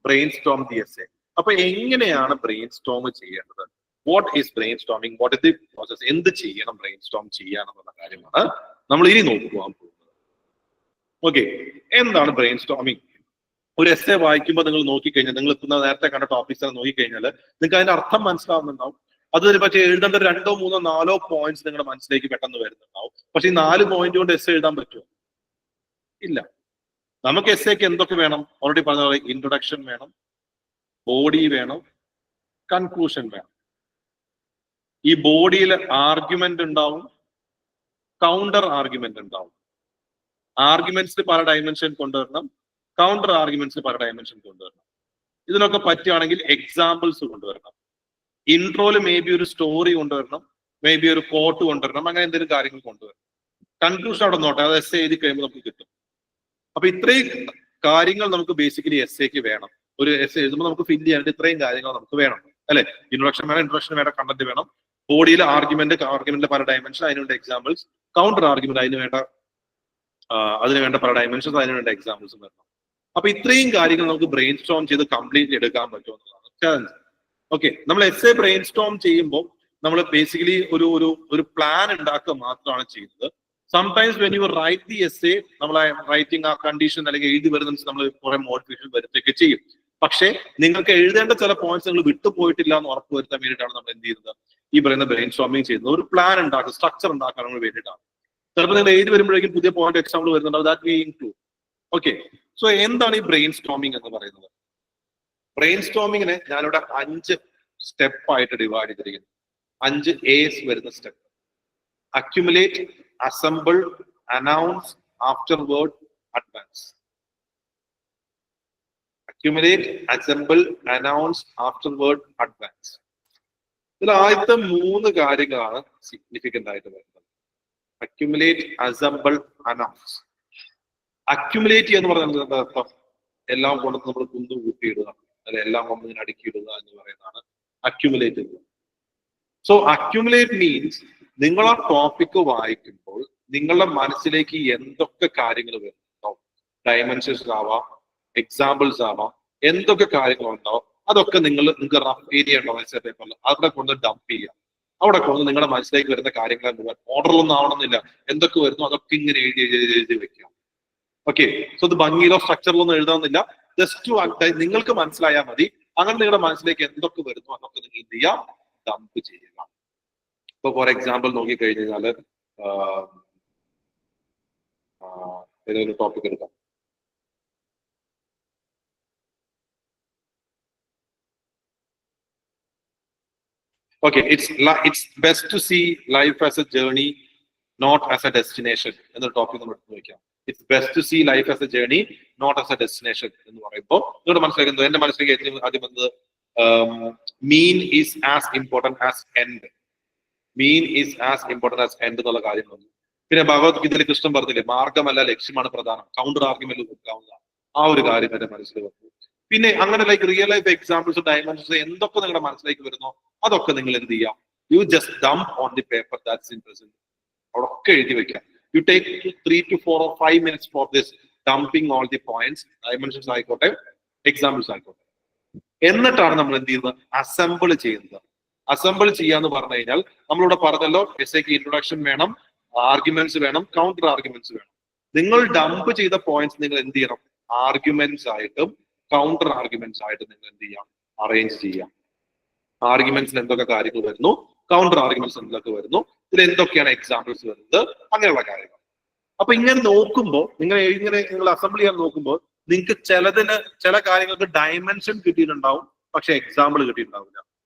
S1: brainstorm the essay. അപ്പൊ എങ്ങനെയാണ് ബ്രെയിൻ സ്റ്റോം ചെയ്യേണ്ടത്? What is brain storming? What is the process? എന്ത് ചെയ്യണം ബ്രെയിൻ സ്റ്റോം ചെയ്യാനെന്നുള്ള കാര്യമാണ് നമ്മൾ ഇനി നോക്കുവാൻ പോകുന്നത്. ഓക്കെ, എന്താണ് ബ്രെയിൻ സ്റ്റോമിങ്? ഒരു എസ്സേ വായിക്കുമ്പോൾ നിങ്ങൾ നോക്കിക്കഴിഞ്ഞാൽ, നിങ്ങൾ നേരത്തെ കണ്ട ടോപ്പിക്സ് നോക്കിക്കഴിഞ്ഞാൽ നിങ്ങൾക്ക് അതിന്റെ അർത്ഥം മനസ്സിലാവുന്നുണ്ടാവും. അത് പക്ഷേ എഴുതേണ്ട 2, 3, 4 പോയിന്റ്സ് നിങ്ങളുടെ മനസ്സിലേക്ക് പെട്ടെന്ന് വരുന്നുണ്ടാവും. പക്ഷെ ഈ 4 പോയിന്റ് കൊണ്ട് എസ്സേ എഴുതാൻ പറ്റുമോ? ഇല്ല. നമുക്ക് എസ്സേക്ക് എന്തൊക്കെ വേണം? ഓൾറെഡി പറഞ്ഞ പോലെ ഇൻട്രൊഡക്ഷൻ വേണം, ബോഡി വേണം, കൺക്ലൂഷൻ വേണം. ഈ ബോഡിയിൽ ആർഗ്യുമെന്റ് ഉണ്ടാവും, കൗണ്ടർ ആർഗ്യുമെന്റ് ഉണ്ടാവും. ആർഗ്യുമെന്റ്സിൽ പല ഡയമെൻഷൻ കൊണ്ടുവരണം, കൗണ്ടർ ആർഗ്യുമെന്റ്സിൽ പല ഡയമെൻഷൻ കൊണ്ടുവരണം. ഇതിനൊക്കെ പറ്റുകയാണെങ്കിൽ എക്സാമ്പിൾസ് കൊണ്ടുവരണം. ഇൻട്രോയിൽ മേ ബി ഒരു സ്റ്റോറി കൊണ്ടുവരണം, മേ ബി ഒരു കോട്ട് കൊണ്ടുവരണം, അങ്ങനെ എന്തെങ്കിലും കാര്യങ്ങൾ കൊണ്ടുവരണം. കൺക്ലൂഷൻ അവിടെ നോട്ടെ, അത് എസ്സേ എഴുതി കഴിയുമ്പോൾ നമുക്ക് കിട്ടും. അപ്പൊ ഇത്രയും കാര്യങ്ങൾ നമുക്ക് ബേസിക്കലി എസ്സേക്ക് വേണം. ഒരു എസ്സേ എഴുതുമ്പോൾ നമുക്ക് ഫില്ല് ചെയ്യാനായിട്ട് ഇത്രയും കാര്യങ്ങൾ നമുക്ക് വേണം, അല്ലെ? ഇൻട്രൊഡക്ഷൻ വേണം, ഇൻട്രൊഡക്ഷൻ വേണ്ട കണ്ടന്റ് വേണം, ബോഡിയിൽ ആർഗ്യുമെന്റിന്റെ പല ഡയമെൻഷൻ, അതിനുവേണ്ട എക്സാമ്പിൾസ്, കൗണ്ടർ ആർഗ്യുമെന്റ് അതിന് വേണ്ട പല ഡയമെൻഷൻസ്, അതിനുവേണ്ട എക്സാമ്പിൾസും വരണം. അപ്പൊ ഇത്രയും കാര്യങ്ങൾ നമുക്ക് ബ്രെയിൻ സ്റ്റോം ചെയ്ത് കംപ്ലീറ്റ് എടുക്കാൻ പറ്റുമെന്നുള്ളതാണ് ചാലഞ്ച്. ഓക്കെ, നമ്മൾ എസ് എ ബ്രെയിൻ സ്റ്റോം ചെയ്യുമ്പോൾ നമ്മൾ ബേസിക്കലി ഒരു പ്ലാൻ ഉണ്ടാക്കുക മാത്രമാണ് ചെയ്യുന്നത്. Sometimes when you write the essay, നമ്മളെ റൈറ്റിംഗ് ആ കണ്ടീഷൻ അല്ലെങ്കിൽ എഴുതി വരുന്ന നമ്മൾ കുറെ മോട്ടിവേഷൻ വരുത്തുകയൊക്കെ ചെയ്യും. പക്ഷേ നിങ്ങൾക്ക് എഴുതേണ്ട ചില പോയിന്റ്സ് നിങ്ങൾ വിട്ടുപോയിട്ടില്ല എന്ന് ഉറപ്പ് വരുത്താൻ വേണ്ടിയിട്ടാണ് നമ്മൾ എന്ത് ചെയ്യുന്നത്, ഈ പറയുന്ന ബ്രെയിൻ സ്റ്റോമിങ് ചെയ്യുന്നത്. ഒരു പ്ലാൻ ഉണ്ടാക്കുക, സ്ട്രക്ചർ ഉണ്ടാക്കാൻ വേണ്ടിയിട്ടാണ്. ചിലപ്പോൾ നിങ്ങൾ എഴുതി വരുമ്പോഴേക്കും പുതിയ പോയിന്റ് എക്സാമ്പിൾ വരുന്നുണ്ടാവും. That we include. Okay, so എന്താണ് ഈ ബ്രെയിൻ സ്റ്റോമിങ് എന്ന് പറയുന്നത്? ബ്രെയിൻ സ്റ്റോമിങ്ങിനെ ഞാനിവിടെ 5 സ്റ്റെപ്പായിട്ട് ഡിവൈഡ് ചെയ്തിരിക്കുന്നു. 5 A's വരുന്ന step: accumulate, assemble, announce, afterward, advance. Accumulate, assemble, announce, afterward, advance. ഇതിൽ ആദ്യത്തെ 3 കാര്യങ്ങളാണ് സിഗ്നിഫിക്കന്റ് ആയിട്ട് വരുന്നത്. Accumulate, assemble, announce. അക്യുമുലേറ്റ് എന്ന് പറയുന്നത് എന്താ അർത്ഥം? എല്ലാം കൊണ്ട് നമ്മൾ കുന്നു കൂട്ടിയിടുക, അല്ലെ എല്ലാം കൊണ്ട് ഇങ്ങനെ അടുക്കിയിടുക എന്ന് പറയുന്നതാണ് അക്യുമുലേറ്റ്. സോ അക്യുമുലേറ്റ് മീൻസ് നിങ്ങൾ ആ ടോപ്പിക് വായിക്കുമ്പോൾ നിങ്ങളുടെ മനസ്സിലേക്ക് എന്തൊക്കെ കാര്യങ്ങൾ വരുന്നുണ്ടോ, ഡയമെൻഷൻസ് ആവാം, എക്സാമ്പിൾസ് ആവാം, എന്തൊക്കെ കാര്യങ്ങളുണ്ടാവും, അതൊക്കെ നിങ്ങൾക്ക് റഫ് ഏരിയ ഉണ്ടോ എസ് എ പേപ്പറിൽ, അവിടെ കൊണ്ട് ഡംപ് ചെയ്യാം. അവിടെ കൊണ്ട് നിങ്ങളുടെ മനസ്സിലേക്ക് വരുന്ന കാര്യങ്ങൾ ഓർഡറിലൊന്നും ആവണമെന്നില്ല, എന്തൊക്കെ വരുന്നു അതൊക്കെ ഇങ്ങനെ എഴുതി വെക്കാം. ഓക്കെ, സോ ഇത് ഭംഗിയിലോ സ്ട്രക്ചറിലൊന്നും എഴുതാമെന്നില്ല, ജസ്റ്റ് നിങ്ങൾക്ക് മനസ്സിലായാൽ മതി. അങ്ങനെ നിങ്ങളുടെ മനസ്സിലേക്ക് എന്തൊക്കെ വരുന്നു അതൊക്കെ നിങ്ങൾ എന്ത് ചെയ്യാം, ഡംപ് ചെയ്യുക. ഇപ്പൊ ഫോർ എക്സാമ്പിൾ നോക്കിക്കഴിഞ്ഞാല് ഏതൊരു ടോപ്പിക് എടുക്കാം. Okay, it's best to see life as a journey, not as a destination. എന്നൊരു ടോപ്പിക് നമ്മൾ എടുത്ത് നോക്കാം. It's best to see life as a journey, not as a destination എന്ന് പറയുമ്പോൾ നിങ്ങളുടെ മനസ്സിലാക്കുന്നത്, എന്റെ മനസ്സിലേക്ക് ഏറ്റവും ആദ്യം വന്നത് മീൻ is as important as end. Mean is as important as end എന്നുള്ള കാര്യം വന്നു. പിന്നെ ഭഗവത്ഗീതയിൽ കൃഷ്ണൻ പറഞ്ഞില്ലേ, മാർഗമല്ല ലക്ഷ്യമാണ് പ്രധാനം, കൗണ്ടർ ആർഗ്യുമെന്റ് കൊടുക്കാവുന്ന ആ ഒരു കാര്യം എന്റെ മനസ്സിൽ വന്നു. പിന്നെ അങ്ങനെ like real life examples, dimensions എന്തൊക്കെ നിങ്ങളുടെ മനസ്സിലേക്ക് വരുന്നോ അതൊക്കെ നിങ്ങൾ എന്ത് ചെയ്യാം, you just dump on the paper that's in present. അവിടെ ഒക്കെ എഴുതി വെക്കാം. You take 3 to 4 or 5 minutes for this dumping all the points, dimensions ആയിക്കോട്ടെ, എക്സാമ്പിൾസ് ആയിക്കോട്ടെ. എന്നിട്ടാണ് നമ്മൾ എന്ത് ചെയ്യുന്നത്, അസംബിൾ ചെയ്യുന്നത്. അസംബിൾ ചെയ്യാന്ന് പറഞ്ഞു കഴിഞ്ഞാൽ നമ്മളിവിടെ പറഞ്ഞല്ലോ, എസ് എക്ക് ഇൻട്രൊഡക്ഷൻ വേണം, ആർഗ്യുമെന്റ്സ് വേണം, കൗണ്ടർ ആർഗ്യുമെന്റ്സ് വേണം. നിങ്ങൾ ഡംപ് ചെയ്ത പോയിന്റ്സ് നിങ്ങൾ എന്ത് ചെയ്യണം, ആർഗ്യുമെന്റ്സ് ആയിട്ടും കൗണ്ടർ ആർഗ്യുമെന്റ്സ് ആയിട്ട് നിങ്ങൾ എന്ത് ചെയ്യാം, അറേഞ്ച് ചെയ്യാം. ആർഗ്യുമെന്റ്സിൽ എന്തൊക്കെ കാര്യങ്ങൾ വരുന്നു, കൗണ്ടർ ആർഗ്യുമെന്റ്സ് എന്തൊക്കെ വരുന്നു, ഇതിൽ എന്തൊക്കെയാണ് എക്സാമ്പിൾസ് വരുന്നത്, അങ്ങനെയുള്ള കാര്യങ്ങൾ. അപ്പൊ ഇങ്ങനെ നോക്കുമ്പോൾ നിങ്ങൾ അസംബിൾ ചെയ്യാൻ നോക്കുമ്പോൾ നിങ്ങൾക്ക് ചില കാര്യങ്ങൾക്ക് ഡയമെൻഷൻ കിട്ടിയിട്ടുണ്ടാവും, പക്ഷെ എക്സാമ്പിൾ കിട്ടിയിട്ടുണ്ടാവില്ല.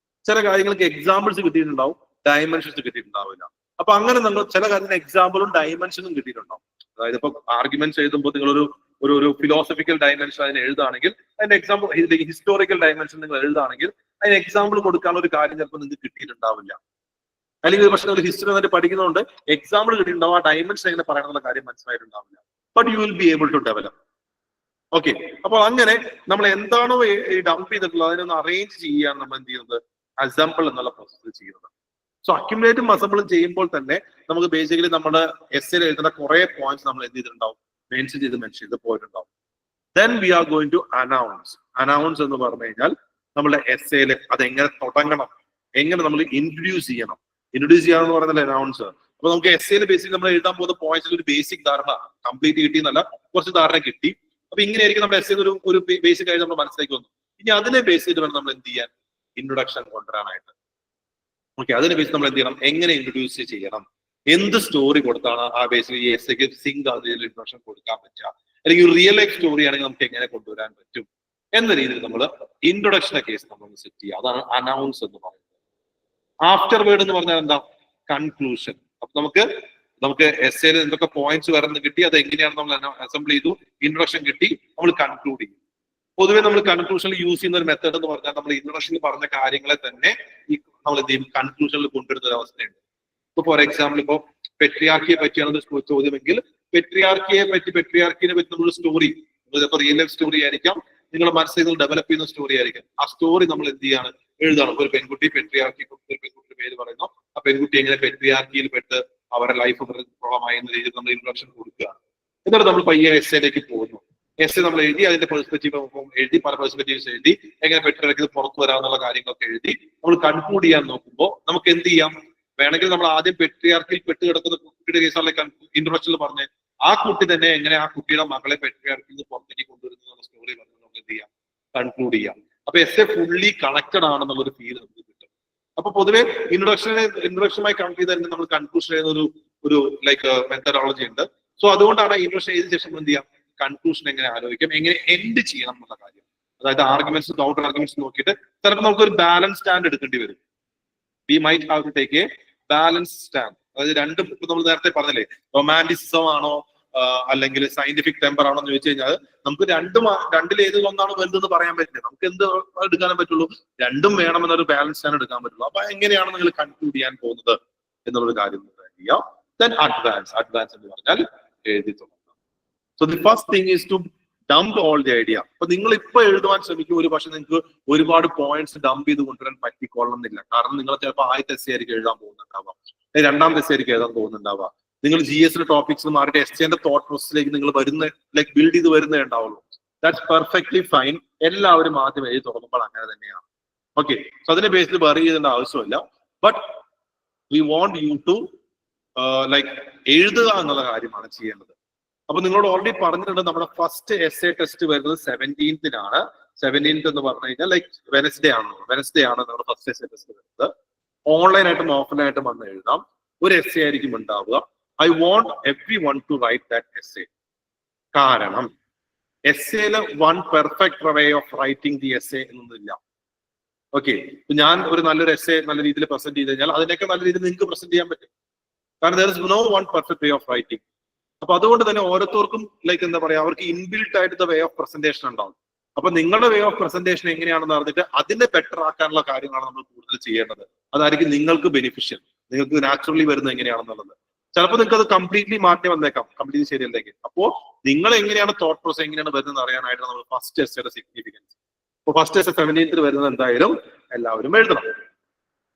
S1: ചില കാര്യങ്ങൾക്ക് എക്സാമ്പിൾസ് കിട്ടിയിട്ടുണ്ടാവും, ഡയമെൻഷൻസ് കിട്ടിയിട്ടുണ്ടാവില്ല. അപ്പൊ അങ്ങനെ നമ്മൾ ചില കാര്യത്തിന് എക്സാമ്പിളും ഡയമെൻഷനും കിട്ടിയിട്ടുണ്ടാവും. അതായത് ഇപ്പൊ ആർഗ്യുമെന്റ്സ് എഴുതുമ്പോൾ നിങ്ങളൊരു ഫിലോസഫിക്കൽ ഡയമെൻഷൻ അതിന് എഴുതാണെങ്കിൽ അതിന്റെ എക്സാമ്പിൾ, ഹിസ്റ്റോറിക്കൽ ഡയമെൻഷൻ നിങ്ങൾ എഴുതാണെങ്കിൽ അതിന് എക്സാമ്പിൾ കൊടുക്കാനുള്ള ഒരു കാര്യം ചിലപ്പോൾ നിങ്ങൾക്ക് കിട്ടിയിട്ടുണ്ടാവില്ല. അല്ലെങ്കിൽ പക്ഷെ നിങ്ങൾ ഹിസ്റ്ററി എന്നിട്ട് പഠിക്കുന്നതുകൊണ്ട് എക്സാമ്പിൾ കിട്ടിയിട്ടുണ്ടാവും, ആ ഡയമെൻഷൻ എങ്ങനെ പറയണമെന്നുള്ള കാര്യം മനസ്സിലായിട്ടുണ്ടാവില്ല. But you will be able to develop. Okay, അപ്പൊ അങ്ങനെ നമ്മൾ എന്താണോ ഈ ഡംപ് ചെയ്തിട്ടുള്ളത് അതിനൊന്ന് അറേഞ്ച് ചെയ്യാൻ നമ്മൾ എന്ത് ചെയ്യുന്നത്, അസംബിൾ എന്നുള്ള പ്രോസസ് ചെയ്യുന്നത്. സോ അക്യുമുലേറ്റും അസംബിളും ചെയ്യുമ്പോൾ തന്നെ നമുക്ക് ബേസിക്കലി നമ്മുടെ എസ്സേയിൽ എഴുതുന്ന കുറെ പോയിന്റ്സ് നമ്മൾ എന്ത് ചെയ്തിട്ടുണ്ടാവും, മെൻഷൻ ചെയ്ത് പോയിട്ടുണ്ടാവും. Then we are going to announce. Announce എന്ന് പറഞ്ഞു കഴിഞ്ഞാൽ നമ്മുടെ എസ്സേയിൽ അതെങ്ങനെ തുടങ്ങണം, എങ്ങനെ നമ്മൾ ഇൻട്രൊഡ്യൂസ് ചെയ്യണം. ഇൻട്രൊഡ്യൂസ് ചെയ്യാന്ന് പറയുന്നത് അനൗൺസ്. അപ്പൊ നമുക്ക് എസ്സേയിൽ ബേസിക്കലി നമ്മൾ എഴുതാൻ പോകുന്ന പോയിന്റ്സിൽ ഒരു ബേസിക് ധാരണ, കംപ്ലീറ്റ് കിട്ടിയെന്നല്ല, കുറച്ച് ധാരണ കിട്ടി. അപ്പൊ ഇങ്ങനെയായിരിക്കും നമ്മുടെ എസ്സേയിൽ ഒരു ബേസിക് ആയിട്ട് നമ്മൾ മനസ്സിലേക്ക് വന്നു. ഇനി അതിനെ ബേസ് ചെയ്ത് വേണം നമ്മൾ എന്ത് ചെയ്യാൻ, ഇൻട്രൊഡക്ഷൻ കൊണ്ടുവരാനായിട്ട്. ഓക്കെ, അതിനെ ബേസ് നമ്മൾ എന്ത് ചെയ്യണം, എങ്ങനെ ഇൻട്രൊഡ്യൂസ് ചെയ്യണം, എന്ത് സ്റ്റോറി കൊടുത്താണ് ആ ബേസിൽ ഈ എസ്സേക്ക് സിങ്ക് അതിൽ ഇൻട്രൊഡക്ഷൻ കൊടുക്കാൻ പറ്റുക, അല്ലെങ്കിൽ റിയൽ ലൈഫ് സ്റ്റോറി ആണെങ്കിൽ നമുക്ക് എങ്ങനെ കൊണ്ടുവരാൻ പറ്റും എന്ന രീതിയിൽ നമ്മൾ ഇൻട്രൊഡക്ഷനെ കേസ് നമ്മൾ സെറ്റ് ചെയ്യുക. അതാണ് അനൗൺസ് എന്ന് പറയുന്നത്. ആഫ്റ്റർ വേർഡ് എന്ന് പറഞ്ഞാൽ എന്താ, കൺക്ലൂഷൻ. അപ്പൊ നമുക്ക് എസ്സേയിൽ എന്തൊക്കെ പോയിന്റ്സ് വരുന്നത് കിട്ടി, അത് എങ്ങനെയാണ് നമ്മൾ അസംബിൾ ചെയ്തു, ഇൻട്രൊഡക്ഷൻ കിട്ടി, നമ്മൾ കൺക്ലൂഡ് ചെയ്യും. പൊതുവെ നമ്മൾ കൺക്ലൂഷനിൽ യൂസ് ചെയ്യുന്ന ഒരു മെത്തേഡ് എന്ന് പറഞ്ഞാൽ നമ്മൾ ഇൻട്രൊഡക്ഷനിൽ പറഞ്ഞ കാര്യങ്ങളെ തന്നെ നമ്മൾ എന്ത് ചെയ്യും, കൺക്ലൂഷനിൽ കൊണ്ടുവരുന്ന ഒരു അവസ്ഥയുണ്ട്. ഇപ്പൊ ഫോർ എക്സാമ്പിൾ ഇപ്പൊ പെട്രിയാർക്കിയെ പറ്റിയാണ് ചോദ്യമെങ്കിൽ പെട്രിയാർക്കിനെ പറ്റി നമ്മൾ സ്റ്റോറി, ചിലപ്പോൾ റിയൽ ലൈഫ് സ്റ്റോറി ആയിരിക്കാം, നിങ്ങളുടെ മനസ്സിൽ ഡെവലപ്പ് ചെയ്യുന്ന സ്റ്റോറി ആയിരിക്കും. ആ സ്റ്റോറി നമ്മൾ എന്ത് ചെയ്യാണ്, എഴുതാണ്. ഒരു പെൺകുട്ടി പെട്രിയാർക്കി, ഒരു പെൺകുട്ടിയുടെ പേര് പറയുന്നു, ആ പെൺകുട്ടി എങ്ങനെ പെട്രിയാർക്കിയിൽ പെട്ട് അവരുടെ ലൈഫ് പ്രോബ്ലമായി എന്ന രീതിയിൽ നമ്മൾ ഇൻട്രൊഡക്ഷൻ കൊടുക്കുകയാണ്. എന്നിട്ട് നമ്മൾ പയ്യെ എസ്സേയിലേക്ക് പോകുന്നു. എസ് നമ്മൾ എഴുതി, അതിന്റെ പെർസ്പെക്റ്റീവ് എഴുതി, പല പെർസ്പെക്റ്റീവ്സ് എഴുതി, എങ്ങനെ പെട്ടെന്ന് പുറത്തു വരാമെന്നുള്ള കാര്യങ്ങളൊക്കെ എഴുതി നമ്മൾ കൺക്ലൂഡ് ചെയ്യാൻ നോക്കുമ്പോൾ നമുക്ക് എന്ത് ചെയ്യാം? വേണമെങ്കിൽ നമ്മൾ ആദ്യം പെട്രിയാർക്കിൽ പെട്ടുകിടക്കുന്ന കുട്ടിയുടെ കേസാണ് ഇൻട്രൊഡക്ഷനിൽ പറഞ്ഞ് ആ കുട്ടി തന്നെ എങ്ങനെ ആ കുട്ടിയുടെ മകളെ പെട്രിയാർക്കിൽ നിന്ന് പുറത്തേക്ക് കൊണ്ടുവരുന്ന സ്റ്റോറി പറഞ്ഞ് നമുക്ക് എന്ത് ചെയ്യാം? കൺക്ലൂഡ് ചെയ്യാം. അപ്പൊ എസ് എ ഫുള്ളി കണക്റ്റഡ് ആണെന്നുള്ളൊരു ഫീൽ നമുക്ക് കിട്ടും. അപ്പൊ പൊതുവെ ഇൻട്രൊഡക്ഷനുമായി കണക്ട് ചെയ്ത് തന്നെ നമ്മൾ കൺക്ലൂഷൻ ചെയ്യുന്ന ഒരു ലൈക്ക് മെത്തഡോളജി ഉണ്ട്. സോ അതുകൊണ്ടാണ് ഇൻട്രൊഡക്ഷൻ ചെയ്ത ശേഷം എന്ത് ചെയ്യാം? കൺക്ലൂഷൻ എങ്ങനെ ആലോചിക്കാം, എങ്ങനെ എൻഡ് ചെയ്യണം എന്നുള്ള കാര്യം. അതായത് ആർഗ്യുമെന്റ്സ് കൗണ്ടർ ആർഗ്യുമെന്റ്സ് നോക്കിയിട്ട് ചിലപ്പോൾ നമുക്ക് ഒരു ബാലൻസ് സ്റ്റാൻഡ് എടുക്കേണ്ടി വരും. We might have to take a balance stand. അതായത് രണ്ടും ഇപ്പൊ നമ്മൾ നേരത്തെ പറഞ്ഞില്ലേ, റൊമാൻറ്റിസിസം ആണോ അല്ലെങ്കിൽ സയന്റിഫിക് ടെമ്പർ ആണോ എന്ന് ചോദിച്ചു കഴിഞ്ഞാൽ നമുക്ക് രണ്ടിലേതിൽ ഒന്നാണ് വലുതെന്ന് പറയാൻ പറ്റില്ല. നമുക്ക് എന്ത് എടുക്കാനേ പറ്റുള്ളൂ? രണ്ടും വേണമെന്നൊരു ബാലൻസ് സ്റ്റാൻഡ് എടുക്കാൻ പറ്റുള്ളൂ. അപ്പൊ എങ്ങനെയാണ് നിങ്ങൾ കൺക്ലൂഡ് ചെയ്യാൻ പോകുന്നത് എന്നുള്ളൊരു കാര്യം ചെയ്യാം. ദെൻ അഡ്വാൻസ് എന്ന് പറഞ്ഞാൽ എഴുതി തുടങ്ങാം. So the first thing is to dump all the idea. അപ്പൊ നിങ്ങൾ ഇപ്പൊ എഴുതുവാൻ ശ്രമിക്കും, ഒരു പക്ഷെ നിങ്ങൾക്ക് ഒരുപാട് പോയിന്റ്സ് ഡംപ് ചെയ്ത് കൊണ്ടുവരാൻ പറ്റിക്കൊള്ളുന്നില്ല. കാരണം നിങ്ങൾ ചിലപ്പോൾ ആദ്യത്തെ എസ് ആയിരിക്കും എഴുതാൻ പോകുന്നുണ്ടാവാം, രണ്ടാമത്തെ എസ് ആയിരിക്കും എഴുതാൻ പോകുന്നുണ്ടാവാം. നിങ്ങൾ ജി എസിന്റെ ടോപ്പിക്സ് മാറിയിട്ട് എസ് എന്റെ തോട്ട് പ്രോസസ്സിലേക്ക് നിങ്ങൾ വരുന്ന ലൈക്ക് ബിൽഡ് ചെയ്ത് വരുന്നേ ഉണ്ടാവുള്ളൂ. That's perfectly fine. എല്ലാവരും ആദ്യം എഴുതി തുടങ്ങുമ്പോൾ അങ്ങനെ തന്നെയാണ്. ഓക്കെ, സോ അതിന്റെ ബേസിൽ വറി ചെയ്യേണ്ട ആവശ്യമില്ല. But we want you to like എഴുതുക എന്നുള്ള കാര്യമാണ് ചെയ്യേണ്ടത്. അപ്പൊ നിങ്ങളോട് ഓൾറെഡി പറഞ്ഞിട്ടുണ്ട് നമ്മുടെ ഫസ്റ്റ് എസ് എ ടെസ്റ്റ് വരുന്നത് 17th 17th എന്ന് പറഞ്ഞു കഴിഞ്ഞാൽ ലൈക്ക് വെനസ്ഡേ ആണ് നമ്മുടെ ഫസ്റ്റ് എസ് എ ടെസ്റ്റ് വരുന്നത്. ഓൺലൈനായിട്ടും ഓഫ്ലൈനായിട്ടും വന്ന് എഴുതാം. ഒരു എസ് എ ആയിരിക്കും ഉണ്ടാവുക. I want everyone to write that essay. കാരണം എസ് എയില് one perfect way of writing the essay എന്നൊന്നുമില്ല. ഓക്കെ, ഞാൻ ഒരു നല്ലൊരു എസ് എ നല്ല രീതിയിൽ പ്രസന്റ് ചെയ്ത് കഴിഞ്ഞാൽ അതിനൊക്കെ നല്ല രീതിയിൽ നിങ്ങൾക്ക് പ്രസന്റ് ചെയ്യാൻ പറ്റും. കാരണം there is no one perfect way of writing. അപ്പൊ അതുകൊണ്ട് തന്നെ ഓരോരുത്തർക്കും ലൈക്ക് എന്താ പറയാ, അവർക്ക് ഇൻബിൽട്ട് ആയിട്ട് വേ ഓഫ് പ്രസന്റേഷൻ ഉണ്ടാവും. അപ്പൊ നിങ്ങളുടെ വേ ഓഫ് പ്രസന്റേഷൻ എങ്ങനെയാണെന്ന് പറഞ്ഞിട്ട് അതിനെ ബെറ്റർ ആക്കാനുള്ള കാര്യങ്ങളാണ് നമ്മൾ കൂടുതൽ ചെയ്യേണ്ടത്. അതായിരിക്കും നിങ്ങൾക്ക് ബെനിഫിഷ്യൽ, നിങ്ങൾക്ക് നാച്ചുറലി വരുന്നത് എങ്ങനെയാണെന്നുള്ളത്. ചിലപ്പോൾ നിങ്ങൾക്ക് അത് കംപ്ലീറ്റ്ലി മാറ്റി വന്നേക്കാം, കംപ്ലീറ്റ്ലി ശരിയല്ലെങ്കിൽ. അപ്പോ നിങ്ങൾ എങ്ങനെയാണ് തോട്ട് പ്രോസസ് എങ്ങനെയാണ് വരുന്നത് അറിയാനായിട്ടാണ് നമ്മൾ ഫസ്റ്റ് എസ്സേയുടെ സിഗ്നിഫിക്കൻസ്. അപ്പൊ ഫസ്റ്റ് എസ് 17th വരുന്നത് എന്തായാലും എല്ലാവരും എഴുതണം.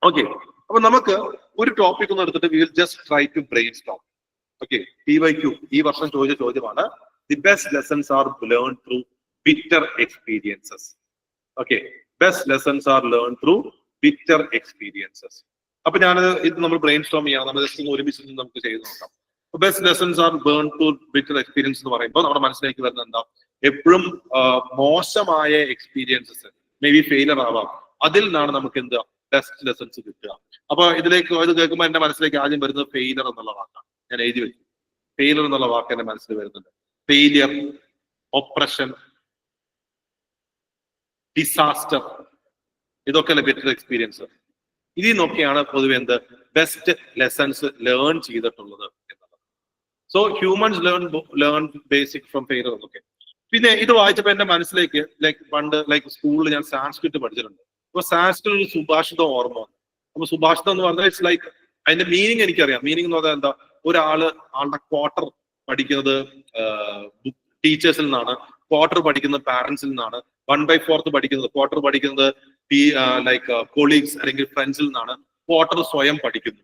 S1: ഓക്കെ, അപ്പൊ നമുക്ക് ഒരു ടോപ്പിക് ഒന്ന് എടുത്തിട്ട് we will just try to brain storm. Okay, PYQ ഈ വർഷം ചോദിച്ച ചോദ്യമാണ്. The best lessons are learn through bitter experiences. Okay, best lessons are learn through bitter experiences. അപ്പൊ ഇത് നമ്മൾ ബ്രെയിൻ സ്റ്റോം ചെയ്യണം. നമ്മൾ ജസ്റ്റ് ഒരുമിച്ച് നമുക്ക് ചെയ്ത് നോക്കാം. Best lessons are learn through bitter experience എന്ന് പറയുമ്പോൾ നമ്മുടെ മനസ്സിലേക്ക് വരുന്നത് എന്താ? എപ്പോഴും മോശമായ എക്സ്പീരിയൻസസ്, മേ ബി ഫെയിലർ ആവാം, അതിൽ നിന്നാണ് നമുക്ക് എന്താ ബെസ്റ്റ് ലെസൺസ് കിട്ടുക. അപ്പൊ ഇതിലേക്ക് ഇത് കേൾക്കുമ്പോൾ എന്റെ മനസ്സിലേക്ക് ആദ്യം വരുന്നത് ഫെയിലർ എന്നുള്ള വാക്കാണ്. ഞാൻ എഴുതി വെച്ചു, ഫെയിലർ എന്നുള്ള വാക്ക് എന്റെ മനസ്സിൽ വരുന്നുണ്ട്. ഫെയിലിയർ, ഒപ്രഷൻ, ഡിസാസ്റ്റർ, ഇതൊക്കെ ബെറ്റർ എക്സ്പീരിയൻസ്. ഇതിൽ നിന്നൊക്കെയാണ് പൊതുവെ ബെസ്റ്റ് ലെസൺസ് ലേൺ ചെയ്തിട്ടുള്ളത് എന്നുള്ളത്. So humans learn basic from failure എന്നൊക്കെ. പിന്നെ ഇത് വായിച്ചപ്പോ എന്റെ മനസ്സിലേക്ക് ലൈക്ക് പണ്ട് ലൈക്ക് സ്കൂളിൽ ഞാൻ സാൻസ്ക്രിറ്റ് പഠിച്ചിട്ടുണ്ട്. അപ്പൊ സാൻസ്ക്രിറ്റ് ഒരു സുഭാഷിതം ഓർമ്മ വന്നു. അപ്പൊ സുഭാഷിതം എന്ന് പറഞ്ഞാൽ ഇറ്റ്സ് ലൈക്ക് അതിന്റെ മീനിങ് എനിക്കറിയാം. മീനിങ് എന്ന് പറഞ്ഞാൽ എന്താ? ആളുടെ ക്വാർട്ടർ പഠിക്കുന്നത് ടീച്ചേഴ്സിൽ നിന്നാണ്, ക്വാർട്ടർ പഠിക്കുന്നത് പാരന്റ്സിൽ നിന്നാണ്, 1/4 പഠിക്കുന്നത് ക്വാർട്ടർ പഠിക്കുന്നത് ലൈക്ക് കൊളീഗ്സ് അല്ലെങ്കിൽ ഫ്രണ്ട്സിൽ നിന്നാണ്, ക്വാർട്ടർ സ്വയം പഠിക്കുന്നു.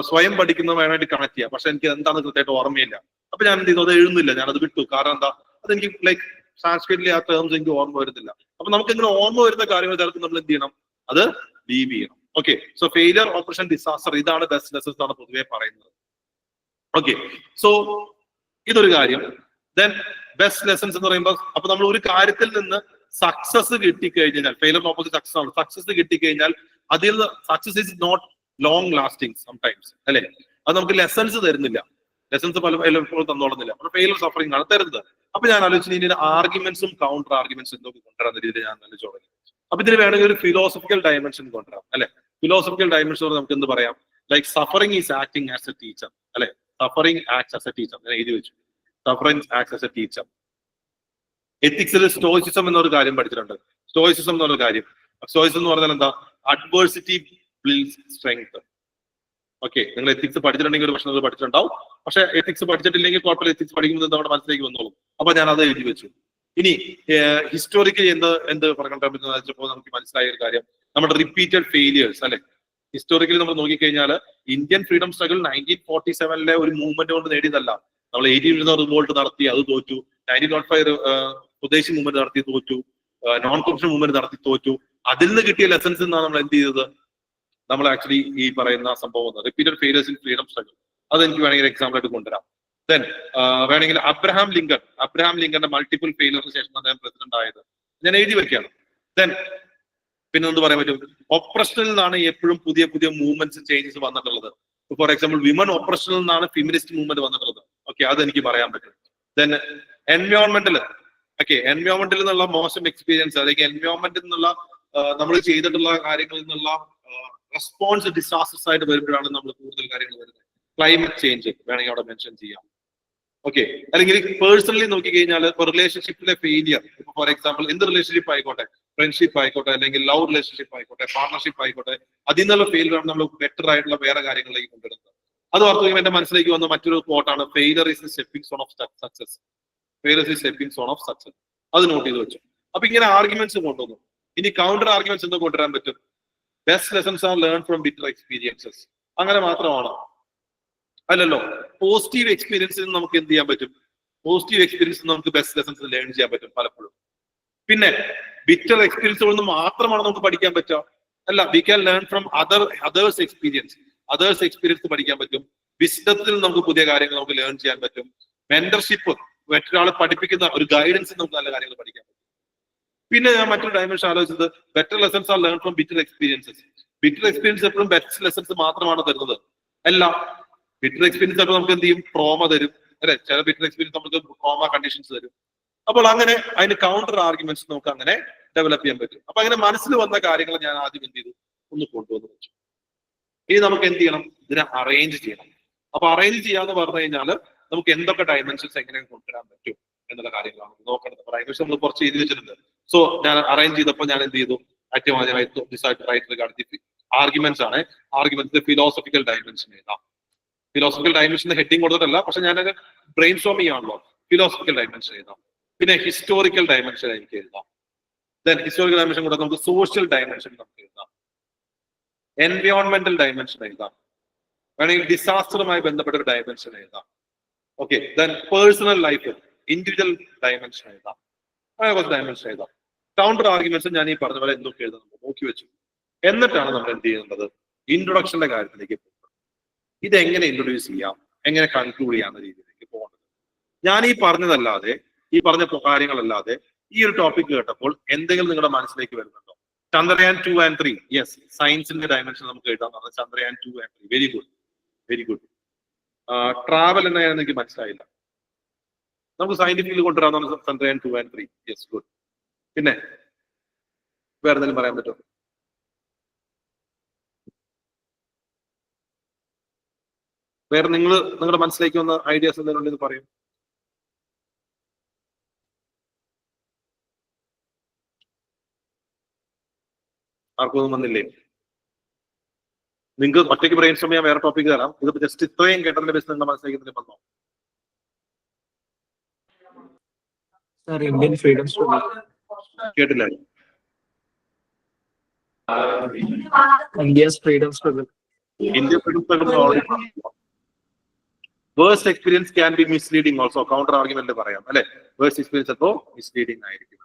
S1: സ്വയം പഠിക്കുന്നത് വേണമെങ്കിൽ കണക്ട് ചെയ്യാം. പക്ഷെ എനിക്ക് എന്താണ് കൃത്യമായിട്ട് ഓർമ്മയില്ല. അപ്പൊ ഞാൻ എന്ത് ചെയ്തു? അത് എഴുതുന്നില്ല, ഞാനത് വിട്ടു. കാരണം എന്താ? അതെനിക്ക് ലൈക്ക് സാൻസ്ക്രിറ്റിലെ ആ ടേംസ് എനിക്ക് ഓർമ്മ വരുന്നില്ല. അപ്പൊ നമുക്ക് ഇങ്ങനെ ഓർമ്മ വരുന്ന കാര്യങ്ങൾ ചിലപ്പോൾ നമ്മൾ എന്ത് ചെയ്യണം? അത് ലീവ് ചെയ്യണം. Okay, so failure, operation, disaster, ഇതാണ് ബെസ്റ്റ് ലെസൺസ് ആണ് പൊതുവെ പറയുന്നത്. ഓക്കെ, സോ ഇതൊരു കാര്യം. ദെൻ ബെസ്റ്റ് ലെസൺസ് എന്ന് പറയുമ്പോൾ അപ്പൊ നമ്മൾ ഒരു കാര്യത്തിൽ നിന്ന് സക്സസ് കിട്ടിക്കഴിഞ്ഞാൽ, ഫെയിലിയർ ഓപ്പോസിറ്റ് സക്സസ് ആണ്. സക്സസ് കിട്ടിക്കഴിഞ്ഞാൽ അതിൽ success is not long lasting sometimes, അല്ലെ? അത് നമുക്ക് ലെസൺസ് തരുന്നില്ല. ലെസൺസ് പലപ്പോഴും തന്നോളുന്നില്ല. അപ്പൊ ഫെയിലിയർ സഫറിംഗ് ആണ് തരുന്നത്. അപ്പൊ ഞാൻ ആലോചിച്ചു ഇതിന്റെ ആർഗ്യുമെന്റ്സും കൗണ്ടർ ആർഗ്യുമെന്റ്സും എന്തൊക്കെ കൊണ്ടുവരാന്ന രീതിയിൽ ഞാൻ ആലോചിച്ചു തുടങ്ങി. അപ്പൊ ഇതിന് വേണമെങ്കിൽ ഒരു ഫിലോസഫിക്കൽ ഡയമെൻഷൻ കൊണ്ടുവരാം, അല്ലെ? ഫിലോസഫിക്കൽ ഡയമെൻഷൻ നമുക്ക് എന്ത് പറയാം? Like suffering is acting as a teacher, അല്ലെ? Suffering acts as a teacher. ഞാൻ എഴുതി വെച്ചു, suffering acts as a teacher. എത്തിക്സിൽ സ്റ്റോയിസിസം എന്നൊരു കാര്യം പഠിച്ചിട്ടുണ്ട്. സ്റ്റോയിസിസം എന്നൊരു കാര്യം, സ്റ്റോയിസിസം എന്ന് പറഞ്ഞാൽ എന്താ? Adversity builds strength. ഓക്കെ, നിങ്ങൾ എത്തിക്സ് പഠിച്ചിട്ടുണ്ടെങ്കിൽ ഒരു പക്ഷേ പഠിച്ചിട്ടുണ്ടാവും. പക്ഷെ എത്തിക്സ് പഠിച്ചിട്ടില്ലെങ്കിൽ കുഴപ്പമില്ല, എത്തിക്സ് പഠിക്കുമ്പോൾ നമ്മുടെ മനസ്സിലേക്ക് വന്നോളും. അപ്പൊ ഞാൻ അത് എഴുതി വെച്ചു. ഇനി ഹിസ്റ്റോറിക്കലി എന്ത് പറഞ്ഞിട്ടുണ്ടെന്ന് വെച്ചപ്പോൾ നമുക്ക് മനസ്സിലായ ഒരു കാര്യം, നമ്മുടെ റിപ്പീറ്റഡ് ഫെയിലിയേഴ്സ്, അല്ലെ? ഹിസ്റ്റോറിക്കലി നമ്മൾ നോക്കിക്കഴിഞ്ഞാൽ ഇന്ത്യൻ ഫ്രീഡം സ്ട്രഗിൾ 1947 ഒരു മൂവ്മെന്റ് കൊണ്ട് നേടിയതല്ല. നമ്മൾ 18 റിവോൾട്ട് നടത്തി, അത് തോറ്റു. 1905 സ്വദേശി മൂവ്മെന്റ് നടത്തി, തോറ്റു. നോൺ കോർപ്പറേഷൻ മൂവ്മെന്റ് നടത്തി, തോറ്റു. അതിൽ നിന്ന് കിട്ടിയ ലെസൺസ് എന്നാണ് നമ്മൾ എന്ത് ചെയ്തത്? നമ്മൾ ആക്ച്വലി ഈ പറയുന്ന സംഭവം repeated failures in freedom struggle. അത് എനിക്ക് വേണമെങ്കിൽ എക്സാമ്പിൾ ആയിട്ട് കൊണ്ടുവരാം. ദെൻ വേണമെങ്കിൽ അബ്രഹാം ലിങ്കന്റെ മൾട്ടിപ്പിൾ ഫെയിലിയറിന് ശേഷം അദ്ദേഹം പ്രസിഡന്റ് ആയത് ഞാൻ എഴുതി വെക്കുകയാണ്. ദെൻ പിന്നെ എന്ത് പറയാൻ പറ്റും? ഓപ്പറേഷനിൽ നിന്നാണ് എപ്പോഴും പുതിയ പുതിയ മൂവ്മെന്റ്സ് ചേഞ്ചസ് വന്നിട്ടുള്ളത്. ഫോർ എക്സാമ്പിൾ വിമൻ ഓപ്പറേഷനിൽ നിന്നാണ് ഫെമിനിസ്റ്റ് മൂവ്മെന്റ് വന്നിട്ടുള്ളത്. ഓക്കെ, അത് എനിക്ക് പറയാൻ പറ്റും. ദെൻ എൻവയോൺമെന്റിൽ നിന്നുള്ള മോശം എക്സ്പീരിയൻസ് അല്ലെങ്കിൽ എൻവയോൺമെന്റിൽ നിന്നുള്ള നമ്മൾ ചെയ്തിട്ടുള്ള കാര്യങ്ങളിൽ നിന്നുള്ള റെസ്പോൺസ് ഡിസാസ്റ്റേഴ്സ് ആയിട്ട് വരുമ്പോഴാണ് നമ്മൾ കൂടുതൽ കാര്യങ്ങൾ വരുന്നത്. ക്ലൈമറ്റ് ചേഞ്ച് വേണമെങ്കിൽ അവിടെ മെൻഷൻ ചെയ്യാം. ഓക്കെ, അല്ലെങ്കിൽ പേഴ്സണലി നോക്കിക്കഴിഞ്ഞാൽ ഇപ്പോൾ റിലേഷൻഷിപ്പിലെ ഫെയിലിയർ, ഇപ്പൊ ഫോർ എക്സാമ്പിൾ എന്ത് റിലേഷൻഷിപ്പ് ആയിക്കോട്ടെ, ഫ്രണ്ട്ഷിപ്പ് ആയിക്കോട്ടെ, അല്ലെങ്കിൽ ലവ് റിലേഷൻഷിപ്പ് ആയിക്കോട്ടെ, പാർട്ണർഷിപ്പ് ആയിക്കോട്ടെ, അതിൽ നിന്നുള്ള ഫെയിലിയർ നമ്മൾ ബെറ്റർ ആയിട്ടുള്ള വേറെ കാര്യങ്ങളിലേക്ക് കൊണ്ടുവരുന്നത്. അത് ഓർത്ത് കഴിയുമ്പോൾ എന്റെ മനസ്സിലേക്ക് വന്ന മറ്റൊരു കോട്ടാണ് failure is the stepping stone of success. Failure is the stepping stone of success. അത് നോട്ട് ചെയ്ത് വെച്ചു. അപ്പൊ ഇങ്ങനെ ആർഗ്യുമെന്റ്സ് കൊണ്ടുവന്നു. ഇനി കൗണ്ടർ ആർഗ്യുമെന്റ്സ് എന്തോ കൊണ്ടുവരാൻ പറ്റും? Best lessons are learn from bitter experiences. അങ്ങനെ മാത്രമാണോ? അല്ലല്ലോ. പോസിറ്റീവ് എക്സ്പീരിയൻസിൽ നമുക്ക് എന്ത് ചെയ്യാൻ പറ്റും? പോസിറ്റീവ് എക്സ്പീരിയൻസിൽ നമുക്ക് ബെസ്റ്റ് ലെസൺസ് ലേൺ ചെയ്യാൻ പറ്റും പലപ്പോഴും. പിന്നെ ബിറ്റർ എക്സ്പീരിയൻസുകളിൽ നിന്ന് മാത്രമാണ് നമുക്ക് പഠിക്കാൻ പറ്റുക? അല്ല, we can learn from others experience പഠിക്കാൻ പറ്റും. വിസ്ഡത്തിൽ നമുക്ക് പുതിയ കാര്യങ്ങൾ നമുക്ക് ലേൺ ചെയ്യാൻ പറ്റും. മെന്റർഷിപ്പ്, മറ്റൊരാളെ പഠിപ്പിക്കുന്ന ഒരു ഗൈഡൻസ് നമുക്ക് നല്ല കാര്യങ്ങൾ പഠിക്കാൻ പറ്റും. പിന്നെ ഞാൻ മറ്റൊരു ഡയമെൻഷൻ ആലോചിച്ചത് better lessons are learn from bitter experiences. Bitter experience എപ്പോഴും ബെസ്റ്റ് ലെസൺസ് മാത്രമാണ് തരുന്നത്? അല്ല, ബിറ്റർ എക്സ്പീരിയൻസ് ആയിട്ട് നമുക്ക് എന്ത് ചെയ്യും? ട്രോമ തരും, അല്ലെ? ചില ബിറ്റർ എക്സ്പീരിയൻസ് നമുക്ക് ട്രോമ കണ്ടീഷൻസ് തരും. അപ്പോൾ അങ്ങനെ അതിന് കൗണ്ടർ ആർഗ്യുമെന്റ്സ് നമുക്ക് അങ്ങനെ ഡെവലപ്പ് ചെയ്യാൻ പറ്റും. അപ്പൊ അങ്ങനെ മനസ്സിൽ വന്ന കാര്യങ്ങൾ ഞാൻ ആദ്യം എന്ത് ചെയ്തു? ഒന്ന് കൊണ്ടുവന്ന് വെച്ചു. ഇനി നമുക്ക് എന്ത് ചെയ്യണം? ഇതിനെ അറേഞ്ച് ചെയ്യണം. അപ്പൊ അറേഞ്ച് ചെയ്യാന്ന് പറഞ്ഞു കഴിഞ്ഞാൽ നമുക്ക് എന്തൊക്കെ ഡയമെൻഷൻസ് എങ്ങനെ കൊണ്ടുവരാൻ പറ്റും എന്നുള്ള കാര്യങ്ങളാണ് നോക്കേണ്ടത്. അപ്പൊ ഡയമെൻഷൻ നമ്മൾ കുറച്ച് എഴുതി വെച്ചിട്ടുണ്ട്. സോ ഞാൻ അറേഞ്ച് ചെയ്തപ്പോൾ ഞാൻ എന്ത് ചെയ്തു? ഏറ്റവും ആദ്യമായി ആർഗ്യുമെന്റ്സ് ആണ്. ആർഗ്യുമെന്റ്സ് ഫിലോസഫിക്കൽ ഡയമെൻഷൻ എഴുതാം. ഫിലോസഫിക്കൽ ഡയമെൻഷൻ ഹെഡിങ് കൊടുത്തിട്ടല്ല, പക്ഷെ ഞാൻ ബ്രെയിൻ സ്റ്റോം ചെയ്യാണല്ലോ. ഫിലോസഫിക്കൽ ഡയമെൻഷൻ എഴുതാം. പിന്നെ ഹിസ്റ്റോറിക്കൽ ഡയമെൻഷൻ എനിക്ക് എഴുതാം. ദെൻ ഹിസ്റ്റോറിക്കൽ ഡയമെൻഷൻ കൂടെ നമുക്ക് സോഷ്യൽ ഡയമെൻഷൻ നമുക്ക് എഴുതാം. എൻവയോൺമെന്റൽ ഡയമെൻഷൻ എഴുതാം. വേണമെങ്കിൽ ഡിസാസ്റ്ററുമായി ബന്ധപ്പെട്ട ഒരു ഡയമെൻഷൻ എഴുതാം. Okay, then personal life, individual dimension എഴുതാം. അങ്ങനെ കുറച്ച് ഡയമെൻഷൻ എഴുതാം. കൗണ്ടർ ആർഗ്യുമെന്റ്സ് ഞാൻ ഈ പറഞ്ഞ പോലെ എന്തൊക്കെ എഴുതാം നോക്കി വെച്ചു. എന്നിട്ടാണ് നമ്മൾ എന്ത് ചെയ്യുന്നത്? ഇൻട്രൊഡക്ഷന്റെ കാര്യത്തിലേക്ക് പോകുന്നത്. ഇതെങ്ങനെ ഇൻട്രൊഡ്യൂസ് ചെയ്യാം, എങ്ങനെ കൺക്ലൂഡ് ചെയ്യാവുന്ന രീതിയിലേക്ക് പോകേണ്ടത്. ഞാൻ ഈ പറഞ്ഞതല്ലാതെ, ഈ പറഞ്ഞ കാര്യങ്ങളല്ലാതെ ഈ ഒരു ടോപ്പിക് കേട്ടപ്പോൾ എന്തെങ്കിലും നിങ്ങളുടെ മനസ്സിലേക്ക് വരുന്നുണ്ടോ? ചന്ദ്രയാൻ 2 and 3, യെസ്, സയൻസിന്റെ ഡയമെൻഷൻ നമുക്ക് എഴുതാൻ പറഞ്ഞത് Chandrayaan 2 and 3. Very good, very good. Travel എന്നായിരുന്നു എനിക്ക് മനസ്സിലായില്ല. നമുക്ക് സയന്റിഫിക്കലി കൊണ്ടുവരാൻ ചന്ദ്രയാൻ 2 and 3. Yes, good. പിന്നെ വേറെ എന്തെങ്കിലും പറയാൻ പറ്റുമോ? വേറെ നിങ്ങളുടെ മനസ്സിലേക്ക് വന്ന ഐഡിയാസ് എന്തെങ്കിലും ഉണ്ടെന്ന് പറയും. ആർക്കൊന്നും വന്നില്ലേ? നിങ്ങൾക്ക് ഒറ്റയ്ക്ക് ബ്രെയിൻ സ്റ്റോം ചെയ്യാൻ വേറെ ടോപ്പിക് തരാം. ഇതിപ്പോ ജസ്റ്റ് ഇത്രയും കേട്ടതിന്റെ ബേസ് നിങ്ങളുടെ മനസ്സിലേക്ക് വന്നോ?
S6: ഇന്ത്യൻ ഫ്രീഡം സ്ട്രഗിൾ
S1: കേട്ടില്ല?
S6: India's freedom struggle.
S1: Indian freedom struggle already worst experience can be misleading also. Counter argument പറയാം, അല്ലെ? വേഴ്സ്റ്റ് എക്സ്പീരിയൻസ് അപ്പോ മിസ്ലീഡിംഗ് ആയിരിക്കും.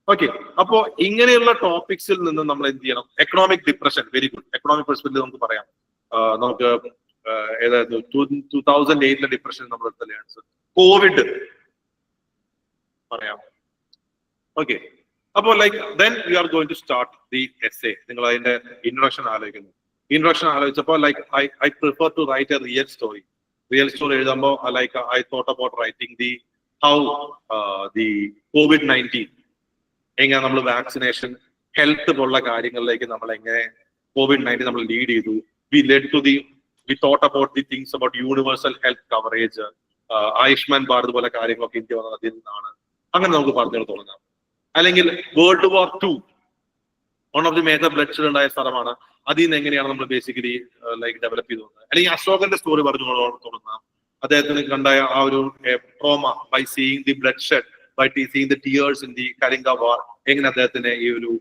S1: ഓക്കെ, അപ്പോ ഇങ്ങനെയുള്ള ടോപ്പിക്സിൽ നിന്ന് നമ്മൾ എന്ത് ചെയ്യണം? Economic depression, very good. Economic perspective നമുക്ക് പറയാം. നമുക്ക് ഏതായിരുന്നു 2008 ഡിപ്രഷൻ നമ്മൾ എടുത്ത ലേൺസ്. കോവിഡ് പറയാം. ഓക്കെ, അപ്പോൾ like then you are going to start the essay. നിങ്ങൾ അതിന്റെ ഇൻട്രൊഡക്ഷൻ ആലോചിക്കുന്നു. ഇൻട്രൊഡക്ഷൻ ആലോചിച്ചപ്പോൾ like I prefer to write a real story. Real story എഴുതുമ്പോൾ like I thought about writing the how the COVID-19 എങ്ങനെ നമ്മൾ vaccination, health പോലുള്ള കാര്യങ്ങളിലേക്ക് നമ്മൾ എങ്ങനെ COVID-19 നമ്മൾ ലീഡ് ചെയ്തു. We thought about the things about universal health coverage, Ayushman Bharat പോലെ കാര്യങ്ങളൊക്കെ ഇന്ത്യ വന്നത് അതിൽ നിന്നാണ്. അങ്ങനെ നമുക്ക് പറഞ്ഞു തുടങ്ങാം. അല്ലെങ്കിൽ World War II one of the major blood shed ഉണ്ടായ സ്ഥലമാണ്. അതിൽ നിന്ന് എങ്ങനെയാണ് നമ്മൾ ബേസിക്കലി ലൈക്ക് ഡെവലപ്പ് ചെയ്തു വന്നത്. അല്ലെങ്കിൽ അശോകന്റെ സ്റ്റോറി പറഞ്ഞു തുടങ്ങാം. അദ്ദേഹത്തിന് കണ്ടായ ആ ഒരു trauma by seeing the bloodshed, by seeing the tears in the Kalinga war, എങ്ങനെ അദ്ദേഹത്തിന് ഈ ഒരു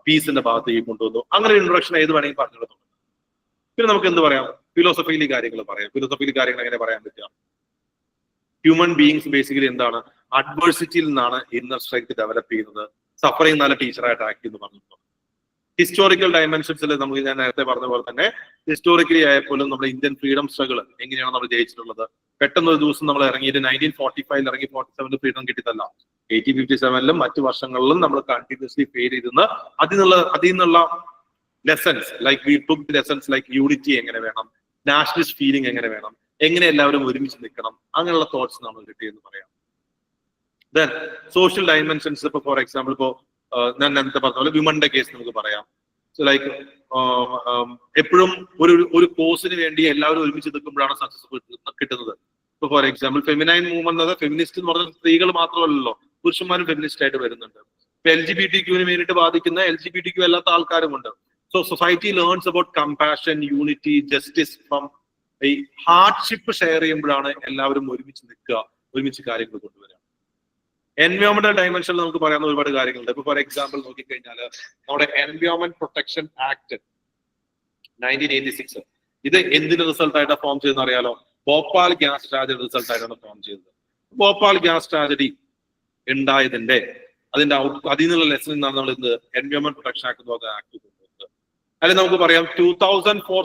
S1: പീസിന്റെ ഭാഗത്തേക്ക് കൊണ്ടുവന്നു. അങ്ങനെ ഇൻട്രൊഡക്ഷൻ ഏത് വേണമെങ്കിൽ പറഞ്ഞു. പിന്നെ നമുക്ക് എന്ത് പറയാം, ഫിലോസഫിയിലെ കാര്യങ്ങൾ പറയാം. ഫിലോസഫിയിലെ കാര്യങ്ങൾ എങ്ങനെ പറയാൻ പറ്റുക? ഹ്യൂമൻ ബീയിങ്സ് ബേസിക്കലി എന്താണ്, അഡ്വേഴ്സിറ്റിയിൽ നിന്നാണ് ഇന്നർ സ്ട്രെങ്ത് ഡെവലപ്പ് ചെയ്യുന്നത്. സഫറിംഗ് നല്ല ടീച്ചറായിട്ട് ആക്ട് എന്ന് പറഞ്ഞിട്ടുണ്ട്. ഹിസ്റ്റോറിക്കൽ ഡയമെൻഷൻസിൽ നമുക്ക് ഞാൻ നേരത്തെ പറഞ്ഞ പോലെ തന്നെ ഹിസ്റ്റോറിക്കലി ആയപ്പോലും നമ്മുടെ ഇന്ത്യൻ ഫ്രീഡം സ്ട്രഗിൾ എങ്ങനെയാണ് നമ്മൾ ജയിച്ചിട്ടുള്ളത്. പെട്ടെന്ന് ഒരു ദിവസം നമ്മൾ ഇറങ്ങിയിട്ട് 1945 ഇറങ്ങി 47 ഫ്രീഡം കിട്ടിയതല്ല. 1857 മറ്റു വർഷങ്ങളിലും നമ്മൾ കണ്ടിന്യൂസ്ലി ഫെയിൽ ചെയ്തെന്ന് അതിൽ നിന്നുള്ള lessons like we took lessons like unity എങ്ങനെ വേണം, നാഷണലിസ്റ്റ് ഫീലിംഗ് എങ്ങനെ വേണം, എങ്ങനെ എല്ലാവരും ഒരുമിച്ച് നിൽക്കണം, അങ്ങനെയുള്ള തോട്ട്സ് നമ്മൾ കിട്ടിയെന്ന് പറയാം. ദെൻ സോഷ്യൽ ഡയമെൻഷൻസ്, ഇപ്പൊ ഫോർ എക്സാമ്പിൾ ഇപ്പോ ഞാൻ നേരത്തെ പറഞ്ഞ പോലെ വിമന്റെ കേസ് നമുക്ക് പറയാം. സോ ലൈക്ക് എപ്പോഴും ഒരു കോസിന് വേണ്ടി എല്ലാവരും ഒരുമിച്ച് നിൽക്കുമ്പോഴാണ് സക്സസ്ഫുൾ കിട്ടുന്നത്. ഇപ്പൊ for example feminine movement, feminist എന്ന് പറഞ്ഞാൽ സ്ത്രീകൾ മാത്രമല്ലല്ലോ, പുരുഷന്മാരും ഫെമിനിസ്റ്റ് ആയിട്ട് വരുന്നുണ്ട്. ഇപ്പൊ LGBTQ വേണ്ടിയിട്ട് ബാധിക്കുന്ന LGBTQ അല്ലാത്ത ആൾക്കാരുമുണ്ട്. So society learns about compassion, unity, justice from ഈ ഹാർഡ്ഷിപ്പ് ഷെയർ ചെയ്യുമ്പോഴാണ് എല്ലാവരും ഒരുമിച്ച് നിൽക്കുക, ഒരുമിച്ച് കാര്യങ്ങൾ കൊണ്ടുവരിക. എൻവയോൺമെന്റൽ ഡയമെൻഷനിൽ നമുക്ക് പറയാവുന്ന ഒരുപാട് കാര്യങ്ങളുണ്ട്. ഇപ്പൊ ഫോർ എക്സാമ്പിൾ നോക്കിക്കഴിഞ്ഞാൽ നമ്മുടെ എൻവയോൺമെന്റ് പ്രൊട്ടക്ഷൻ ആക്ട് 1986 ഇത് എന്തിന്റെ റിസൾട്ട് ആയിട്ടാണ് ഫോം ചെയ്തെന്ന് അറിയാലോ? ഭോപ്പാൽ ഗ്യാസ് ട്രാജഡി റിസൾട്ട് ആയിട്ടാണ് ഫോം ചെയ്തത്. ഭോപ്പാൽ ഗ്യാസ് ട്രാജഡി ഉണ്ടായതിന്റെ അതിൽ നിന്നുള്ള ലെസൺ നിന്നാണ് നമ്മൾ ഇന്ന് എൻവയോൺമെന്റ് പ്രൊട്ടക്ഷൻ ആക്ട് എന്ന് പറഞ്ഞ ആക്ട് കൊണ്ടുവന്നത്. അല്ലെങ്കിൽ നമുക്ക് പറയാം 2004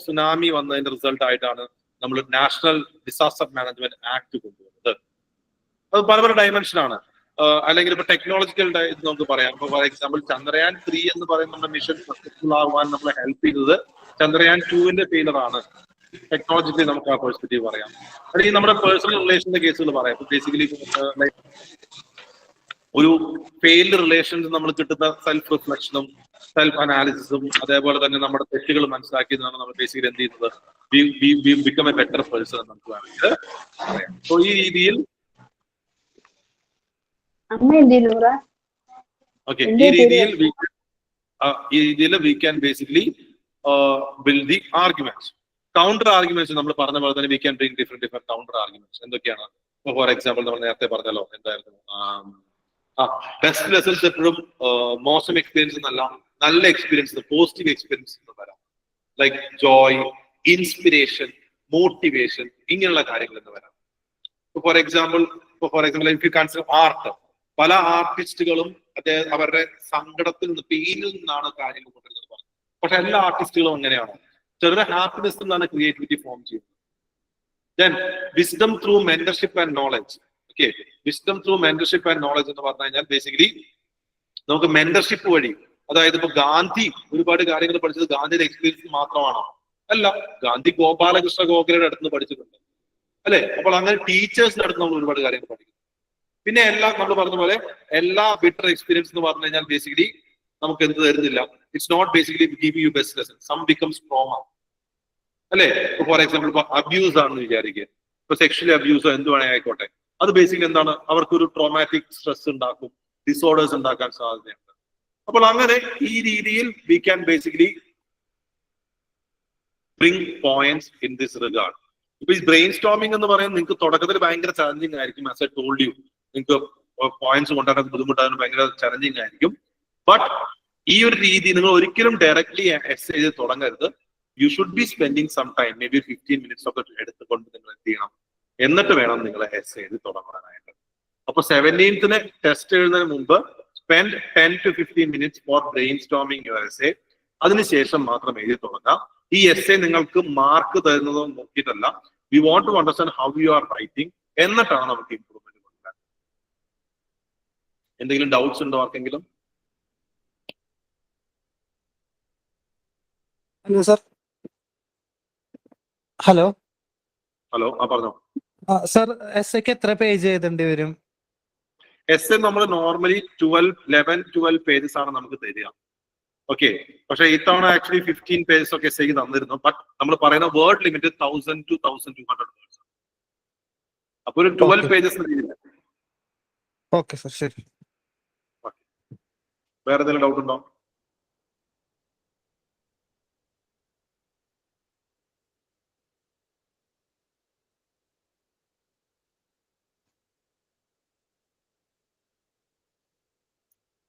S1: സുനാമി വന്നതിന്റെ റിസൾട്ട് ആയിട്ടാണ് നമ്മൾ നാഷണൽ ഡിസാസ്റ്റർ മാനേജ്മെന്റ് ആക്ട് കൊണ്ടുവന്നത്. അത് പല പല ഡയമെൻഷനാണ്. അല്ലെങ്കിൽ ഇപ്പൊ ടെക്നോളജിക്കൽ ഇത് നമുക്ക് പറയാം. ഇപ്പൊ ഫോർ എക്സാമ്പിൾ ചന്ദ്രയാൻ 3 എന്ന് പറയുന്ന നമ്മുടെ മിഷൻ സക്സസ്ഫുൾ ആവാൻ നമ്മളെ ഹെൽപ്പ് ചെയ്തത് ചന്ദ്രയാൻ 2 ഫെയിലർ ആണ്. ടെക്നോളജിക്കലി നമുക്ക് ആ പെർസ്പെക്റ്റീവ് പറയാം. അല്ലെങ്കിൽ നമ്മുടെ പേഴ്സണൽ റിലേഷന്റെ കേസുകൾ പറയാം. ബേസിക്കലി ഒരു ഫെയിൽഡ് റിലേഷൻസ് നമ്മൾ കിട്ടുന്ന സെൽഫ് റിഫ്ലക്ഷനും സെൽഫ് അനാലിസിസും അതേപോലെ തന്നെ നമ്മുടെ തെറ്റുകൾ മനസ്സിലാക്കിയതാണ് നമ്മൾ ബേസിക്കലി എന്ത് ചെയ്യുന്നത്, ബിക്കം എ ബെറ്റർ പേഴ്സൺ എന്ന് നമുക്ക് വേണമെങ്കിൽ പറയാം. സോ ഈ രീതിയിൽ ഓക്കെ, ഈ രീതിയിൽ we can basically build the arguments. Counter arguments നമ്മൾ പറഞ്ഞ പോലെ തന്നെ we can bring different counter arguments. എന്തൊക്കെയാണ്? ഫോർ എക്സാമ്പിൾ നമ്മൾ നേരത്തെ പറഞ്ഞല്ലോ, എന്തായിരുന്നു, ബെസ്റ്റ് ലെസൺസ് എപ്പോഴും മോശം എക്സ്പീരിയൻസ് എന്നല്ല, നല്ല എക്സ്പീരിയൻസ്, പോസിറ്റീവ് എക്സ്പീരിയൻസ് എന്ന് വരാം. ലൈക്ക് ജോയ്, ഇൻസ്പിരേഷൻ, മോട്ടിവേഷൻ, ഇങ്ങനെയുള്ള കാര്യങ്ങൾ എന്ന് വരാം. For example if you consider art, പല ആർട്ടിസ്റ്റുകളും അവരുടെ സങ്കടത്തിൽ നിന്ന്, പെയിനിൽ നിന്നാണ് കാര്യങ്ങൾ കൊണ്ടുവരുന്നത് പറഞ്ഞു. പക്ഷെ എല്ലാ ആർട്ടിസ്റ്റുകളും അങ്ങനെയാണോ? ചിലരുടെ ഹാപ്പിനെസ് നിന്നാണ് ക്രിയേറ്റിവിറ്റി ഫോം ചെയ്യുന്നത്. Then wisdom through mentorship and knowledge. Okay, wisdom through mentorship and knowledge എന്ന് പറഞ്ഞു കഴിഞ്ഞാൽ ബേസിക്കലി നമുക്ക് മെന്റർഷിപ്പ് വഴി, അതായത് ഇപ്പൊ ഗാന്ധി ഒരുപാട് കാര്യങ്ങൾ പഠിച്ചത് ഗാന്ധിയുടെ എക്സ്പീരിയൻസ് മാത്രമാണോ? അല്ല, ഗാന്ധി ഗോപാലകൃഷ്ണ ഗോഖലെയുടെ അടുത്ത് നിന്ന് പഠിച്ചിട്ടുണ്ട്, അല്ലെ? അപ്പോൾ അങ്ങനെ ടീച്ചേഴ്സിന്റെ അടുത്ത് നമ്മൾ ഒരുപാട് കാര്യങ്ങൾ പഠിക്കും. പിന്നെ നമ്മൾ പറഞ്ഞ പോലെ എല്ലാ ബിറ്റർ എക്സ്പീരിയൻസ് എന്ന് പറഞ്ഞു കഴിഞ്ഞാൽ ബേസിക്കലി നമുക്ക് എന്ത് തരുന്നില്ല. It's not basically giving you best lesson, some becomes trauma, അല്ലെ? ഫോർ എക്സാമ്പിൾ ഇപ്പൊ അബ്യൂസ് ആണെന്ന് വിചാരിക്കുക, ഇപ്പൊ സെക്ഷലി അബ്യൂസോ എന്ത് വേണേ ആയിക്കോട്ടെ, അത് ബേസിക്കലി എന്താണ്, അവർക്കൊരു ട്രോമാറ്റിക് സ്ട്രെസ് ഉണ്ടാക്കും, ഡിസോർഡേഴ്സ് ഉണ്ടാക്കാൻ സാധ്യതയുണ്ട്. അപ്പോൾ അങ്ങനെ ഈ രീതിയിൽ we can basically bring points in this regard. ഇപ്പൊ ഈ ബ്രെയിൻ സ്റ്റോമിംഗ് എന്ന് പറയുന്നത് നിങ്ങൾക്ക് തുടക്കത്തിൽ ഭയങ്കര ചലഞ്ചിങ് ആയിരിക്കും. ആസ് ഐ ടോൾഡ് യു, നിങ്ങൾക്ക് പോയിന്റ്സ് കൊണ്ടുവരാൻ ബുദ്ധിമുട്ടാകാൻ ഭയങ്കര ചലഞ്ചിങ് ആയിരിക്കും. ബട്ട് ഈ ഒരു രീതി നിങ്ങൾ ഒരിക്കലും ഡയറക്ട്ലി എസ് ചെയ്ത് തുടങ്ങരുത്. You should be spending some time, maybe 15 minutes ഒക്കെ എടുത്തുകൊണ്ട് നിങ്ങൾ എന്ത് ചെയ്യണം, എന്നിട്ട് വേണം നിങ്ങൾ എസ് ചെയ്ത് തുടങ്ങാനായിട്ട്. അപ്പൊ 17th ടെസ്റ്റ് എഴുതുന്നതിന് മുമ്പ് spend 10 to 15 minutes for brainstorming your essay. അതിനുശേഷം മാത്രം എഴുതി തുടങ്ങാം. ഈ എസ് എ നിങ്ങൾക്ക് മാർക്ക് തരുന്നതോ നോക്കിയിട്ടല്ല, we want to understand how you are writing, എന്നിട്ടാണ് നമുക്ക് ഇംപ്രൂവ്മെന്റ് കൊടുക്കാൻ. എന്തെങ്കിലും ഡൗട്ട്സ് ഉണ്ടോ ആർക്കെങ്കിലും?
S6: Hello sir. ഹലോ
S1: ഹലോ, പറഞ്ഞോ.
S6: സർ, എസ് എക്ക് എത്ര പേജ് എഴുതേണ്ടി വരും?
S1: എസ് എ നമ്മൾ നോർമലി 11-12 പേജസ് ആണ് നമുക്ക് തരിക. ഓക്കെ, പക്ഷെ ഇത്തവണ ആക്ച്വലി 15 പേജസ് ഒക്കെ എസ് എക്ക് തന്നിരുന്നു. ബട്ട് നമ്മൾ പറയുന്ന വേർഡ് ലിമിറ്റ് 1000 to 1200 വേർഡ്സ്. അപ്പൊ ഒരു 12 പേജസ്.
S6: ഓക്കെ സർ, ശരി.
S1: വേറെ എന്തെങ്കിലും ഡൗട്ട് ഉണ്ടോ?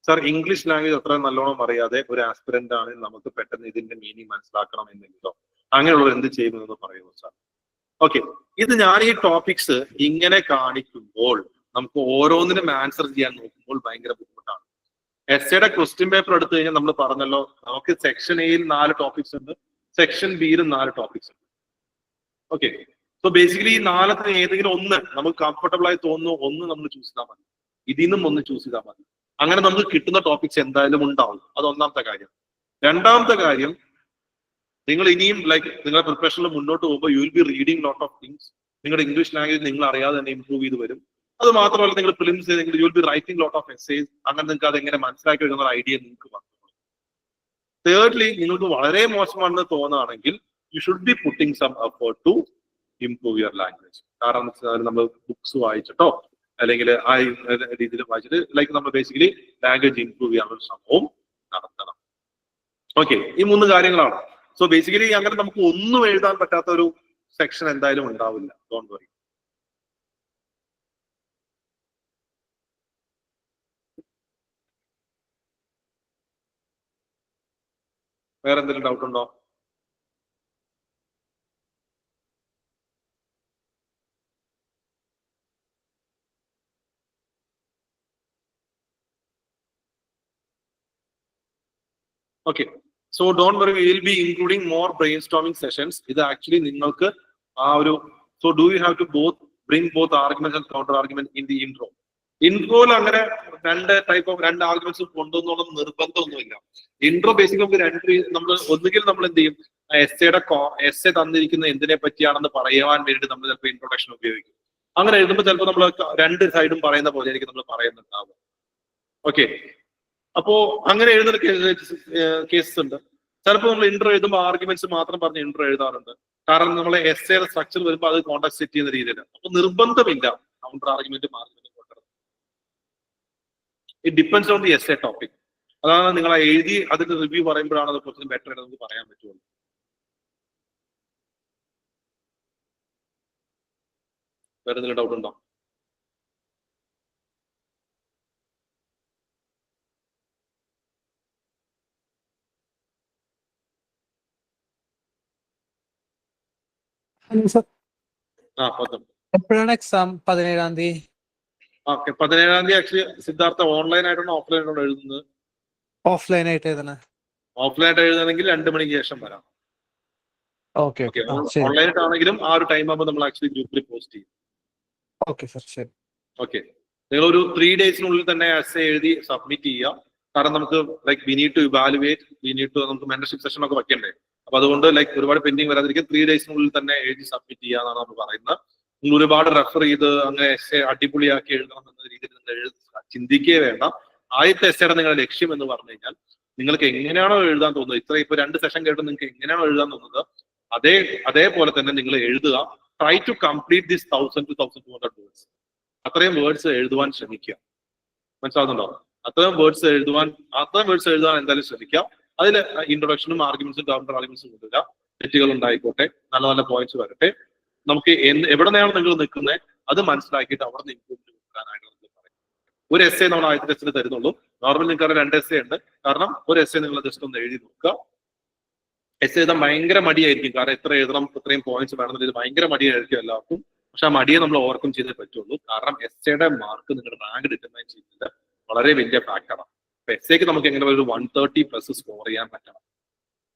S1: സാർ ഇംഗ്ലീഷ് ലാംഗ്വേജ് അത്ര നല്ലോണം അറിയാതെ ഒരു ആസ്പിരന്റ് ആണ് നമുക്ക് പെട്ടെന്ന് ഇതിന്റെ മീനിങ് മനസ്സിലാക്കണം എന്നെങ്കിലോ അങ്ങനെയുള്ളവർ എന്ത് ചെയ്യുമെന്ന് പറയുമോ സാർ? ഓക്കെ, ഇത് ഞാൻ ഈ ടോപ്പിക്സ് ഇങ്ങനെ കാണിക്കുമ്പോൾ നമുക്ക് ഓരോന്നിനും ആൻസർ ചെയ്യാൻ നോക്കുമ്പോൾ ഭയങ്കര ബുദ്ധിമുട്ടാണ്. എസ്സേയുടെ ക്വസ്റ്റ്യൻ പേപ്പർ എടുത്തു കഴിഞ്ഞാൽ നമ്മൾ പറഞ്ഞല്ലോ, നമുക്ക് സെക്ഷൻ എയിൽ 4 ടോപ്പിക്സ് ഉണ്ട്, സെക്ഷൻ ബിയിലും 4 ടോപ്പിക്സ് ഉണ്ട്. ഓക്കെ, സോ ബേസിക്കലി ഈ 4ത്തിന് ഏതെങ്കിലും ഒന്ന് നമുക്ക് കംഫർട്ടബിൾ ആയി തോന്നുന്നു, ഒന്ന് നമ്മൾ ചൂസ് ചെയ്താൽ മതി. ഇതിൽ നിന്നും ഒന്ന് ചൂസ് ചെയ്താൽ മതി. അങ്ങനെ നമുക്ക് കിട്ടുന്ന ടോപ്പിക്സ് എന്തായാലും ഉണ്ടാവും. അത് ഒന്നാമത്തെ കാര്യം. രണ്ടാമത്തെ കാര്യം, നിങ്ങൾ ഇനിയും ലൈക്ക് നിങ്ങളുടെ പ്രിപ്പറേഷനിൽ മുന്നോട്ട് പോകുമ്പോൾ U will B reading lot of things. നിങ്ങളുടെ ഇംഗ്ലീഷ് ലാംഗ്വേജ് നിങ്ങൾ അറിയാതെ തന്നെ ഇംപ്രൂവ് ചെയ്ത് വരും. അത് മാത്രമല്ല, നിങ്ങൾ ഫിലിംസ് ചെയ്തെങ്കിൽ U will B writing lot of essays. അങ്ങനെ നിങ്ങൾക്ക് അത് എങ്ങനെ മനസ്സിലാക്കി വരുന്ന ഒരു ഐഡിയ നിങ്ങൾക്ക് വന്നു. തേർഡ്ലി, നിങ്ങൾക്ക് വളരെ മോശമാണെന്ന് തോന്നുകയാണെങ്കിൽ you should be putting some effort to improve your language. കാരണം നമ്മൾ ബുക്സ് വായിച്ചിട്ടോ അല്ലെങ്കിൽ ആ രീതിയിൽ വായിച്ചിട്ട് ലൈക്ക് നമ്മൾ ബേസിക്കലി ലാംഗ്വേജ് ഇംപ്രൂവ് ചെയ്യാനുള്ള ശ്രമവും നടത്തണം. ഓക്കെ, ഈ 3 കാര്യങ്ങളാണ്. സോ ബേസിക്കലി അങ്ങനെ നമുക്ക് ഒന്നും എഴുതാൻ പറ്റാത്ത ഒരു സെക്ഷൻ എന്തായാലും ഉണ്ടാവില്ല. Don't worry. വേറെ എന്തെങ്കിലും ഡൗട്ട് ഉണ്ടോ? Okay, so don't worry, we will be including more brainstorming sessions. ഇത് ആക്ച്വലി നിങ്ങൾക്ക് ആ ഒരു so do you have to bring both arguments and counter argument in the intro. ഇൻട്രോയിൽ അങ്ങനെ 2 ആർഗ്യുമെന്റ്സ് കൊണ്ടുവന്നുള്ള നിർബന്ധമൊന്നുമില്ല. ഇൻട്രോ ബേസിക്കലി നമുക്ക് നമ്മൾ ഒന്നുകിൽ നമ്മൾ എന്ത് ചെയ്യും, എസ്സേ തന്നിരിക്കുന്ന എന്തിനെ പറ്റിയാണെന്ന് പറയുവാൻ വേണ്ടി നമ്മൾ ചിലപ്പോൾ ഇൻട്രൊഡക്ഷൻ ഉപയോഗിക്കും. അങ്ങനെ എഴുതുമ്പോൾ ചിലപ്പോൾ നമ്മൾ 2 സൈഡും പറയുന്ന പോലെ ആയിരിക്കും നമ്മൾ പറയുന്നുണ്ടാവുക. ഓക്കെ, അപ്പോ അങ്ങനെ എഴുതുന്ന കേസസ് ഉണ്ട്. ചിലപ്പോൾ നമ്മൾ ഇൻട്രോ എഴുതുമ്പോൾ ആർഗ്യുമെന്റ്സ് മാത്രം പറഞ്ഞ് ഇൻട്രോ എഴുതാറുണ്ട്. കാരണം നമ്മളെ എസ്സേയുടെ സ്ട്രക്ചർ വരുമ്പോൾ അത് കോൺടാക്ട് സെറ്റ് ചെയ്യുന്ന രീതിയിൽ. അപ്പൊ നിർബന്ധമില്ല കൗണ്ടർ ആർഗ്യുമെന്റും ആർഗ്യുമെന്റും കൊണ്ടുവരുന്നത്. It depends on the essay topic. അതാണ് നിങ്ങൾ എഴുതി അതിന്റെ റിവ്യൂ പറയുമ്പോഴാണ് അത് കുറച്ചും ബെറ്റർ ആയിട്ട് നമുക്ക് പറയാൻ പറ്റുള്ളൂ. വേറെ എന്തെങ്കിലും ഡൗട്ട് ഉണ്ടോ?
S6: ഹലോ സർ,
S1: ആ, 10.
S6: എപ്പോഴാണ് എക്സാം? 17-ാം തീയതി.
S1: ഓക്കെ, 17-ാം തീയതി ആക്ച്വലി സിദ്ധാർത്ഥ ഓൺലൈൻ ആയിട്ടാണോ ഓഫ്ലൈൻ ആയിട്ടാണോ എഴുതുന്നത്?
S6: ഓഫ്ലൈൻ ആയിട്ട് എഴുതണേ.
S1: ഓഫ്ലൈൻ ആയിട്ട് എഴുതണമെങ്കിൽ 2 മണിക്ക് ശേഷം വരാം.
S6: ഓക്കെ
S1: ഓക്കെ,
S6: ശരി.
S1: ഓൺലൈൻ ആയിട്ടാണെങ്കിലും ആ ഒരു ടൈം ആകുമ്പോൾ നമ്മൾ ആക്ച്വലി ഗ്രൂപ്പിൽ പോസ്റ്റ് ചെയ്യും.
S6: ഓക്കെ സർ, ശരി.
S1: ഓക്കെ, നിങ്ങൾ ഒരു 3 ഡേയ്സിനുള്ളിൽ തന്നെ എസ്സേ എഴുതി സബ്മിറ്റ് ചെയ്യുക. കാരണം നമുക്ക് like we need to evaluate, നമുക്ക് മെന്റർഷിപ്പ് സെഷൻ ഒക്കെ വെക്കണ്ടേ. അപ്പൊ അതുകൊണ്ട് ലൈക്ക് ഒരുപാട് പെൻഡിങ് വരാതിരിക്കും. 3 ഡേയ്സിനുള്ളിൽ തന്നെ എഴുതി സബ്മിറ്റ് ചെയ്യുക എന്നാണ് നമ്മൾ പറയുന്നത്. നിങ്ങൾ ഒരുപാട് റെഫർ ചെയ്ത് അങ്ങനെ എസ്സേ അടിപൊളിയാക്കി എഴുതണം എന്ന രീതിയിൽ നിങ്ങൾ ചിന്തിക്കുകയേ വേണ്ട. ആദ്യത്തെ എസ്സേയുടെ നിങ്ങളുടെ ലക്ഷ്യം എന്ന് പറഞ്ഞു കഴിഞ്ഞാൽ നിങ്ങൾക്ക് എങ്ങനെയാണോ എഴുതാൻ തോന്നുന്നത്, ഇപ്പൊ 2 സെഷൻ കേട്ട് നിങ്ങൾക്ക് എങ്ങനെയാണോ എഴുതാൻ തോന്നുന്നത് അതേപോലെ തന്നെ നിങ്ങൾ എഴുതുക. Try to complete this 1000 to 1200 words. അത്രയും വേർഡ്സ് എഴുതുവാൻ ശ്രമിക്കുക. മനസ്സിലാവുന്നുണ്ടോ? അത്രയും വേർഡ്സ് എഴുതുവാൻ എന്തായാലും ശ്രമിക്കുക. അതിൽ ഇൻട്രൊഡക്ഷനും ആർഗ്യുമെന്റ്സും കൗണ്ടർ ആർഗ്യുമെന്റ്സും കൊണ്ടുവരിക. തെറ്റുകൾ ഉണ്ടായിക്കോട്ടെ, നല്ല നല്ല പോയിന്റ്സ് വരട്ടെ. നമുക്ക് എവിടെയാണ് നിങ്ങൾ നിൽക്കുന്നത് അത് മനസ്സിലാക്കിയിട്ട് അവിടെ നിന്ന് ഇംപ്രൂവ്മെന്റ് കൊടുക്കാനായിട്ട് നമുക്ക് പറയാം. ഒരു എസ്സേ നമ്മൾ ആദ്യത്തെ ടെസ്റ്റിൽ തരുന്നുള്ളൂ. നോർമൽ നിങ്ങൾക്ക് 2 എസ്സേ ഉണ്ട്. കാരണം ഒരു എസ്സേ നിങ്ങൾ ജസ്റ്റ് ഒന്ന് എഴുതി നോക്കുക. എസ്സേ എഴുതാൻ ഭയങ്കര മടിയായിരിക്കും. കാരണം എത്ര എഴുതണം, ഇത്രയും പോയിന്റ്സ് വേണമെന്നത് ഭയങ്കര മടിയായിരിക്കും എല്ലാവർക്കും. പക്ഷെ ആ മടിയെ നമ്മൾ ഓവർകം ചെയ്തേ പറ്റുള്ളൂ. കാരണം എസ്സേയുടെ മാർക്ക് നിങ്ങളുടെ റാങ്ക് ഡിറ്റർമൈൻ ചെയ്യുന്നത് വളരെ വലിയ ഫാക്ടറാണ്. അപ്പൊ എസ്സേക്ക് നമുക്ക് എങ്ങനെ ഒരു 130+ സ്കോർ ചെയ്യാൻ പറ്റണം.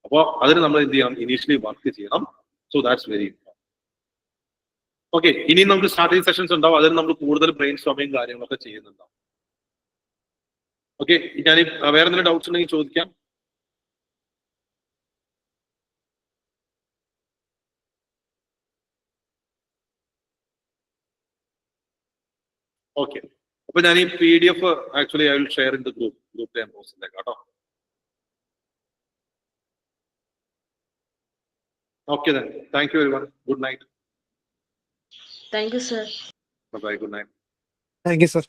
S1: അപ്പോൾ അതിന് നമ്മൾ എന്ത് ചെയ്യണം, ഇനീഷ്യലി വർക്ക് ചെയ്യണം. So that's very important. Okay, ഇനി നമുക്ക് സ്ട്രാറ്റജി സെഷൻസ് ഉണ്ടാവും. അതിന് നമ്മൾ കൂടുതൽ ബ്രെയിൻ സ്റ്റോമിങ് കാര്യങ്ങളൊക്കെ ചെയ്യുന്നുണ്ടാവും. ഓക്കെ, ഞാൻ വേറെ എന്തെങ്കിലും ഡൗട്ട്സ് ഉണ്ടെങ്കിൽ ചോദിക്കാം. ഓക്കെ, അപ്പൊ ഞാൻ ഈ PDF actually I will share in the group ഞാൻ പോസ്റ്റ് ചെയ്തേക്കാം കേട്ടോ. Okay, then thank you everyone. Good night.
S4: Thank you, sir.
S1: Bye bye. Good night.
S6: Thank you sir.